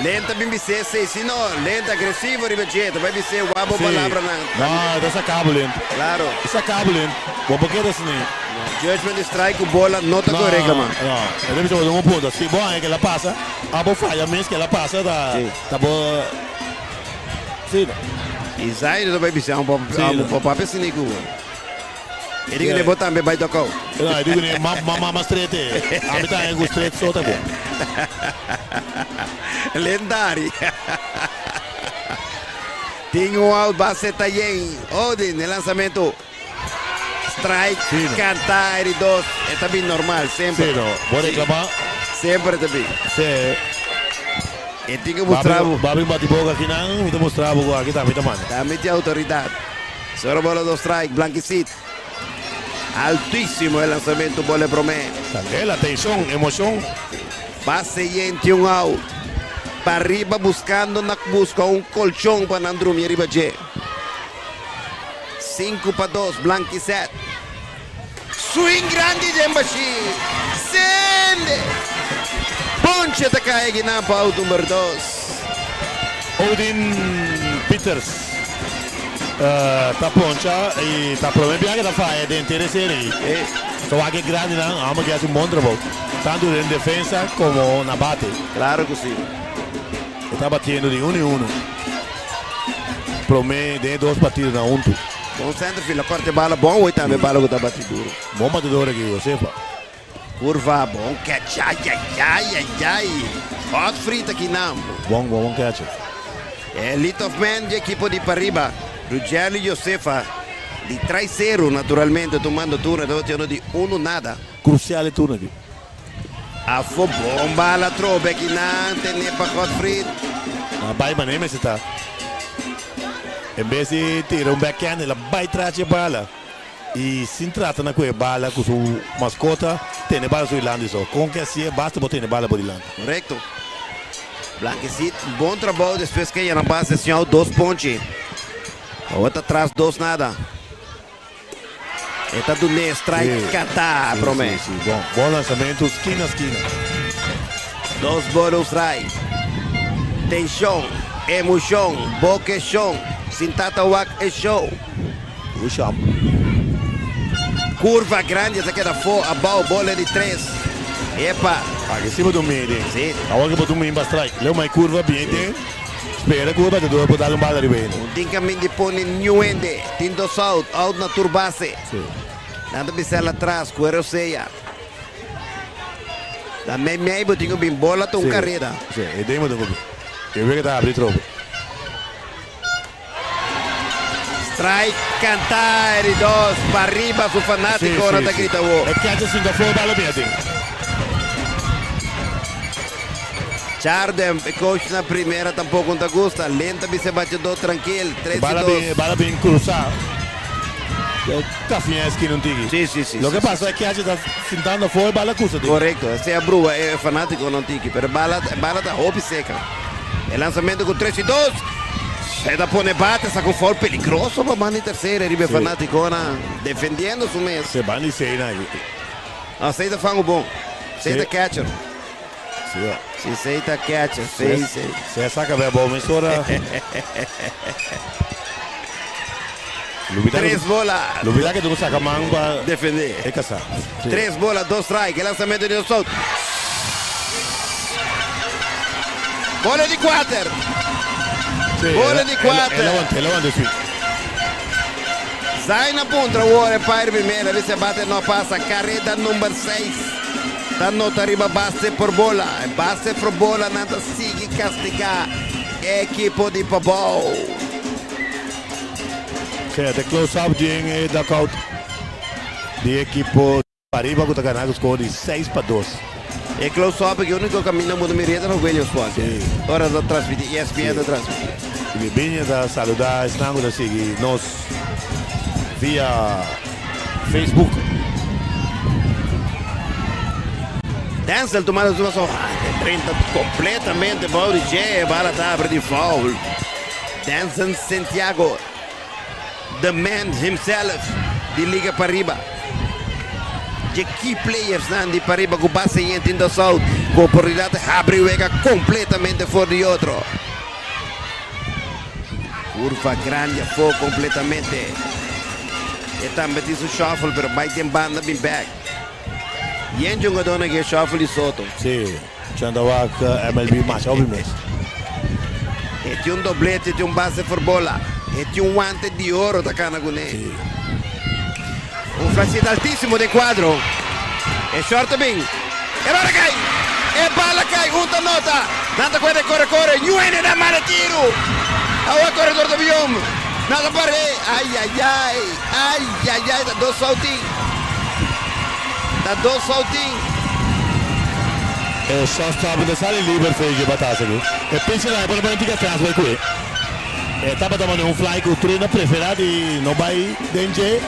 Lenta bem se se não, lenta agressivo ribejeto, vai ser wabo palavra não, essa cabo lento. Claro. Essa cabo lento. Vou porque assim. Judgment strike bola não tá correta, mano. Não, deve ser um ponto. Se bom é que ela passa, a boa falha mesmo que ela passa tá boa. Sim. Exato, vai ser um pouco assim nico. Ele que levou também vai tocar. Não, eu digo nem mama straight. A mim tá em straight só tá bom. Lendário. Tem um out base também. Odin, no lançamento. Strike, cantar e dois. É também normal, sempre. Sim, não. Vou reclamar. Sempre também. Sim. E tem que mostrar. Babi bate boca aqui não, me mostrar aqui também tá mano. Também tem autoridade. Só bola do strike, Blanquicito. Altíssimo o lançamento, bola promete. Candela, tensão, emoção. Base e um out. Para arriba buscando busca um colchão para não dormir arriba de 5-2, Blanquicet. Swing grande de embaixo. Sende. Ponche da cai na pau número 2. Odin Peters. Tá poncha e tá prometendo que tá fazendo de interessante. Só aqui grande não, vamos que é um bom trabalho. Tanto em defesa como na bate. Claro que sim. Está batendo de 1 em 1. Promete de 2 partidas na 1. Bom centro, filho, corte bala bom ou também bala que tá batido duro. Bom batedor aqui, você fala. Curva bom, catch, ai. Hot frita aqui não. Bom catch. Elite of Man de equipo de Parriba. Ruggeri Josefa di 3-0 naturalmente tomando turno de 1-0. Cruciale turno aqui. A bomba la trobe que não tem para Gottfried. A vai maneira se tá. Em vez de tirar backhand, ela vai trazer a bala. E se trata na coisa bala com sua mascota, tem bala sobre lado só. Com que assim, basta botar bala por lado. Correto. Blanquicito, bom trabalho depois que ia na base sessão 2 pontos. A outra atrás 2-0. Esta do strike catar, promete. Bom lançamento, esquina. 2 bolas strike. Tensão, emoção, boca é chão. Sintata wak é show. Curva grande, essa aqui da fora, a bola de 3. Epa. Aqui cima do meio. Sim. Agora que botou um para strike. Leu uma curva bem, espera que o batedor pode dar bala de bem. Tem caminho de pôr new ende. Tem 2 out na turbase. Nada bisa lá atrás, cuero seia. Da meia botinho bem bola, tem carreira. Sim, e daí mudou. Eu vejo que tá abrindo troco. Strike, cantar e 2 para arriba, su fanático, ora da grita o. É que a gente se for bala bem assim. Chardem, coach na primeira tampouco não gosta. Lenta, se batedor tranquilo. 3-2. Bala bem cruzado. Tá fim é que não tem. Sim. O que passa é que a gente está sentando fora, bala custa. Correto. Se a brua é fanático não tem. Mas bala tá roupa seca. É lançamento com 3-2. Se da pone bate, essa com fora perigoso para mano em terceira. Ele é fanático defendendo o mês. Se vai nem sei, né? Não, sei da fango bom. Sei da catcher. Sim. Se sei da catcher. Sei. Se saca bem bom, mas ora. 3 bolas. Lubida que tu saca mão para defender. É caçar. 3 bolas, 2 strike. Lançamento de solto. Bola de 4. Bola de 4. Ela anda assim. Sai na ponta, o Ore para primeira. Vê se bate, não passa. Carreta número 6. Da nota arriba, base por bola. Base por bola, nada sigue castigar. Equipo de Pabau. De close-up de dugout de equipo Parriba que está ganhando os cores 6-2. É close-up que o único caminho muda mireta no Williams Squad. Hora da transmitir, ESPN da transmitir. E bem da saludar, estamos a seguir nós via Facebook. Denzel tomando uma só 30 completamente bom de G, bala tá de foul. Denzel Santiago. The man himself de Liga Parriba. de key players Nandi para arriba con base y en the south con oportunidad de abrir juega completamente fuera de otro curva grande fue completamente e também tem o shuffle pero vai ter banda bem back e em jogador que shuffle e soto sim Chandawak MLB match obviamente e tem doblete tem base por bola e tem guante de ouro da cana com ele flashita altissimo del quadro e short bing e ora cai e palla cai unta nota nada corre Yuene da mare tiro a corredor do biom nada para ai da dois saltinhos e shortstop da sale libero fece batata e pensa là per mantica transfer qui e tava tomando un fly con trina preferita non vai danger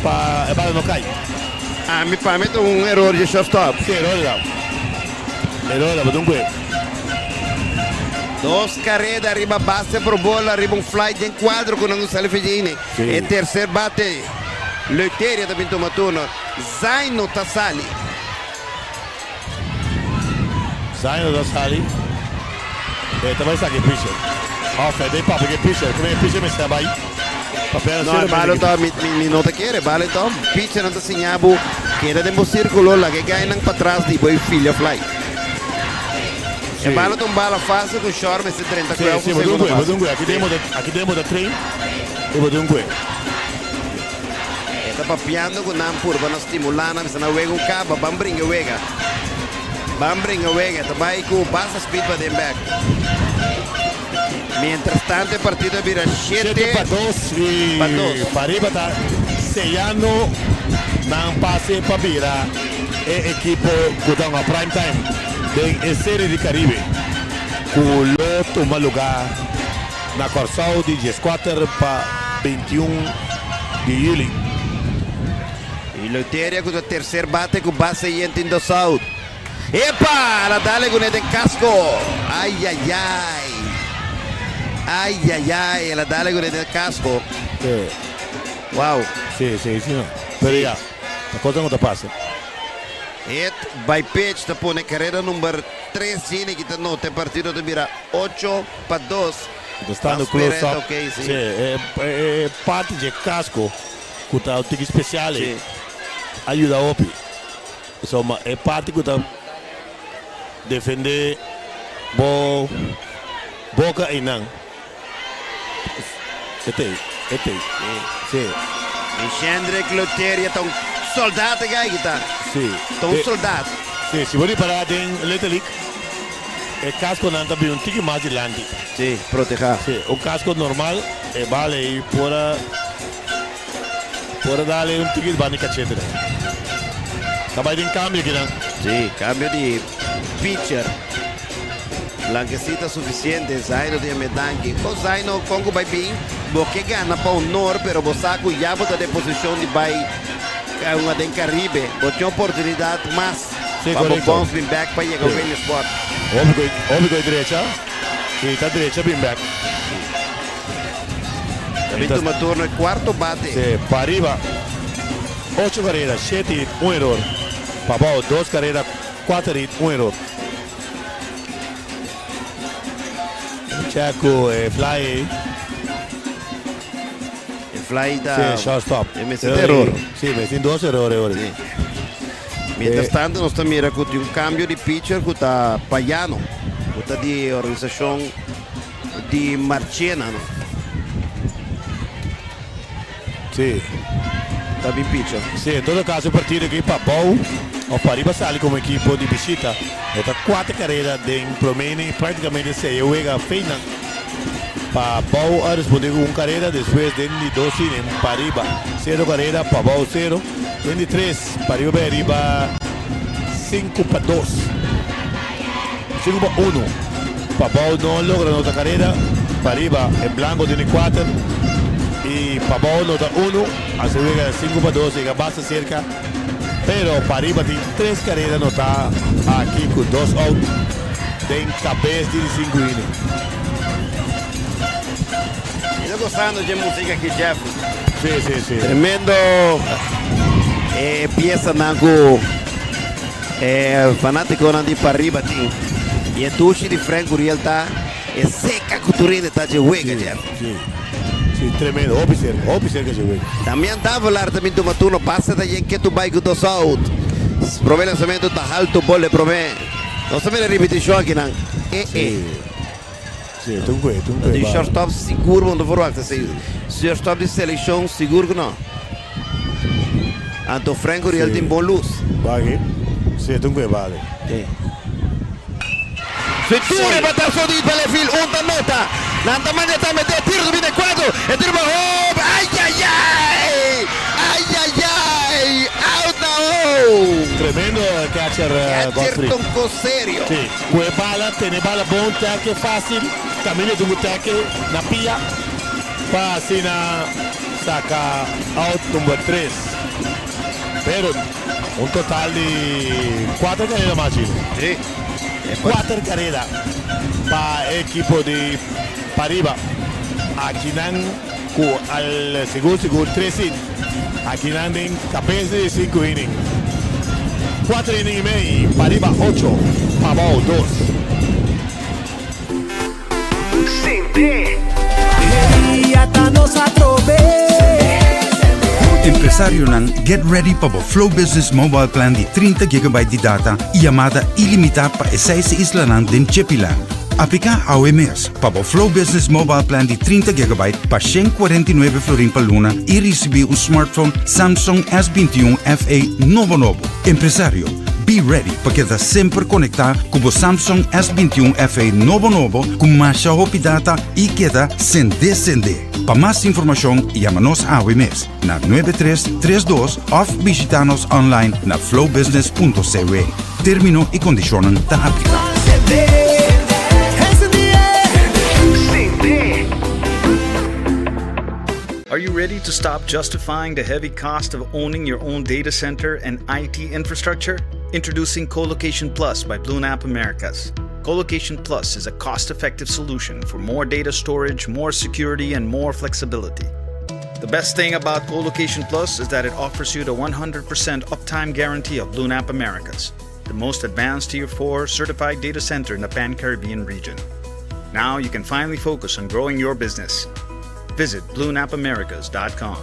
pa e bala não cai me permite um erro de shortstop sì errore da dunque dos carreras arriba base por bola arriba un fly de quadro con un sale figini e tercer bate Leuteria da Pinto Maturno Zaino Tassali e também está aqui pitcher off dei papi che pitcher come pitcher mi sta vai no balo to mi nota quiere balo to pitcher não segnabo queda dentro círculo lá que cai para trás de boy filho fly e balo to bala fácil com short mas 34 segundos dunque aqui demo da 3 e dunque está papiando con Nampur para estimular na na wega un cabo bambringa wega também com passa speed para dem back mientras tanto el partido vira 7-2 e Pariba está sellando não passe para virar e equipo que dá uma prime time de série de Caribe que lo toma lugar na Corsal de 14 para 21 de julho e Leuteria com o terceiro bate com base e entendo South epa la dale con el casco ay la dale con el casco wow sì no però ya la cosa non ti passa et by pitch te pone carrera numero 3 cine que te nota partido te mira 8-2 stanno close up okay, sì. È parte del casco con un tic speciale aiuta Opi insomma è parte che defende boca e nan sì Scendere Leuteria è un soldato che è un soldato sì si vuole riparare in Little League e casco non ha un tic más adelante sì protegger un casco normal e vale può dare un tic di cacciatore acaba di cambio che sì cambio di pitcher Blanquecita suficiente Zaino de Medanki o Zaino Congo vai bem porque gana para o Nor pero Bosaco já bota de posição de vai uma den Caribe botou oportunidade mas para bounce bem back para chegar bem no spot óbvio direita e tá direita bem back Pinto Maturno quarto bate sì para arriba 8 carreras 7 1 error para 2 carreras 4 hit 1 error Chaco Fly da shortstop error sì metti 2 errori ora sì. Mientras tanto non sta mira con un cambio di pitcher che sta Paiano che sta di organizzazione di Marchena no? sì sta ben pitcher sì in todo caso partire che Papou o Pariba sale come equipo di visita e da 4 carreras de promeni praticamente 6 juega feina Papou ha respondido con una carrera después de 2 en Pariba 0 carrera Papou 0 23 Pariba arriba 5-2 5-1 Papou no logra otra carrera Pariba en blanco tiene 4 y Papou nota 1 hace juega 5-2 llega basta cerca pero Pariba tiene 3 carreras anotadas aquí con 2 out de cabeza de 5 innings. Estou gostando de música aqui, Jeff. Sì. Tremendo Pieza nangu fanático nandi para arriba ting. E tushi di Frank Uriel tá seca cultura tá de huega já. Sí, tremendo. Officer que se ve. Também tá falar também tu matuno passa da que tu vai com o saúde. Prove lançamento tá alto bolle prove. Não sabe a repetição aqui não. Sim, tungue. De shortstop seguro quando for alto assim. Shortstop de seleção seguro que não. Anto Frank Uriel tem bom luz. Vale. Sim, tungue vale. Sicure batalzone di Pelefil, un nota. Nanta Magneta mette il tiro, viene quadro e tiro home. Ai, out now. Tremendo catcher Godfrey. Con serio. Sí, fue bala, tiene bala bom, tackle fácil. Camino de un tackle, na pia. Pasina, saca out número 3. Pero un total de 4 carreras más, Chile. Sí. 4 carreras para el equipo de Pariba. Aquí dan al segundo 3 innings. Aquí dan en 5 innings. 4 innings y medio. Pariba 8. Pavao 2. Empresário nan get ready para o Flow Business Mobile Plan de 30 GB de data e chamada ilimitada para 6 islas nan den Chepilan. Aplica ao mês para o Flow Business Mobile Plan de 30 GB para 149 florin per luna e receber smartphone Samsung S21 FE novo. Empresário, be ready para quedar sempre conectado com o Samsung S21 FE novo com mais rápida data e queda sem descender. Para mais informação, chama-nos ao mês na 9332 ou visita-nos online na flowbusiness.cw. Termino e condicionam da aplicação. Are you ready to stop justifying the heavy cost of owning your own data center and IT infrastructure? Introducing Colocation Plus by BlueNap Americas. Colocation Plus is a cost-effective solution for more data storage, more security, and more flexibility. The best thing about Colocation Plus is that it offers you the 100% uptime guarantee of BlueNap Americas, the most advanced Tier 4 certified data center in the Pan-Caribbean region. Now you can finally focus on growing your business. Visit BlueNapAmericas.com.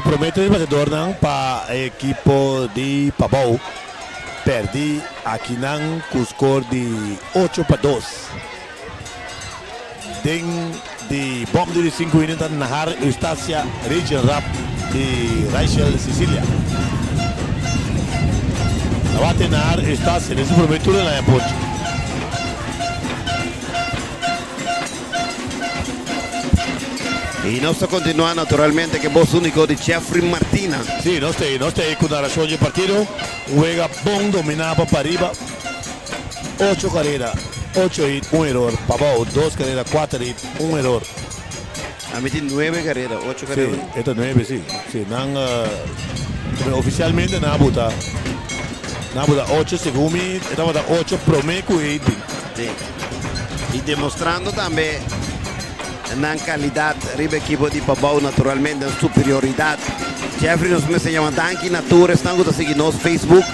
Prometo que se tornan para el equipo de Pavao. Perdí aquí con score de 8-2. De bomb de 5 innings en Nahar Eustacia Region Rap de Rachel Sicilia. La bate Nahar Eustacia, en su prometura en la apoyo. Y nos continúa naturalmente que voz único de Jeffrey Martina. Sí, no estoy con la razón del partido. Juega bon dominado para arriba. 8 carreras, 8 hits, 1 error. Pavao, 2 carreras, 4 hits, 1 error. A mí tiene 9 carreras, 8 carreras. Sí, esta 9, sí. Oficialmente nada buta 8 según mí, esta buta 8 promedio y 8. Sí. Y demostrando también la calidad del equipo de Pavao, naturalmente, en superioridad. Jeffrey nos me llama Danky Natura, están con nosotros en Facebook.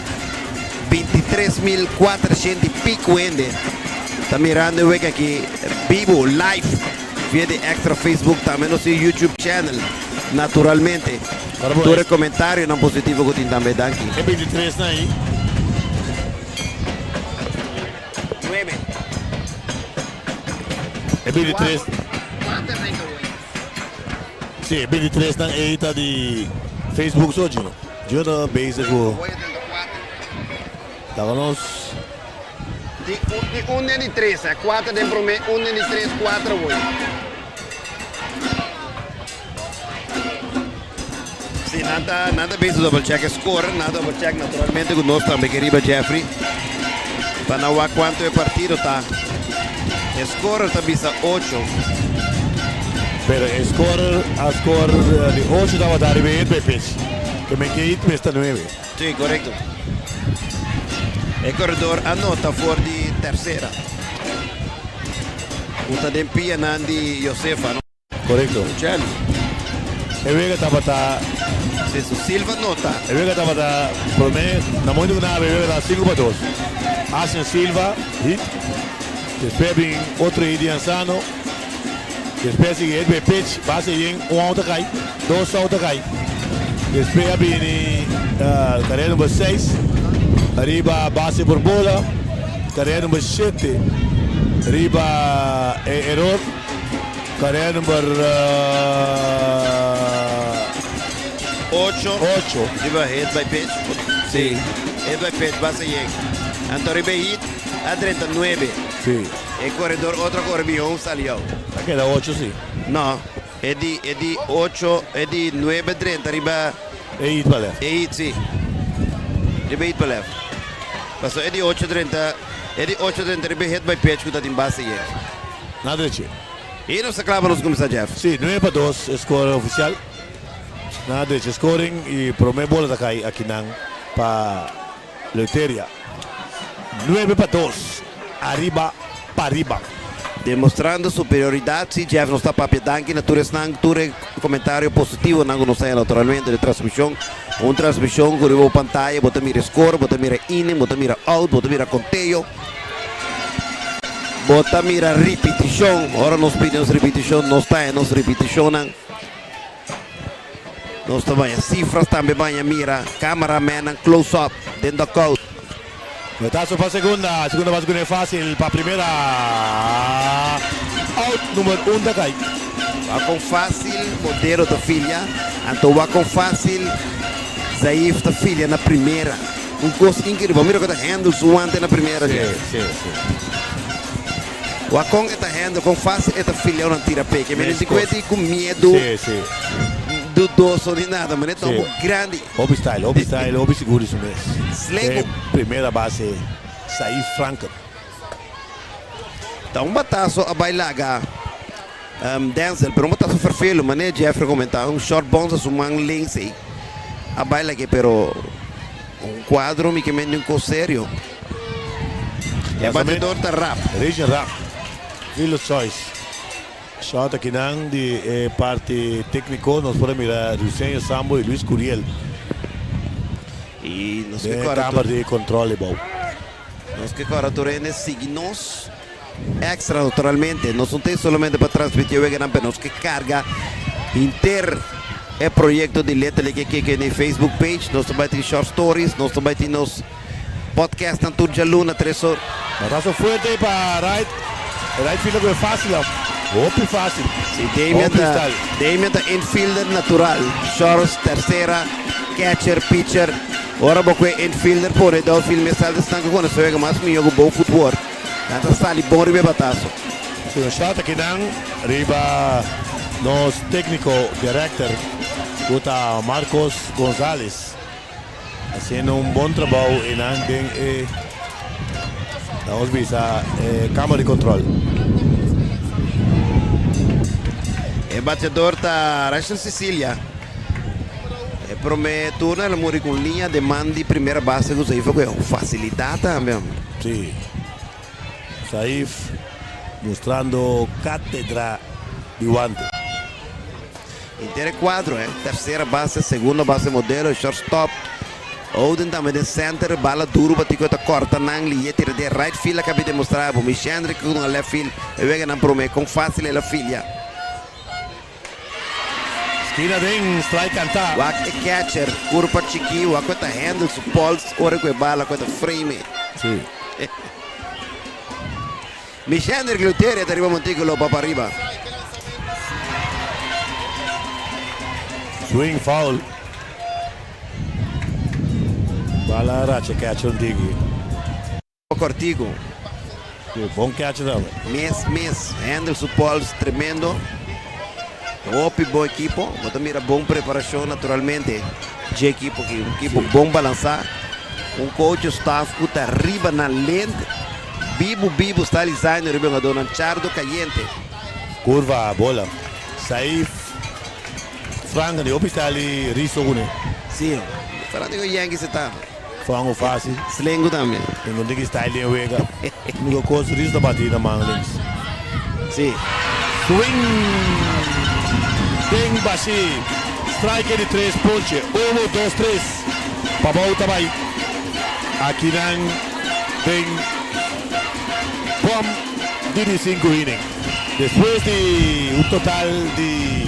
23.400 y pico ende. Está mirando el aquí vivo, live, vía de extra Facebook, también en YouTube channel, naturalmente. Tu comentario no positivo que tiene también, Danky. Es 23 ahí. 9. Es 23. Sí, 23 na eita de Facebook só Gino. Yo no base con Dávanos De 1 de 3, 4 de promedio, 1 de 3, 4 voy. Sí, nada base double check score, nada double check naturalmente con nosotros también querido Jeffrey. Para ver cuánto el partido está. El score está vista 8. Pero el score de 8 estaba dar bien pitch. Que me quedé hasta 9. Sì, corretto. E corredor anota fuori di tercera. Uta dempia Nandi Josefa, no? Correcto. Uccello. E vega tabata. Adesso Silva nota. E vega tabata. Por me, na muito que na vega da 5-2. Asian Silva, hit. Depois vem outro Idiansano. Depois sigue Edbe Pitch, base em auto cai, 2 auto cai. Depois vem carreira número 6. Arriba base por bola. Carreira número 7. Arriba error. Carreira número 8. 8. Arriba head by pitch. Sì. Head by pitch, base em. Anto arriba hit a 39. Sí. E corredor, otro corbión salió. Aquí era 8, sí. No, è di 8, è di 9:30, arriba. E hit para E hit, sì. Arriba hit per left. Passò, è di 8:30, arriba hit by pitch, che in base ieri. Nada de che. E non si clavano come sta Jeff. Sí, 9-2 score oficial. Nada de che scoring y por me bola acá aquí para Leuteria. 9-2. Arriba para arriba. Demonstrando superioridade, se Jeff não está para pedanque, nature comentário positivo, não sai naturalmente de transmissão. Transmissão com a pantalla, bota mira score, bota mira inning, bota mira out, bota mira conteio, bota mira repetição. Ora nós pedimos repetição, não está, nós repetição. Nós também cifras também banha mira, cameraman close up dentro da code. Metazo para segunda va a ser fácil, para primera, out número 1 da cai. Va com fácil, Monteiro da filha, então va com fácil, Zaif da filha na primeira. Coisa incrível, mira que tá handle suante na primeira. Sim. Va com esta handle, com fácil, esta filha não tira pé, que me diz que com medo. Sim. Dudoso de nada, mas é tão grande. Hobby style, hobby seguro isso mesmo. Slego. Primeira base, Saif Franco. Então, bataço a bailaga. Denzel, pero bataço ferfelo, mas né, Jeffrey comentava, short bounce a sumang Lindsay. A bailaga, pero quadro me que me um sério. E batedor tá rap. Region rap. Vilo choice. Shot aqui de parte técnico, nós podemos mirar Luciano Sambo e Luis Curiel. E nós que câmara de controle bom. Nós que agora tornamos signos extra naturalmente. Nós não tem somente para transmitir o Vegan, mas nós que carga inter é projeto de letra que na Facebook page, nós também tem short stories, nós também tem nos podcast na Turja Luna 3 horas. Batazo fuerte para right field que é fácil. Open fácil. Sí, Damien da infielder natural. Shorts, tercera, catcher, pitcher. Ora boque infielder por el outfield me salta estanco quando se vega mais meu com bom futebol. Nada sali bom ribe batazo. Se o shot aqui riba nos técnico director Guta Marcos González haciendo bom trabalho e nan vamos visa câmara de controle. O batedor está Rachel Cecília. Para me turno, ela morre com linha de mandi primeira base do Saif, que é facilidade também. Sim. Saif mostrando cátedra de guante. Inter quadro, terceira base, segunda base modelo, shortstop. Oden também de center, bala duro, batico está corta, não linha, tira de right field, acabei de mostrar, para o Michandre com a left field, e vega não promete, com fácil ela filha. Esquina de strike cantar. Wak é catcher, curva chiquinho, wak é handle, pulse, ora com a bala, com a frame. Sim. Michandre Gluteri, arriba Montículo, para arriba. Swing foul. Bala racha catcher digi. Cortigo. Bom catcher também. Mês, handle, pulse, tremendo. Opi, bom equipo, mas mira bom preparação naturalmente de equipo que um equipo bom balançar, coach staff que está arriba na lente, vivo está designer riba nga doon Chardo Caliente. Curva bola, Saif Franco de hospital Riso Gune. Sim, Para digo Yankees está. Fango fácil. Slengo também. Tem um que style de wega. Nunca coisa disso da batida manglings. Sim. Swing. Tem baixi. Strike de 3 ponche. 1, 2, 3. Pabau também. Aqui não tem de 5 innings. Depois de total de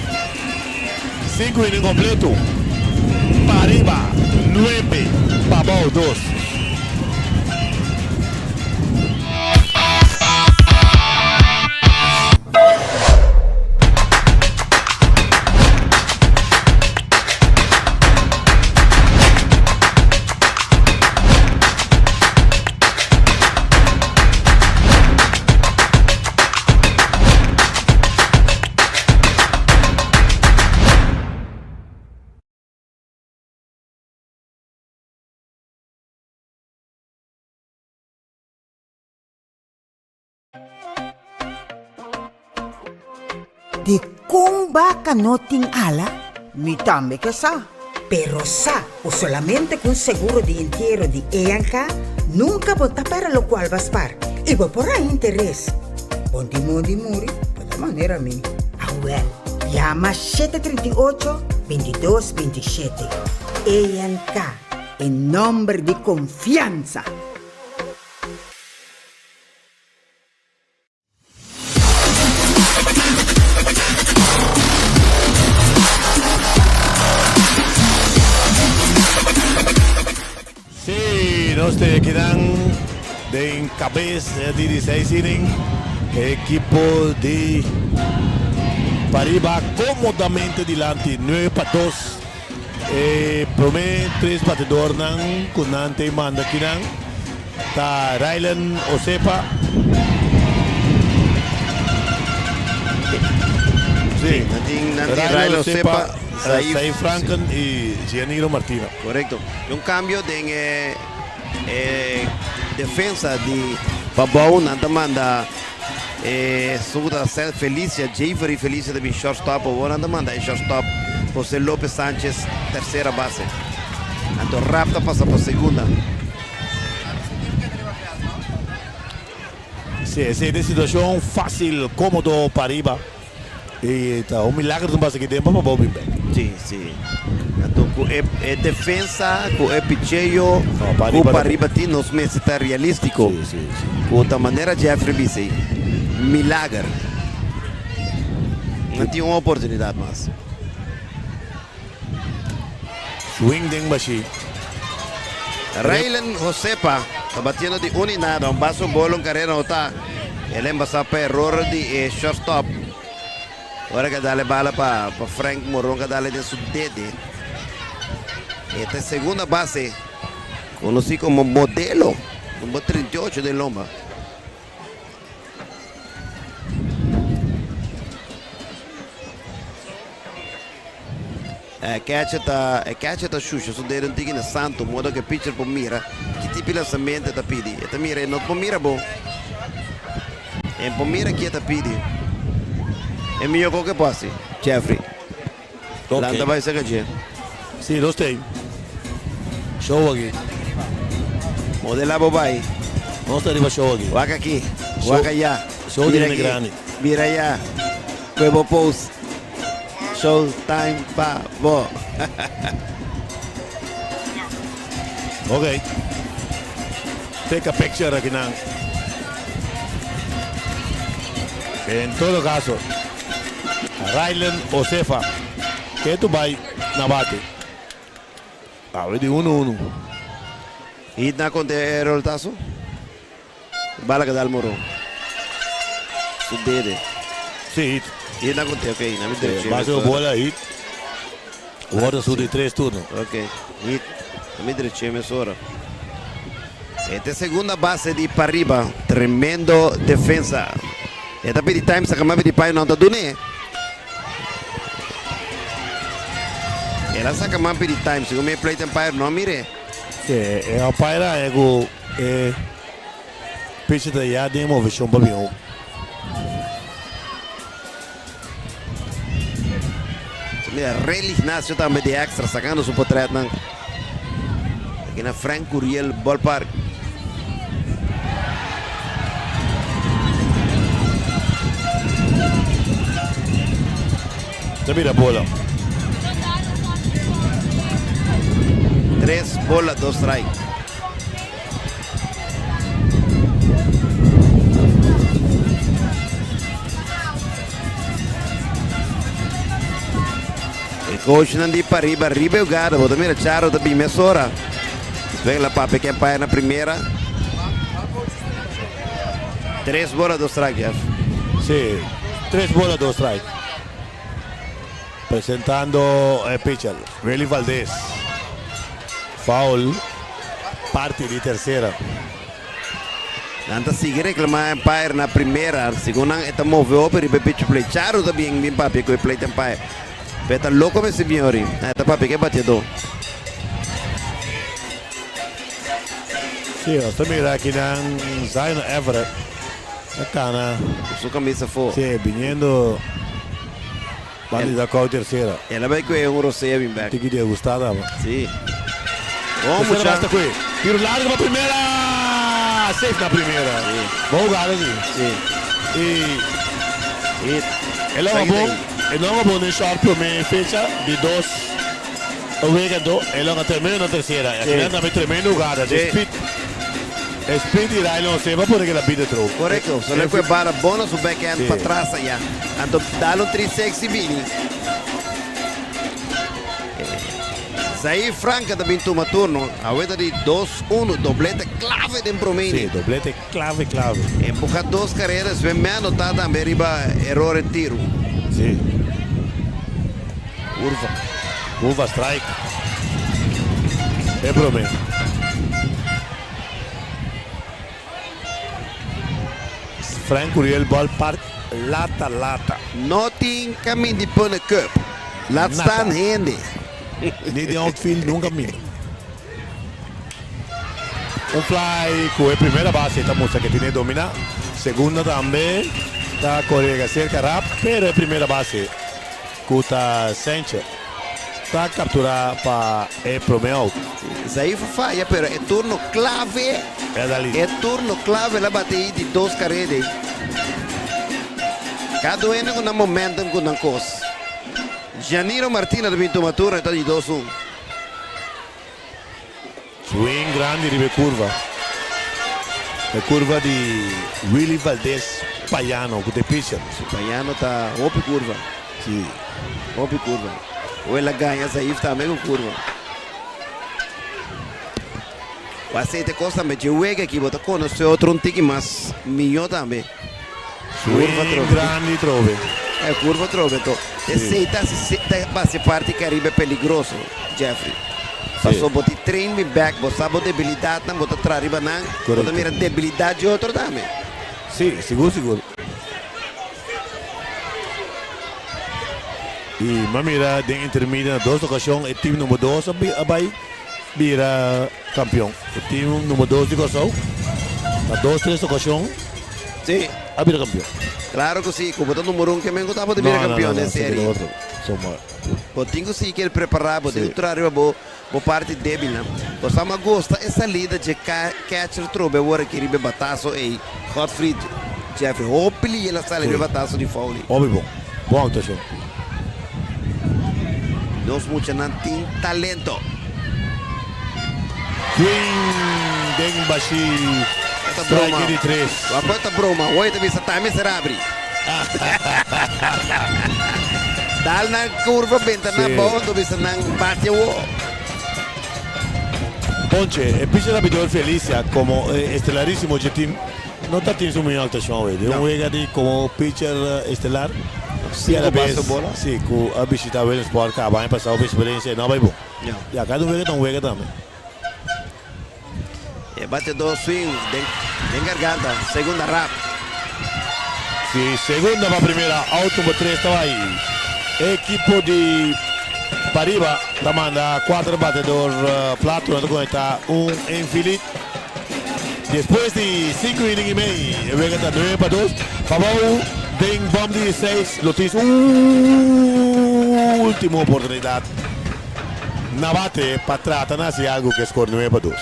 5 innings completo, Pariba 9, Pabau 2. De kung baka noting ala, mi tambe que sa. Pero sa, o solamente con seguro de entierro de Eyanka, nunca vota para lo cual vas par. Y va por ahí interés. Ponti modi muri, de manera mi. Well, llama 738-2227. Eyanka, en nombre de confianza. Nos quedan de cabeza de 16 innings. Equipo de Pariba cómodamente delante, 9-2. Primeiro 3 batedores con ante manda aqui tá Rylan Osepa. Sí, Rylan Osepa, Saif Franken y Gianiro Martina. Correcto. Un cambio de defensa de Pabau, nada manda Suda Felicia, Jeffrey Felicia de shortstop, o nada manda shortstop, José López Sánchez, tercera base. Anto Rapta pasa por segunda. Sí, esa es una situación fácil, cómodo para arriba. Y está un milagro de un base que tiene para Pabau Bimbe. Sí, sí. Defensa, com picheio, com Pariba nos meses está realístico. Com a maneira de Jeffrey Bissey, milagre. Não tinha uma oportunidade mais. Swing ding bashi. Rylan Josepa está batendo de unidade, um baixo bolo, carreira não está. Ele embaçou para erro de shortstop. Agora que dá a bala para Frank Moron, que dá a de seu dedo. Esta es segunda base, conocido como modelo, número 38 de Lomba. Catch está xuxa, so deram tigre na santo, modo que pitcher por mira, que tipo de lançamento está pedi. Esta mira não por mira bom. É por mira que está pedi. É melhor qualquer passe, Jeffrey. Landa vai ser que Sim, gostei. Show aqui. Modela Bobai. Vamos arriba show aqui. Waka aqui. Waka allá. Show de grande. Mira allá. Huevo post. Show time pa bo. Ok. Take a picture aqui não. En todo caso, Rylan Osefa, que tu vai na bate. Abre de 1-1. E na conta é roltaço? Bala que dá o moro. Sudere. Sim. E na conta, ok. Na minha base a bola aí. O outro sul de 3 turnos. Ok. E na minha direita, emissora. Esta é a segunda base de Pariba. Tremendo defesa. Esta pedi time sa kama pedi pai não tá dune. Ela sa kama pedi time se come plate empire não mire. Sim, é a paira é o pitch da ya demo vision babião. Mira, Relly Ignacio também de extra sacando su portrait não. Aqui na Frank Curiel Ballpark. Te mira bola. 3 bolas, 2 strike. El coach não di para arriba o gado, bota mira Charo da bimesora. Vem lá para pequena pai na primeira. 3 bolas, 2 strike, Jeff. Sí, 3 bolas, 2 strike. Presentando el pitcher, Relly Valdez. Foul, parte de terceira. Nanta sigue reclamar Empire na primeira, segunda eta moveu para ir pitch play. Charo também bem papi com o play Empire. Beta louco esse senhori. Eta papi que batedor. Sí, você mira aqui na Zion Everett. Acá su camisa for. Sí, viniendo. Vale da qual terceira. Ela vai com um receiving back. Tem que ter gostado. Sim. Vamos já. Tiro largo para a primeira. Safe na primeira. Bom gado aqui. Sim. E ele é bom. Ele não é bom no short para mim. Fecha de 2. O weekend. Ele é tremendo na terceira. Ele é tremendo gado. Speed irá não se va por que la pide tro. Correcto. Solo que para bono su backhand para atrás allá. Anto dalo 360 bini. Saí Franca também toma turno. A vuelta de 2-1, doblete clave de promedio. Sí, doblete clave. Empuja 2 carreras, vem me anotar também arriba error en tiro. Sí. Curva strike. É promedio. Frank Curiel Ballpark, lata. Nothing caminho de pôr no cup. Lá está rende. Nem de outfield nunca me. Fly com a primeira base, esta moça que tem domina. Segunda também, está correndo cerca rápido, pero a primeira base, Kuta Sanchez, está capturada para o primeiro. Isso aí foi falha, pero é turno clave. É turno clave la bateria de 2 carreiras. Cada um com um momento com uma coisa. Janiro Martina também toma turno, está de 2-1. Swing grande de curva. A curva de Willy Valdez Payano, que te pitcher. Payano está op curva. Sim. Op curva. Ou ela ganha, Zaif também com curva. O aceite costa me juega aqui, bota com o seu outro tique mais milhão também. Swing grande trove. É curva trove, então. Aceita base parte Caribe peligroso, Jeffrey. Passou botar train me back, botar debilidade, não botar trariba não. Botar mira debilidade de outro também. Sim, seguro. E mira, de intermedia, 2 ocasiões, o time número 2 vai vira campeão. O time número 2 de Cossau, na 2-3 ocasiões, sim, a vira campeão. Claro que sim, como o número 1 que me gostava de vira campeão na série. Potinho sim que ele preparava, potinho trariba boa parte débil, né? Você me gosta essa lida de catcher trobe, agora que ele bataço e Gottfried Jeffrey, hopefully ele sai de bataço de foul. Óbvio, bom atuação. Nós muitos não tem talento. Swing, Deng Bashi, strike de 3. Agora tá broma, hoje também está miserável. Dal na curva, benta na bola, tu bisa nang bate o. Ponche, el pitcher abridor Felicia como estelarísimo de team no está teniendo muy alta chance. De un juega como pitcher estelar. Sí, a la vez, sí, que ha visitado el sport, que va a pasar por experiencia, no va a ir. Y acá tú juega también. Bate 2 swing, de garganta, segunda rap. Sí, segunda para primera, out número 3 estaba ahí. Equipo de Pariba manda 4 batedor plato, está un infinite. Después de 5 innings y medio, juega 9-2. Pabau, Den Bomb 16, lo tiene última oportunidad. Nabate para tratar de hacer algo que score 9-2.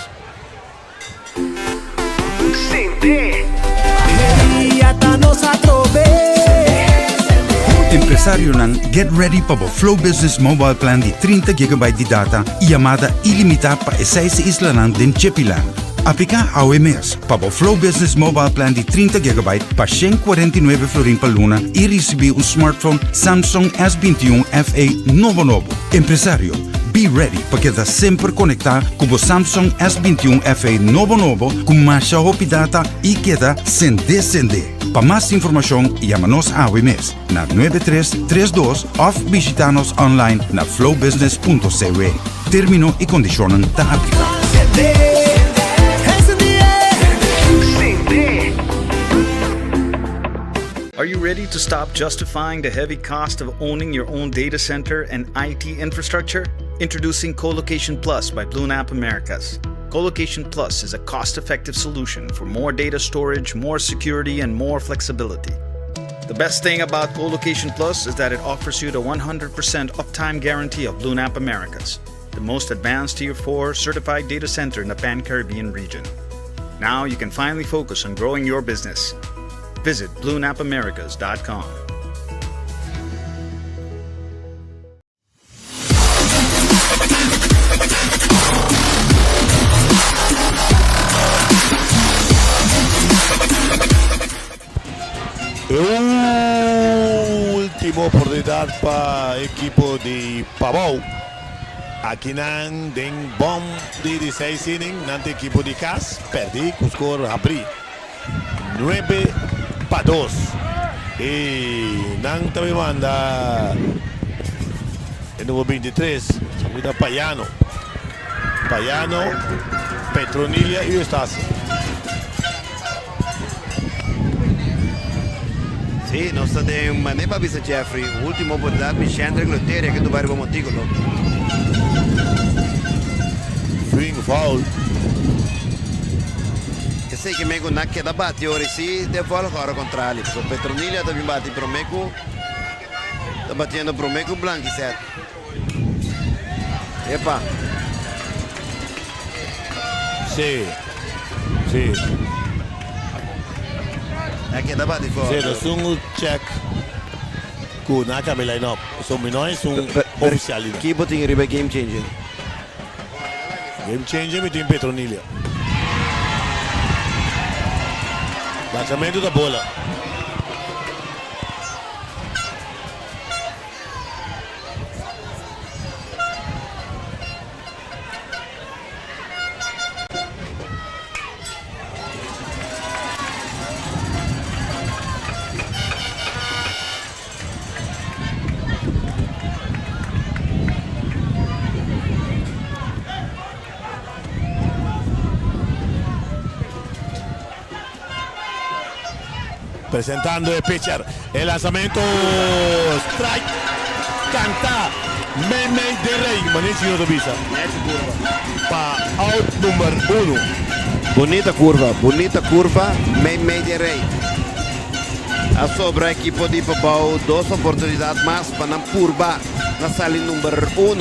Empresário nan get ready para o Flow Business Mobile Plan de 30 GB de data e chamada ilimitada para 6 islas nan den Chepilan. Aplica ao mês para o Flow Business Mobile Plan de 30 GB para 149 florin per luna e receber smartphone Samsung S21 FE novo. Empresário, be ready para quedar sempre conectado com o Samsung S21 FE novo com mais rápida data e queda sem descender. Para mais informação, chama-nos ao mês na 9332 ou visita-nos online na flowbusiness.cw. Termino e condicionam da aplicação. Are you ready to stop justifying the heavy cost of owning your own data center and IT infrastructure? Introducing Colocation Plus by BlueNap Americas. Colocation Plus is a cost-effective solution for more data storage, more security, and more flexibility. The best thing about Colocation Plus is that it offers you the 100% uptime guarantee of BlueNap Americas, the most advanced Tier 4 certified data center in the Pan-Caribbean region. Now you can finally focus on growing your business. Visit BlueNapAmericas.com. Última oportunidad para el equipo de Pavão. Aqui nan den bom de 16 inning, nante equipo de Cas, perdi, com score abri 9-2. E nan também manda el número 23, Samita Payano, Petronilha e Eustácio. Sì, non sta de ma ne va bisa Jeffrey, ultimo oportunidad mi scendere con l'Oteria che tu vai come Monticolo. Swing foul. E sei che me con nacchia da batti ora sì, de foul ora contrario. So Petronilha da batti Promecu. Da battendo Promecu Blanchi set. Epa. Sì. Nacchia da batti fuori. Sì, lo sono check. Cu naka me line up. Sono noi sono ufficiali. Chi botin ribe game changer. Game changer between Petronilha. Lançamento da bola. Presentando el pitcher, el lanzamiento, strike, canta, Meme de Rey, Manicio de Visa, para out número 1. Bonita curva, Meme de Rey. A sobra equipo de Pavão, 2 oportunidades más para la curva, na sala número 1.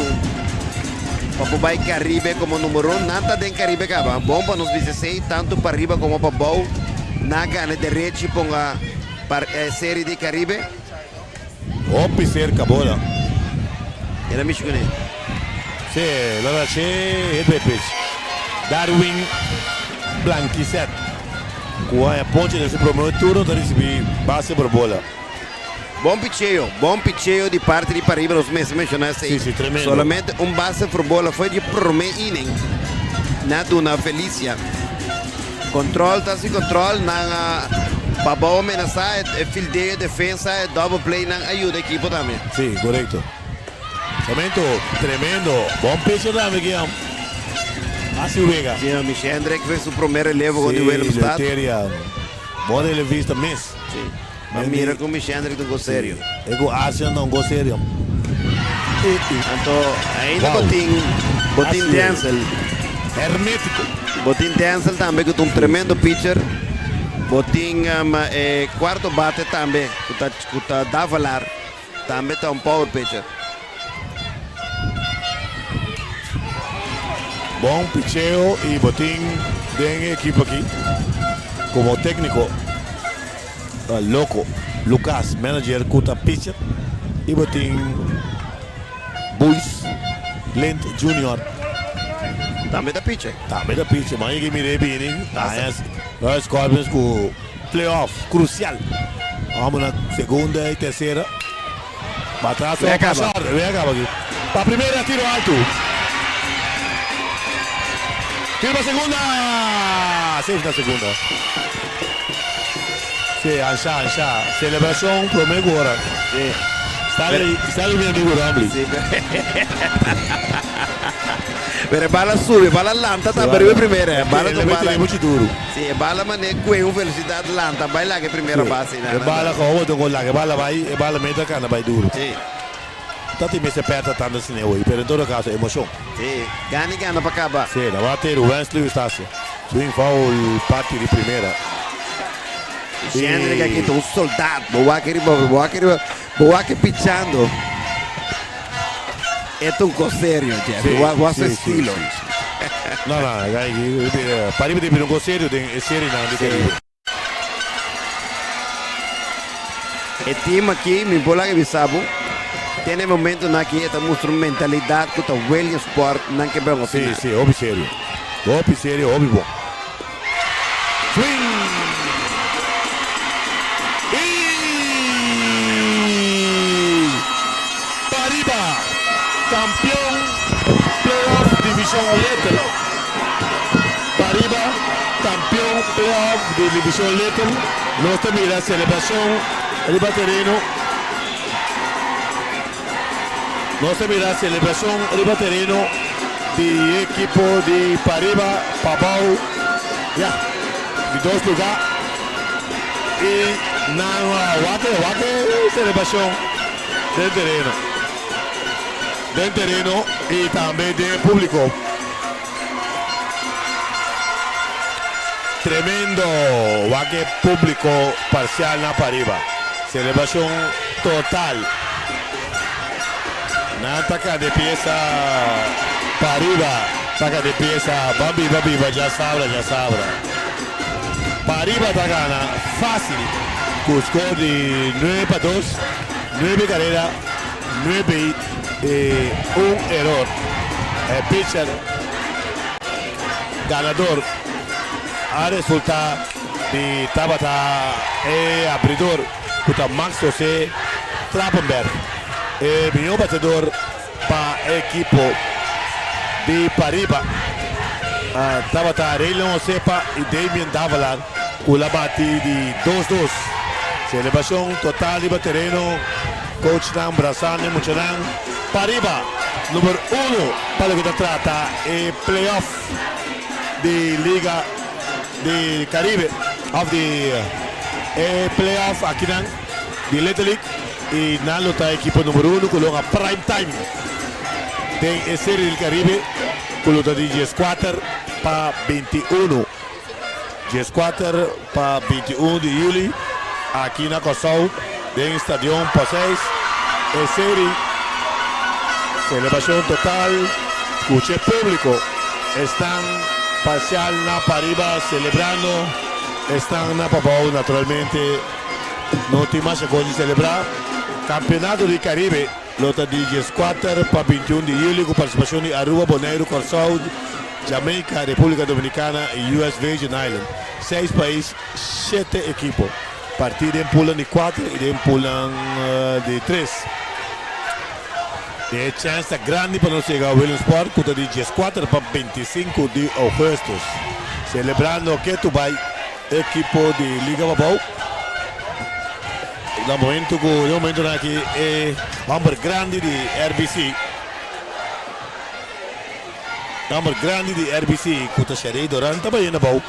Para o Bai Caribe como número 1, nada de Caribe acaba. Bom para nos 16, tanto para arriba como para Pavão. Naga na direita ponga para a série de Caribe. Opi cerca bola. Era Michigan. Sì, allora c'è il pitch. Darwin Blanquisset. Qua è ponte del primo turno da ricevere base per bola. Bom picheio de parte de Pariba, os meses mencionaste. Sì, tremendo. Solamente un base por bola foi de primeiro inning. Nada una Felicia. Control, na Pavão amenazar, fildeio, defensa, double play, na ajuda a equipe também. Sì, corretto. Cemento, tremendo. Bom pitch também que assim ruega. Sim, o Michel Hendrick fez o primeiro relevo com o William Stad. Boa revista miss. Sim. Mas mira com o Michel Hendrick não go sério. E com Asian não go sério. Então, ainda botin Denzel. Hermético. Botin Denzel também, que é um tremendo pitcher. Botin quarto bate também, que está Davalar. Também está um power pitcher. bom picheo y botín de equipo aquí. Como técnico, loco, Lucas, manager, Kuta pitcher y botín Buis, Lent Junior. Também da pitcher. Também da pitcher, mas que mirei bem, nós Scorpions com playoff crucial. Vamos na segunda e terceira. Batraço, vem acaba aqui. Para a primeira, tiro alto. Tiro para a segunda. Safe na segunda. Sim, ancha. Celebração pro meio agora. Sim. Está ali meu amigo Rambli. Sim. Pero bala sube, bala lanta, tá para a primeira. Bala com bala é muito duro. Sim, bala mané com velocidade lanta, vai lá que a primeira base. Bala com o lá, bala vai, bala meta cana vai duro. Sim. Tanto me se aperta tanto assim hoje, pero em todo caso emoção. Sim, gana para acabar. Sim, vai ter o Wesley Estácio. Swing foul parte de primeira. Gente, aqui tem um soldado, boa que pichando. É um cosério, Jeff. Boa seu estilo. Não, para de vir um cosério, é sério não, de querido. O time aqui, me bola que bisabo. Tem momento aqui, está mostrando mentalidade que está well sport, não que bem Sim, óbvio sério. Óbvio bom. Swing! Pariba, campeão playoff divisão Little. Pariba, campeão playoff de divisão Little. Nós mira a celebração de terreno. Nós mira a celebração de terreno de equipo de Pariba, Pabau, de 2 lugares. E na Wake celebração del terreno y también del público. Tremendo Wake público parcial na Pariba. Celebración total. Na ataca de pieza Pariba, saca de pieza Bambi, ya sabrá. Pariba está gana fácil, con score de 9-2, 9 carreras, 9 un error. El pitcher ganador a resultado de Tabata abridor contra Max José Trappenberg. El mejor batedor para el equipo de Pariba. Tabata Raylon Sepa y Damien Davalar con la bate de 2-2. Celebración total de terreno. Coach Nam Brazane Muchanan. Pariba, número 1 para lo que trata el playoff de Liga de Caribe, of the playoff aquí de Little League. Y Nalo está equipo número 1 con la prime time de serie del Caribe con los de 14 para 21. 14 para 21 de julio aquí en Acosau del Estadio Paseis. Serie, celebración total, escuché público, están parcial na Pariba celebrando, están na Papau naturalmente, no tiene más cosa de celebrar. Campeonato de Caribe, lota de 14 para 21 de julio con participación de Aruba, Bonaire, Curaçao, Jamaica, República Dominicana y US Virgin Islands. 6 países, 7 equipos. Partido en pulan de 4 y en pulan de 3. De chance grande para nos llegar a Williamsport, contra de 14 para 25 de agosto. Celebrando que tu vai, equipo de Liga Babau. No momento aquí number grande de RBC. Number grande de RBC, contra Xerei durante também na Babau.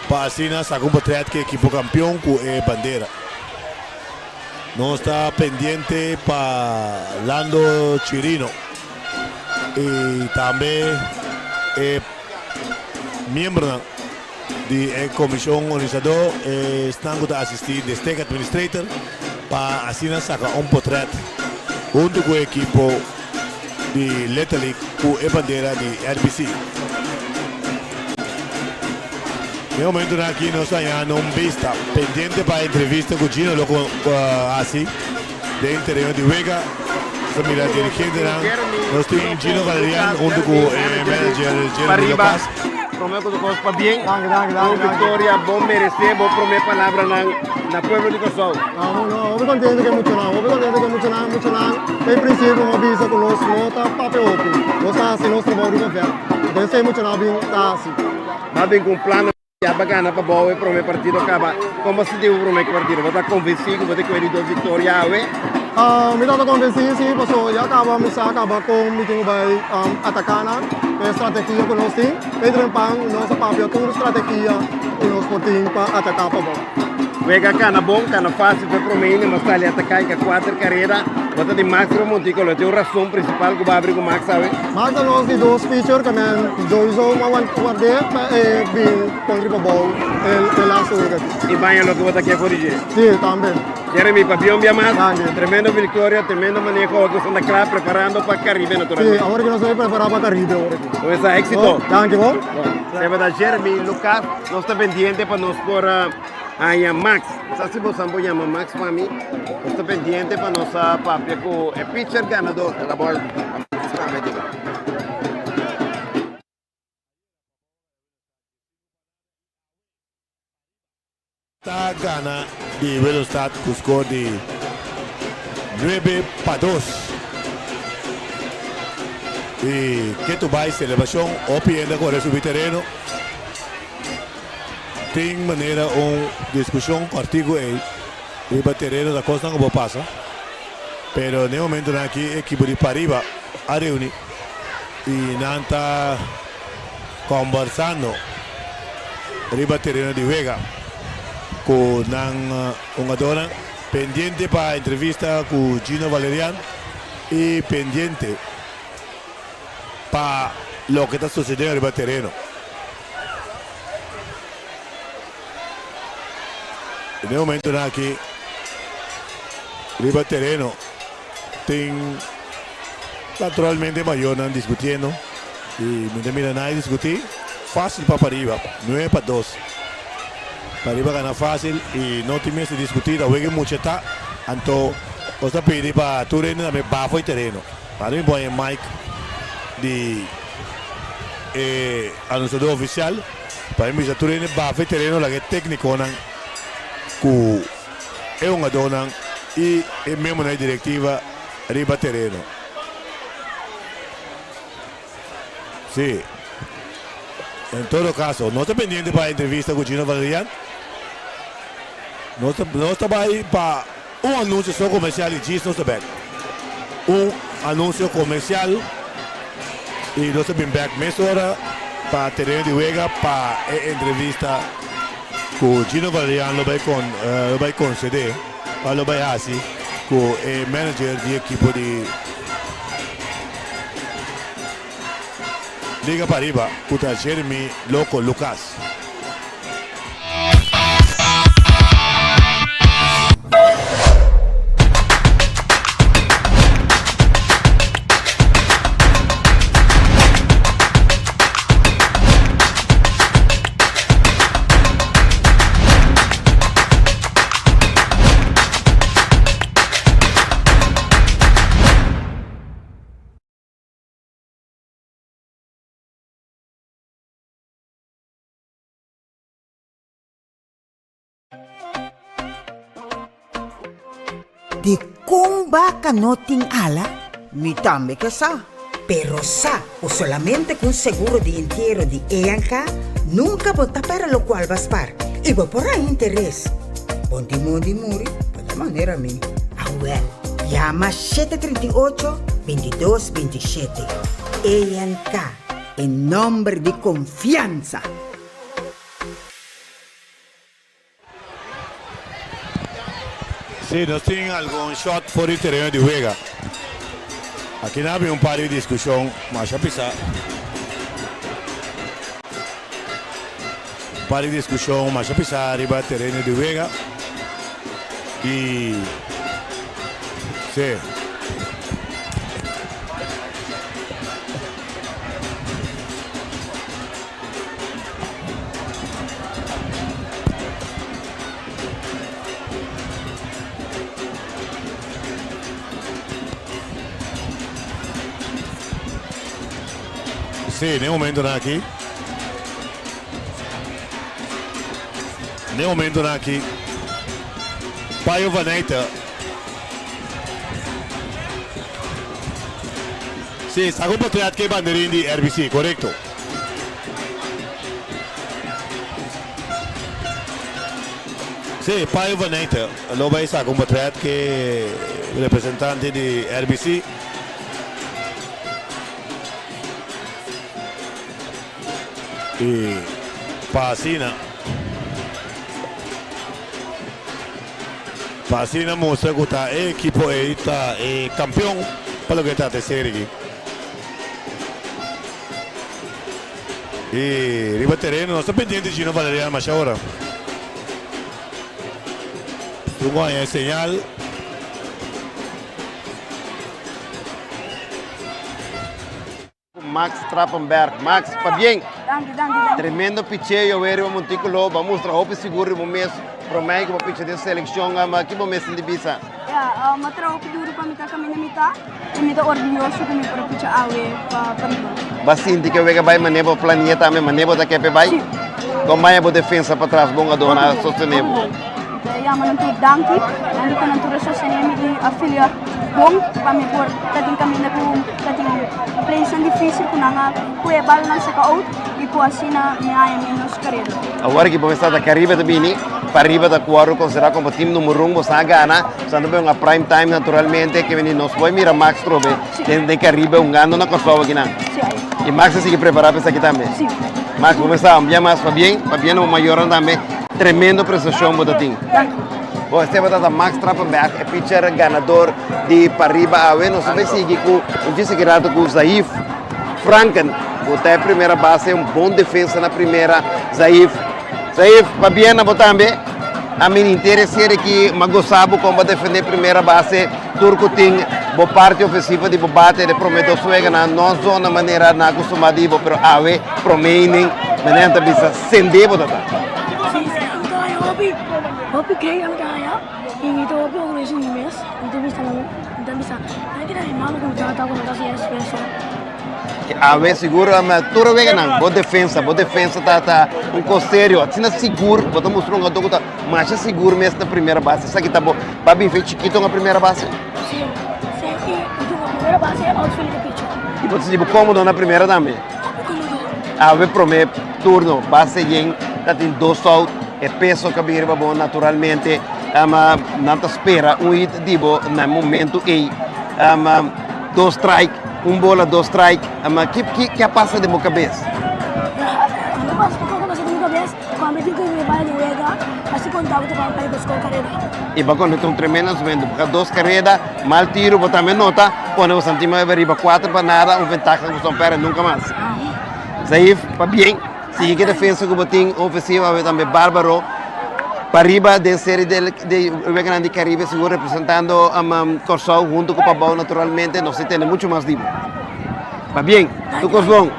Para assim, saca portrait que equipo campeão com bandeira. Não está pendiente para Lando Chirino. E também membro da comissão organizadora estão a assistir de State Administrator para assim sacar portrait junto com o equipo de Little League com a bandeira de RBC. En el momento aquí nos están un vista pendiente para entrevista con Gino, lo así, de terreno de Vega. Mira, dirigente, nos tiene Gino Valerian junto con el manager Jeremy Lopez. Prometo que cosas para bien. Danke. Victoria, bom merecer, bom prometer palavra na pueblo de Kosovo. Não, eu contente que é muito não. Em princípio, uma visa conosco, não está papel open. Nós está assim, nosso trabalho de governo. Então, se é muito não, está assim. Mas bem com plano, é bacana para bom, e prometer partido acaba. Como se deu prometer partido? Vou estar convencido, vou ter que ir do Victoria, Me dá convencido, sim, porque já acaba com o meeting vai atacar, a estratégia que nós temos. Pedro Pang, nossa papel, toda a estratégia que nós temos para atacar para bom. Vega cana bom, cana fácil para prometer, mas está ali atacar em 4 carreiras. Bota de Max Monticolo, tem uma razão principal que vai abrir com o Max, sabe? Max nós de 2 features, que é Joizo, uma guarda, e bem, com o bom, ele laço. E vai lo que vai aqui a corrigir. Sim, também. Jeremy, papião bem mais, tremenda vitória, tremenda manejo, outros estão claro preparando para Caribe, naturalmente. Sim, agora que nós vamos preparar para Caribe. Com essa éxito. Danke, bom. Se vai Jeremy, Lucas, nós estamos pendientes para nós pôr aí a Max. Se você chama Max para mim, nós estamos pendientes para nossa papia com o pitcher ganador da bola. Está gana de velocidad con score de 9-2. Y que tu vais celebración o pidiendo con su terreno. Tem maneira discussão com artigo aí e o terreno da costa não passa. Pero no momento aqui a equipe de Pariba a reunir e não está conversando riba terreno de Vega com uma dona pendiente para a entrevista com Gino Valerian e pendiente para o que está sucedendo riba terreno. En el momento aquí, arriba terreno, tem naturalmente mayor discutiendo y mira nadie discutir, fácil para arriba, 9-2. Para arriba gana fácil y no tiene que discutir, a mucho está, entonces os pide para tu reino también bajo el terreno. Para mí voy en Mike de anunciador oficial, para mí tu reino bajo el terreno, la que es técnico é uma dona e é mesmo na diretiva riba terreno. Sim. Em todo caso, não está pendiente para a entrevista com o Gino Valerian. Não está para anúncio só comercial e diz não está bem. Anúncio comercial e não está bem back mesma hora para terreno de Vega para a entrevista con Gino Valerian lo vai conceder, ma lo vai assim con il manager di equipo di Liga Pariba, con Jeremy Loco Lucas. De kung baka noting ala, mi tambe que sa. Pero sa, o solamente con seguro de entierro de EANCA, nunca vota para lo cual vas par. Y va por ahí interés. Ponti muri, de manera mi. Well, llama 738-2227. EANCA, en nombre de confianza. Sí, nos tienen algún shot por el terreno de Vega. Aquí no había un par de discusión, más a pisar. Un par de discusión, más a pisar arriba del terreno de Vega. Y sí. Sim, nenhum momento não aqui. Nenhum momento não aqui. Pai Vaneta. Sim, está com patriot que bandeirinha de RBC, correto? Sim, Pai Vaneta. Loba está com patriot que representante de RBC. E Pasina mostra que está a equipe está campeão para o que está a terceira aqui. E riba terreno, nós estamos pendentes de Gino Valeriano Machagora. Tu ganha a señal. Max Trappenberg. Max, está bem? Tremendo picheio, eu monticulo, vamos mostrar o seguro no mês, promete que o piche de seleção, mas que momento de bisa. Matraho ko duro pa mita kami na mita orgulhoso kami para picha awe pa riba. Basta hindi que vega vai manebo planeta, manebo da kepe vai. Como é a defesa para trás, bom a dona sostenevo. Ya manantu danki, nandu ko nantu sostenemi di afilia bom kami por tating kami na po tating place difícil ko nga kuya bal nang sa out e po asina me ay menos carreira. Agora que vamos estar da Caribe da Bini, para arriba da Cuaro, considerado como time número 1, você gana, sendo bem uma prime time naturalmente, que vem nos foi mira Max Trobe, de Caribe, ganho na Kosovo aqui na. E Max se prepara para isso aqui também. Sim. Max, como está? Um dia mais, Fabián o maior também, tremendo prestação para o time. Você vai dar Max Trappenberg, é pitcher ganador de Pariba Awe, não sabe se disse que rato com Zaif Franken, que é a primeira base, um bom defesa na primeira, Zaif, Fabián também, a minha interesse é que Magosabo como defender a primeira base, Turco tem boa parte ofensiva de bate, de prometo suega na não zona maneira na acostumada, pero Awe promete, maneira bisa sende botata. Hopi kaya ang kaya, hindi ito hopi ang reason ni Mes, hindi bisa. Nakikita rin malo kung tata ko na kasi espresso. Awe seguro, mas tudo vega não, boa defesa tá costeiro, assim seguro, bota mostrou um gato mas é seguro mesmo na primeira base, isso aqui tá bom, babi fez chiquito na primeira base. Sim, então na primeira base é outfield de pitcher. E você tipo cômodo na primeira também. Awe promete turno, base gen, tá tem 2 out. É peso que vir bom naturalmente, não te espera hit dibo no momento aí, 2 strike, bola 2 strike, que passa de minha cabeça? Ano passa de minha cabeça, quando eu digo que vai de Vega, assim contava que vai para buscar carreira. E bacana, então tremendo momento, porque 2 carreiras, mal tiro, botar também nota, quando você sentimos a veriba 4 para nada, ventaja que você não perde nunca mais. Zaif, para bem. Sigue que defesa que botin ofensiva também bárbaro para arriba de série de Grande Caribe seguro representando Corsol junto com o Pabau naturalmente não se tem muito mais divo. Va bem, tu Cosbon.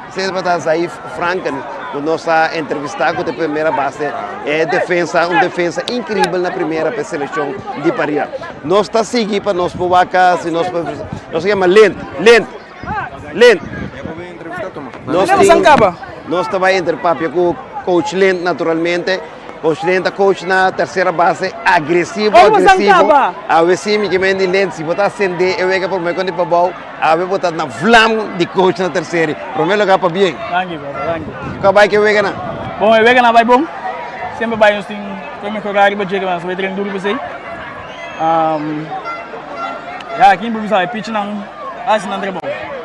Se vai Zaif Franken, o nosso entrevistado de primeira base é defesa incrível na primeira seleção de Paris. Nós está seguindo para nós povacas e nós chama lent. Nós também entre papo com o coach Lent naturalmente. Coach Lent, coach na terceira base, agressivo. A ver se me queimei Lent, se botar acender, eu vejo por mim quando para bom, a ver botar na flam de coach na terceira. Primeiro lugar para bem. Thank you. Qual vai que eu vejo na? Bom, eu vejo na vai bom. Sempre vai assim, como que horário para chegar, mas vai treino duro para você. Aqui em Bubisau é pitch não, assim não é bom.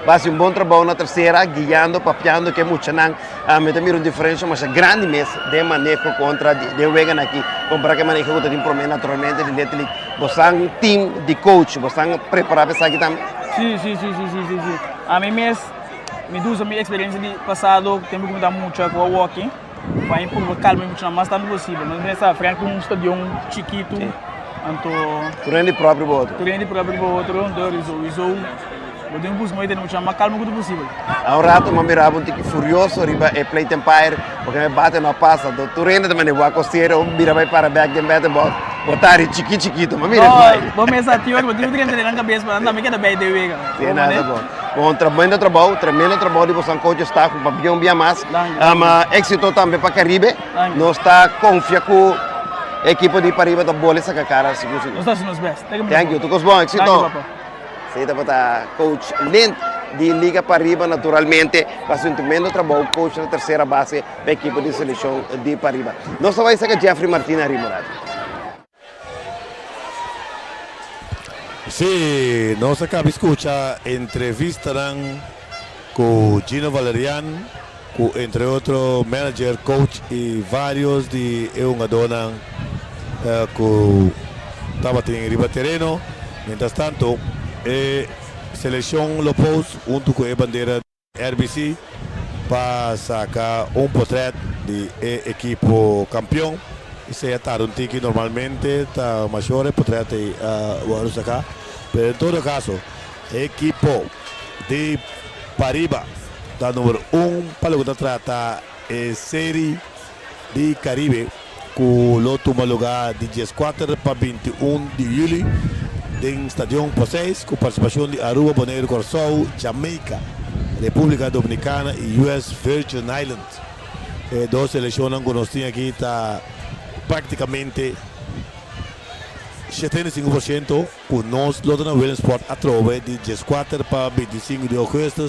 Faz bom trabalho na terceira, guiando, papeando, que é muito não. Também uma diferença, mas é grande mesmo, de manejo contra de Wegan aqui. Comprar que manejo que tem problema naturalmente, de leteli. Você é um time de coach, você é preparado para isso aqui também? Sim. A mim mesmo, me dá a minha experiência de passado, tenho que mudar muito com o walking, para impor calma muito mais tanto possível. Mas nessa frente com um estádio chiquito, então. Turende próprio voto. Podemos buscar muito mais calmo quanto possível. Há rato, eu mirava um tique furioso, riba é plate empire, porque me bate na passa. Tu rende também ne voa costeira, mira vai para back de mete botar chiquito, mas mira vai. Vamos essa tia, eu tenho que entender na cabeça, mas também quer dar bem de vega. Sim, nada bom. com tremendo trabalho de você coach está com papel bem mais. Éxito também para Caribe. Nós está confiando com a equipe de Pariba da bola essa cara, seguro. Nós estamos nos best. Thank you, tudo bom, éxito. Thank you, papa. Você está coach Lent de Liga Pariba, naturalmente, faz um tremendo trabalho, coach na terceira base da equipe de seleção de Pariba. Nós vamos ser Jeffrey Martina Rimorado. Sí, nos acaba de escuchar entrevista con Gino Valerian, entre otros manager, coach y varios de jugadores que estaban en el terreno. Mientras tanto, selección Lopos junto con la bandera RBC para sacar un portrait de equipo campeón. Y se está un ticket normalmente, está mayor portrait de sacar. Pero en todo caso, el equipo de Pariba está número 1 para lo que trata serie de Caribe, con el último lugar de 14 para 21 de julio en Estadio Poseis, con participación de Aruba, Bonaire, Corsou, Jamaica, República Dominicana y US Virgin Islands. Dos selecciones que nos tienen aquí está prácticamente 75% con nos Lotana Williams Sport a través de 14 para 25 de agosto.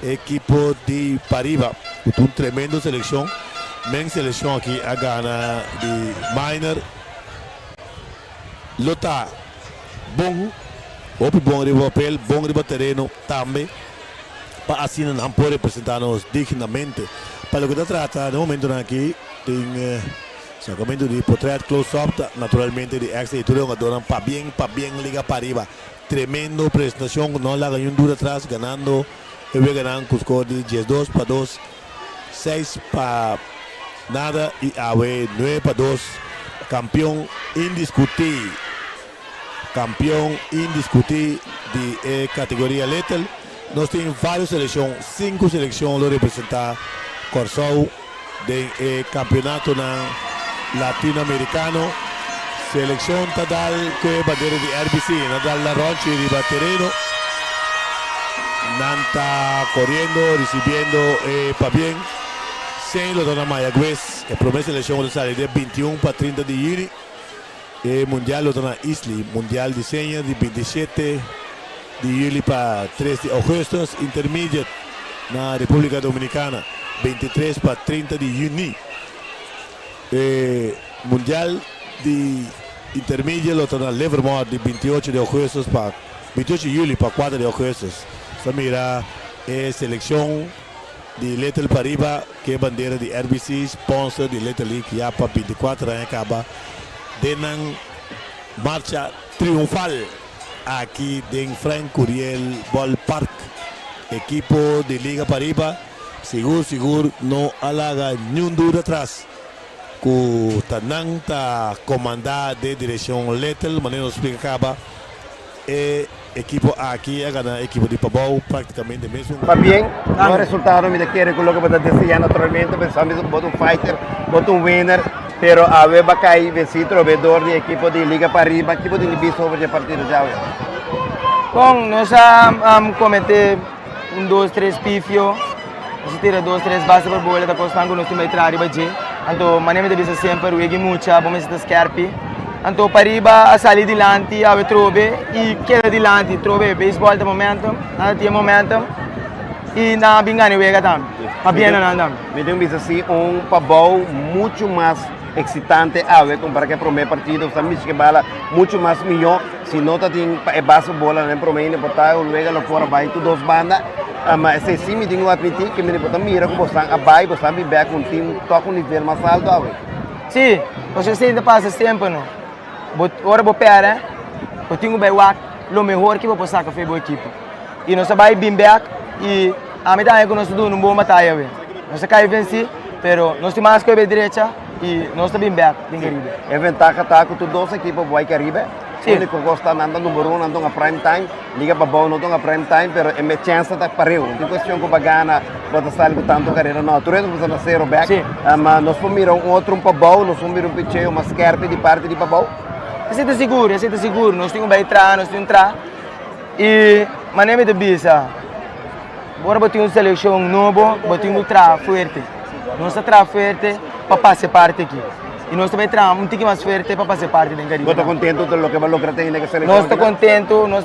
Equipo de Pariba, con una tremenda selección. Men selección aquí a gana de minor. Lota bom, bom de papel, bom de terreno también. Para así no podemos representarnos dignamente. Para lo que se trata de momento aquí, sacamento de portrait close-up, naturalmente de ex editorial para bien Liga Pariba. Tremendo presentación, no la ganó un duro atrás, ganando, ganando con score de 10-2 para 2, 6 para nada y 9 para 2. Campeón indiscutible de categoría lethal. Nos tienen varias selecciones, 5 selecciones lo representa Corsou de campeonato latinoamericano. Selección Tadal que bandera de RBC, Nadal La Ronchi de Batereno. Nanta corriendo, recibiendo para bien. Sen lo dona Mayagüez, el primer selección de salir de 21 para 30 de julio. Mundial lo dona Isli, Mundial diseño de 27 de julio para 3 de agosto. Intermediate na República Dominicana, 23 para 30 de junio. Mundial de intermedio lo dona Livermore de 28 de agosto para 28 de julio para 4 de agosto. Esta mira selección de Lethal Pariba, que bandera de RBC, sponsor de Lethal League, ya para 24 años acaba de una marcha triunfal aquí en Frank Curiel Ballpark. Equipo de Liga Pariba, seguro no halaga ni un duro atrás. Con Tananta comandada de dirección Lethal, manera nos explica acaba. Equipo aquí a ganar equipo de Pabau prácticamente mesmo. Va bien, los resultados me quiere con lo que me decía naturalmente, pensamos que un fighter, un winner, pero a ver va a caer vencedor de equipo de Liga Pariba, equipo de Libis sobre el partido ya. Bom, nós cometemos 2, 3 pifio, nós tira 2, 3 bases para bola da Costango, nós temos entrar arriba de, então maneira de vista sempre o mucha, vamos estar scarpi. Então Pariba a sair dilante, a trove e queda dilante, trove baseball de momentum, nada tinha momentum e na bingane wega também. Para bem não andam. Me tem visto assim Pabau muito mais excitante a ver comparar com o primeiro partido, o Samis que bala muito mais melhor. Se nota tem base bola no primeiro, botar o lugar lá fora vai tu duas bandas. Mas se sim me tem que admitir que me botar mira com você abai, você me back um time toca um nível mais alto a ver. Sim, você sempre passa tempo não. Ora vou pera, eu tenho bem o lo melhor que vou passar com a equipe. E nós vai bem back e a metade que nós do não vou matar eu. Nós cai vencer, pero nós temos mais que a direita e nós estamos bem back, bem Caribe. É vantagem tá com duas equipes vai Caribe. Sim. O único que está andando número 1 andando a prime time, liga para bom não estão a prime time, pero é minha chance tá para eu. Tem questão que vai ganhar, pode estar com tanto carreira não. Tu vamos fazer zero back. Sim. Mas nós vamos mirar outro para bom, nós vamos mirar pitcheio, uma scarpe de parte de para bom. Aceita seguro, nós temos que entrar, e maneira de bisa, agora botem uma seleção nova, botem um trabalho forte. Nossa trabalho forte para fazer parte aqui. E nós também trabalhamos um pouquinho mais forte para fazer parte da Caribe. ¿Estás contento de lo que va a lograr en la selección? Nós estamos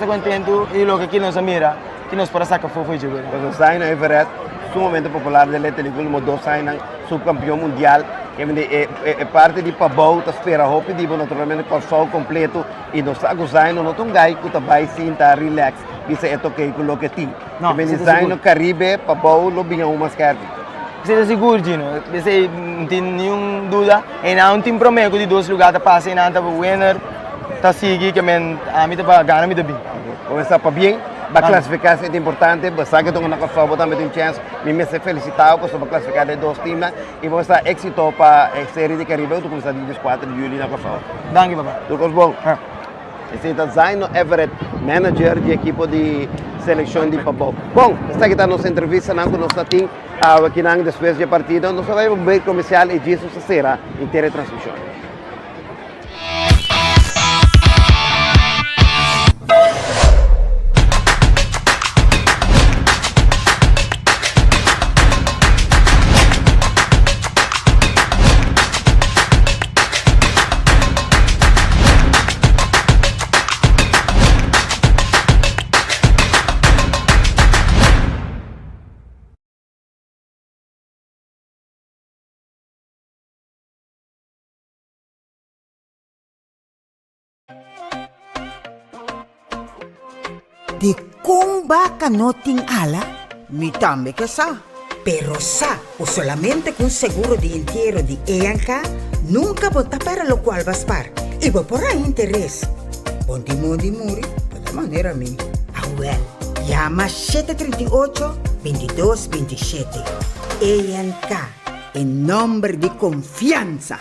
contentos e lo que aqui nós mira, que nós para sacar fofo de jogar. Pues Zayn Everett, sumamente popular del último 2 años, subcampeón mundial. É parte de Pabou, tá espera hope de naturalmente com o sol completo e nós está gozando, não tem gai que tá vai sentar relax, isso é toquei com o que tem. Também design no Caribe, Pabou, lo binha uma escada. Você está seguro, Gino? Você não tem nenhuma dúvida? E não tem prometo de 2 lugares para passar, não tá para winner, tá seguir que a mim tá para ganhar, me tá bem. Começar para bem. A classificação é importante, você que tem uma coisa também tem chance, me se felicitar com a classificação de 2 times e vamos estar êxito para a série de Caribe, tu começar dia 4 de julho na Kosovo. Danke, papá. Tudo bom? Esse é Zayn Everett, manager de equipe de seleção de Pabou. Bom, esta aqui está nossa entrevista com nosso team, aqui depois da partida, nós vamos ver comercial e disso será inteira transmissão. De kung baka noting ala, mi tambe que sa. Pero sa, o solamente con seguro de entierro de EANCA, nunca vota para lo cual vas par. Y va por ahí interés. Bondi muri, de la manera a mí. Ah, well. Llama 738-2227. EANCA, en nombre de confianza.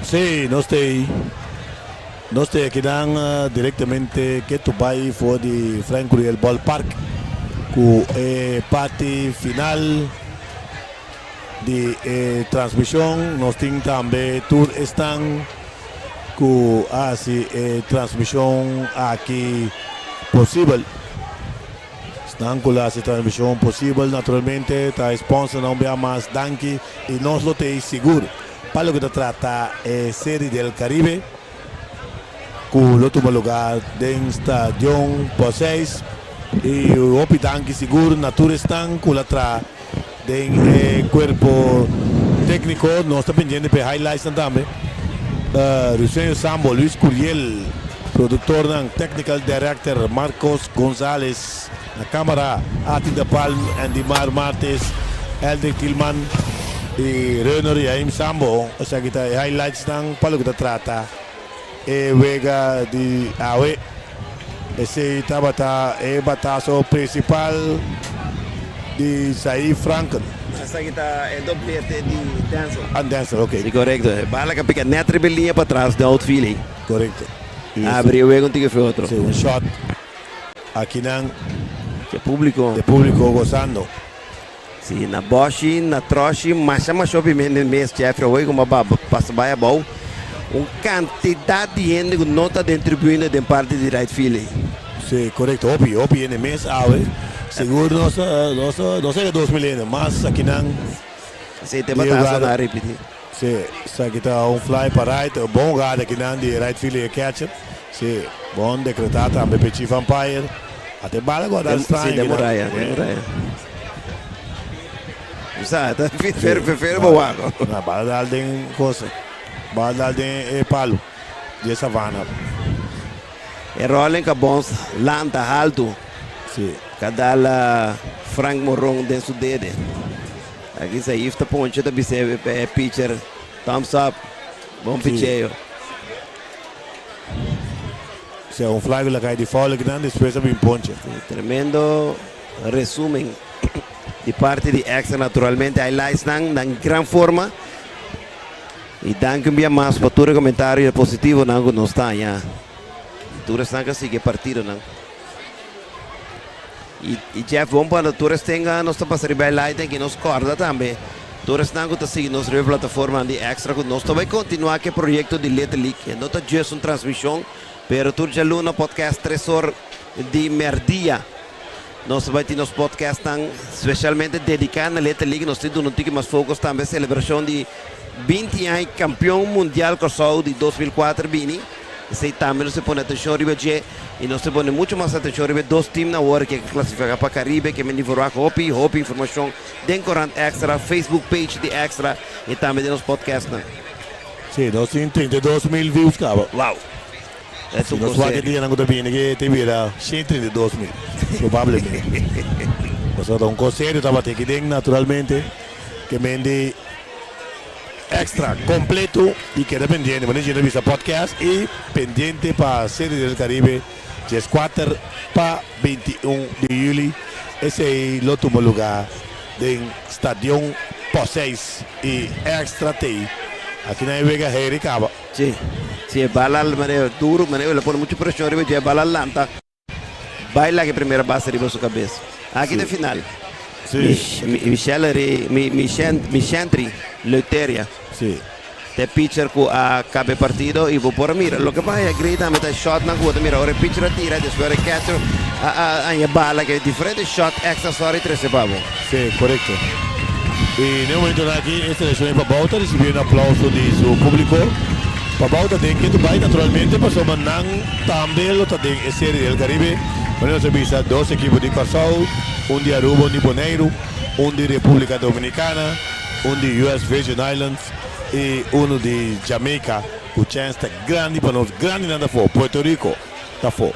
Sí, no estoy aquí directamente que tu vai for de Frank Curiel Ballpark con parte final de transmisión. Nos tenemos también tour están con transmisión aquí posible. Están con la transmisión posible naturalmente. Está sponsor no vea más danke y nos lo te seguro. Para lo que se trata serie del Caribe, con el último lugar del estadio por 6 y hospital que seguro natura están con la del cuerpo técnico, no está pendiente de highlights también. Rusenio Sambo, Luis Curiel, productor, technical director Marcos González, la cámara Ati de Palm, Andy Martes, Eldrick Tillman. Y Reunor y Aim Sambo, o sea que está highlights están para lo que se trata. Vega de Awe, ese estaba el batazo principal de Saif Franken. Essa aqui está doblete de Dancer. Dancer, ok. Sí, correcto. Bala que pica net rebelinha para trás de outfield. Correcto. Abriu o contigo foi outro. Sí, un shot. Aquí nan que público. De público gozando. Sim, na Bosch, na Troche, mas chama shopping no mês Jeffrey hoje como passa baia bom. Quantidade de gente que não está dentro da tribuna de parte de right field. Sim, correto. Opi no mês, seguro não sei 2 milhões, mas aqui não. Sim, tem bataça na repetir. Sim, aqui está fly para right, bom lugar aqui não de right field catcher. Sim, bom decretado também para Chief Umpire. Até bala agora está. Sim, demora. Exato, ferro boaco. Na bala da alden coisa. Bala da alden palo. De savana. E rolling com bons lanta alto. Sim. Cada Frank Morron dentro dele. Aqui sai ifta ponte da bicep pitcher. Thumbs up. Bom pitcheio. Se fly la cai de foul que não depois é bem ponte. Tremendo resumen. De parte de Extra, naturalmente, highlights estão em grande forma. E danke um dia mais para todo comentário positivo não está já. Tudo está assim que partido não. E Jeff, vamos para todos tenham nossa parceria by light que nos corda também. Todos não que seguir nossa plataforma de extra que nós também continuar que projeto de Little League. Não está just uma transmissão, pero tu já luna podcast 3 horas de merdia. Nós vai ter nosso podcast especialmente dedicado à Little League. Nós temos um tique mais foco também celebração de 20 anos campeão mundial Corsol de 2004 Bini. E também nós põe atenção riba e nós põe muito mais atenção riba dois times na hora que classificar para Caribe que me nível hopi informação den Corante Extra Facebook page de Extra e também nos podcast. Sim, nós temos 32 mil views, cara. Uau! Se nós vamos ter que bem que tem vira 132 mil, provavelmente. Nós vamos conselho estava tem que den naturalmente que mende extra completo e que pendiente, mas a gente visa podcast e pendiente para a série del Caribe, 4 para 21 de julho. Esse é o último lugar do Estadio Poseis e Extra T. Aqui na Vega Hericaba. Sim, sim, bala maneira duro, maneira ele põe muito pressão, ele bala lenta. Baila que primeira base riba sua cabeça. Aqui na final. Michentri, Leuteria. Sim. Te pitcher ku a cabe partido e vou por mira. Lo que vai é grita meta shot na rua, mira, ora pitcher tira, después catcher a bala que é diferente shot extra sorry 13 pavo. Sim, correto. E no momento aqui, esta seleção para Bauta recebeu um aplauso de seu público. Para Bauta tem que Dubai naturalmente, passou manang também lo tem a série del Caribe. Nós visa 2 equipos de Curaçao, de Aruba, de Bonaire, de República Dominicana, de US Virgin Islands e de Jamaica. O chance está grande para nós, grande nada for. Puerto Rico está fora.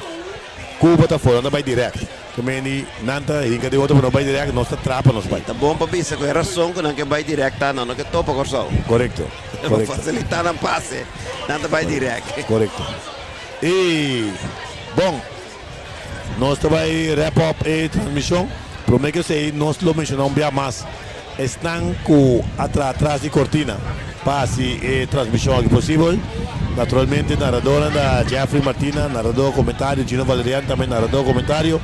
Cuba está fora, não vai direto. Também nanta hinca de outro não vai direto, nós está trapa nos vai. Tá bom para bisa com a razão que não que vai direto, não que topa Curaçao. Correto. Para facilitar o passe, nada vai direto. Correto. E bom, nós também wrap up a transmissão. Prometo que sei nós lo mencionamos bem mais. Estão com atrás de cortina para a transmissão aqui possível. Naturalmente, narradora da Jeffrey Martina, narrador comentário, Gino Valeriano também narrador comentário.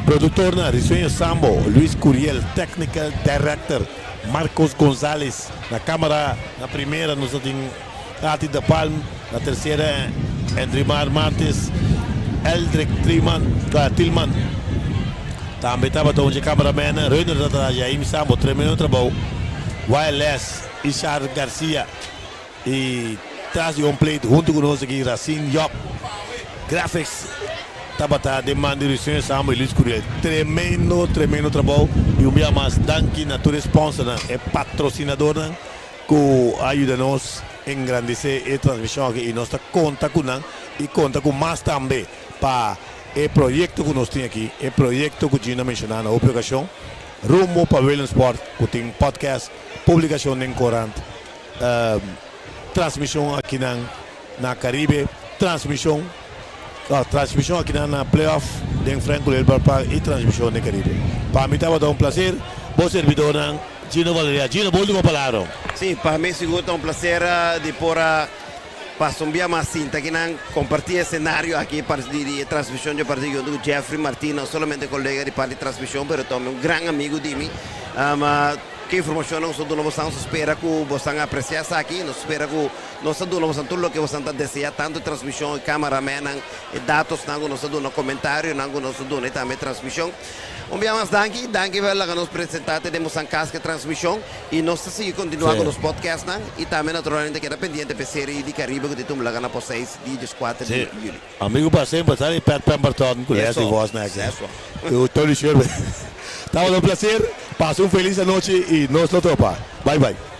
Produtor na Risueño Sambo, Luis Curiel, Technical Director, Marcos González. Na câmara, na primeira, nós temos Ati da Palm, na terceira, Endrimar Martes, Eldrick Tillman. Também estava de cameraman, Reiner da Jaime Sambo, tremendo trabalho. Wireless, Ishar Garcia e traz de plate junto conosco aqui, Racine Yop. Graphics, estava demandando de Risueño Sambo e Luis Curiel. Tremendo trabalho. E o meu mais Danke, nosso sponsor, é patrocinador, que ajuda-nos a engrandecer a transmissão aqui. E nós conta com e conta com mais também para o projeto que nós temos aqui, o projeto que Gina mencionou na ocasião, rumo para o Sport, que tem podcast, publicação em Corante, transmissão aqui na Caribe, transmissão aqui na playoff de Franco Leal Park e transmissão na Caribe. Para mim estava um prazer, bom servidor, Gino Valeria. Gino, última palavra. Sim, para mim seguro é um prazer de pôr passo um dia mais cinta que não compartilhar cenário aqui para de transmissão de partido do Jeffrey Martin, não somente colega de parte de transmissão, mas também grande amigo de mim. Que informação nós damos espera que vocês apreciar aqui, nós espera que nós damos tudo o que vocês desejam, tanto transmissão, cameraman, dados, nós damos comentário, nós damos também transmissão. dia mais danke pela que nos apresentaste, temos uma casca de transmissão e nós seguimos continuar com os podcasts e também naturalmente queda pendente para a série de Caribe que temos lá na Poseis de 4 de julho. Amigo para sempre, sabe, Pat Pemberton, com essa voz, né? Eu estou lixando. Estava um prazer, passe uma feliz noite e nos lo topa. Bye bye.